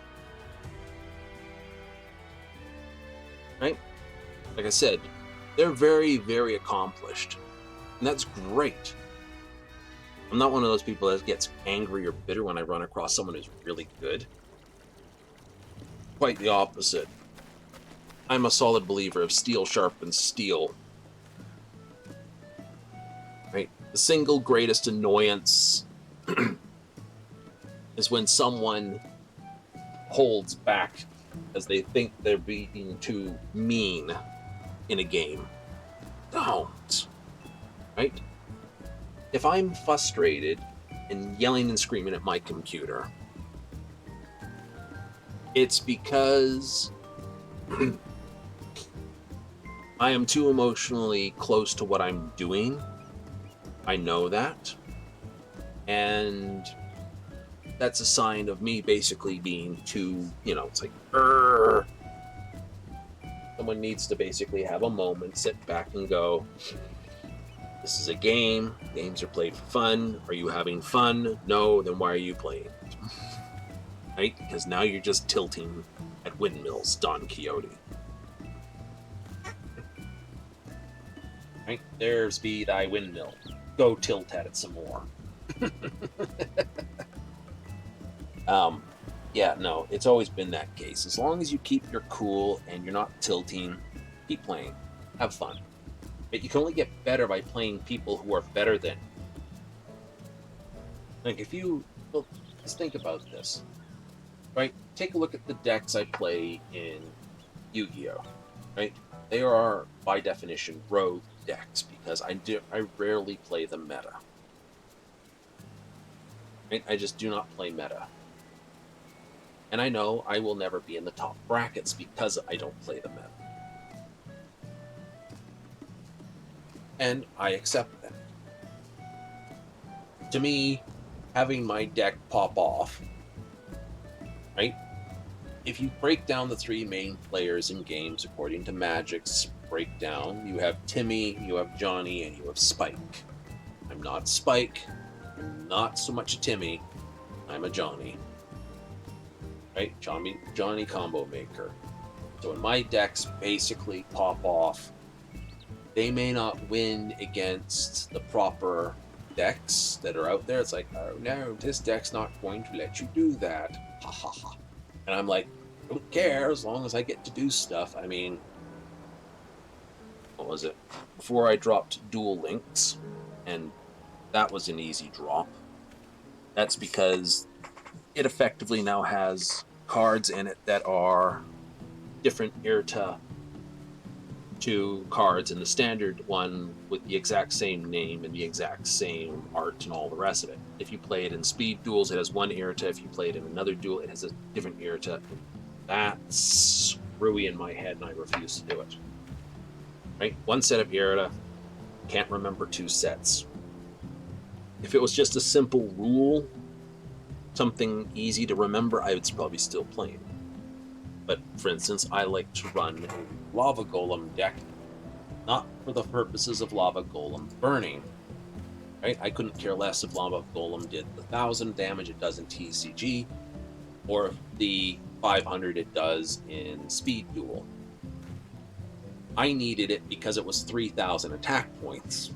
right? Like I said, they're very, very accomplished, and that's great. I'm not one of those people that gets angry or bitter when I run across someone who's really good. Quite the opposite. I'm a solid believer of steel sharpens steel. Right? The single greatest annoyance is when someone holds back as they think they're being too mean in a game. Don't. Right? If I'm frustrated and yelling and screaming at my computer, it's because I am too emotionally close to what I'm doing. I know that. And that's a sign of me basically being too, it's like, Urgh. Someone needs to basically have a moment, sit back and go, this is a game. Games are played for fun. Are you having fun? No, then why are you playing? Right? Because now you're just tilting at windmills, Don Quixote. Right? There's be thy windmill. Go tilt at it some more. Yeah, no, it's always been that case. As long as you keep your cool and you're not tilting, keep playing. Have fun. But you can only get better by playing people who are better than. Like just think about this. Right? Take a look at the decks I play in Yu-Gi-Oh! Right? They are, by definition, rogue decks because I rarely play the meta. Right? I just do not play meta. And I know I will never be in the top brackets because I don't play the meta. And I accept that. To me, having my deck pop off, right? If you break down the three main players in games according to Magic's breakdown, you have Timmy, you have Johnny, and you have Spike. I'm not Spike. I'm not so much a Timmy. I'm a Johnny. Right? Johnny combo maker. So when my decks basically pop off, they may not win against the proper decks that are out there. It's like, oh no, this deck's not going to let you do that. Ha ha ha. And I'm like, I don't care as long as I get to do stuff. I mean, what was it? Before I dropped Dual Links, and that was an easy drop. That's because it effectively now has cards in it that are different IRTA to cards in the standard one with the exact same name and the exact same art and all the rest of it. If you play it in speed duels, it has one IRTA. If you play it in another duel, it has a different IRTA. That's screwy in my head, and I refuse to do it. Right? One set of IRTA, can't remember two sets. If it was just a simple rule, something easy to remember, I would probably still play it. But, for instance, I like to run a Lava Golem deck, not for the purposes of Lava Golem burning. Right? I couldn't care less if Lava Golem did the 1,000 damage it does in TCG, or the 500 it does in Speed Duel. I needed it because it was 3,000 attack points.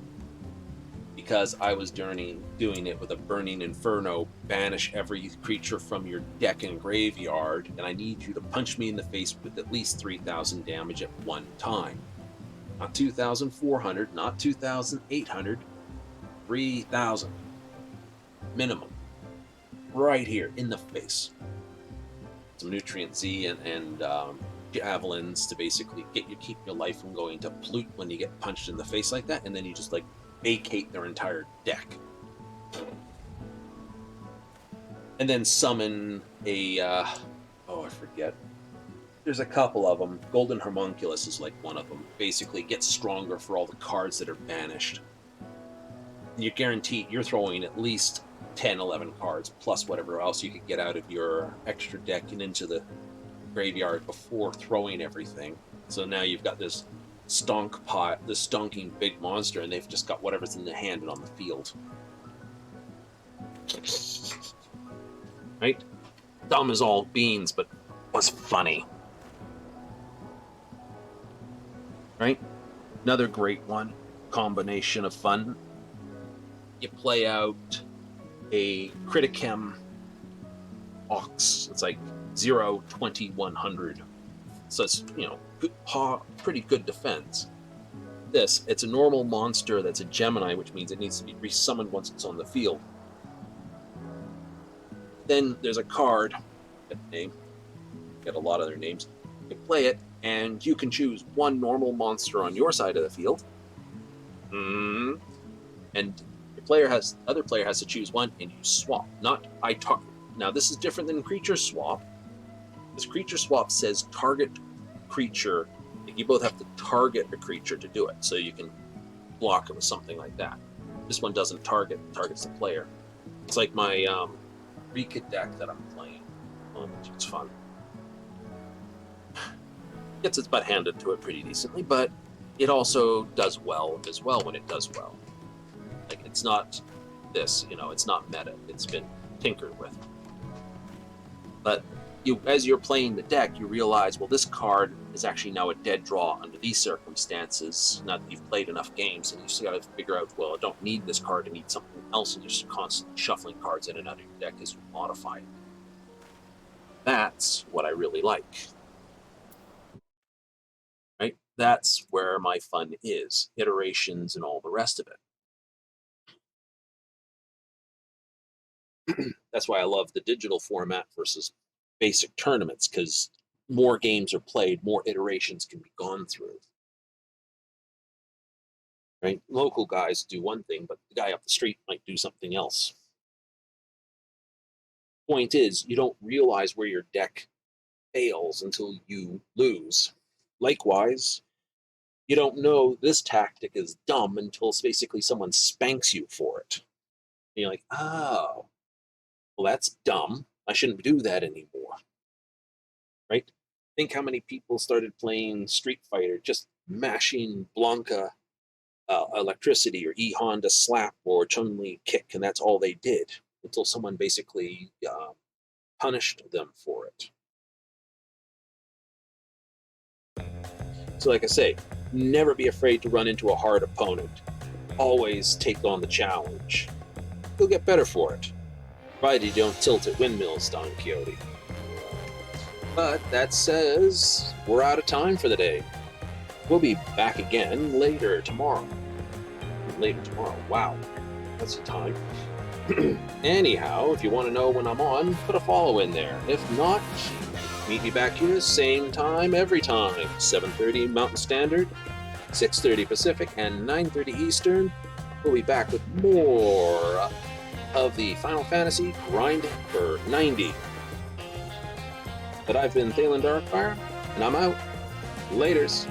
Because I was doing it with a Burning Inferno, banish every creature from your deck and graveyard, and I need you to punch me in the face with at least 3,000 damage at one time. Not 2,400, not 2,800, 3,000. Minimum. Right here, in the face. Some Nutrient Z and Javelins to basically keep your life from going to Plute when you get punched in the face like that, and then you just vacate their entire deck. and then summon a, oh, I forget. There's a couple of them. Golden Homunculus is like one of them. Basically, gets stronger for all the cards that are banished. You're guaranteed you're throwing at least 10, 11 cards, plus whatever else you could get out of your extra deck and into the graveyard before throwing everything. So now you've got this stonk pot, this stonking big monster, and they've just got whatever's in the hand and on the field. Right? Dumb as all beans, but was funny. Right? Another great one. Combination of fun. You play out a Critichem Ox. It's like 0, 20, 100. So it's, good, pretty good defense. It's a normal monster that's a Gemini, which means it needs to be resummoned once it's on the field. Then there's a card, get a name, get a lot of their names. You play it, and you can choose one normal monster on your side of the field. And other player has to choose one, and you swap. Now this is different than creature swap. This creature swap says target creature. You both have to target a creature to do it, so you can block it with something like that. This one doesn't target; it targets the player. It's like my Rika deck that I'm playing. It's fun. Gets its butt handed to it pretty decently, but it also does well as well when it does well. Like, it's not this, it's not meta. It's been tinkered with. But as you're playing the deck, you realize, well, this card is actually now a dead draw under these circumstances. Now that you've played enough games, and you just got to figure out, well, I don't need this card, I need something else, and you're just constantly shuffling cards in and out of your deck as you modify it. That's what I really like. Right? That's where my fun is. Iterations and all the rest of it. That's why I love the digital format versus basic tournaments, because more games are played, more iterations can be gone through. Right? Local guys do one thing, but the guy up the street might do something else. Point is, you don't realize where your deck fails until you lose. Likewise, you don't know this tactic is dumb until basically someone spanks you for it. And you're like, oh, well, that's dumb. I shouldn't do that anymore. Right? Think how many people started playing Street Fighter, just mashing Blanca electricity or E Honda slap or Chun-Li kick, and that's all they did until someone basically punished them for it. So like I say, never be afraid to run into a hard opponent. Always take on the challenge. You'll get better for it, provided you don't tilt at windmills, Don Quixote. But that says we're out of time for the day. We'll be back again later tomorrow. Wow, that's the time. Anyhow, if you want to know when I'm on, put a follow in there. If not, meet me back here, same time every time. 7:30 Mountain Standard, 6:30 Pacific, and 9:30 Eastern. We'll be back with more of the Final Fantasy Grind for 90. But I've been Thalen Darkfire, and I'm out. Laters.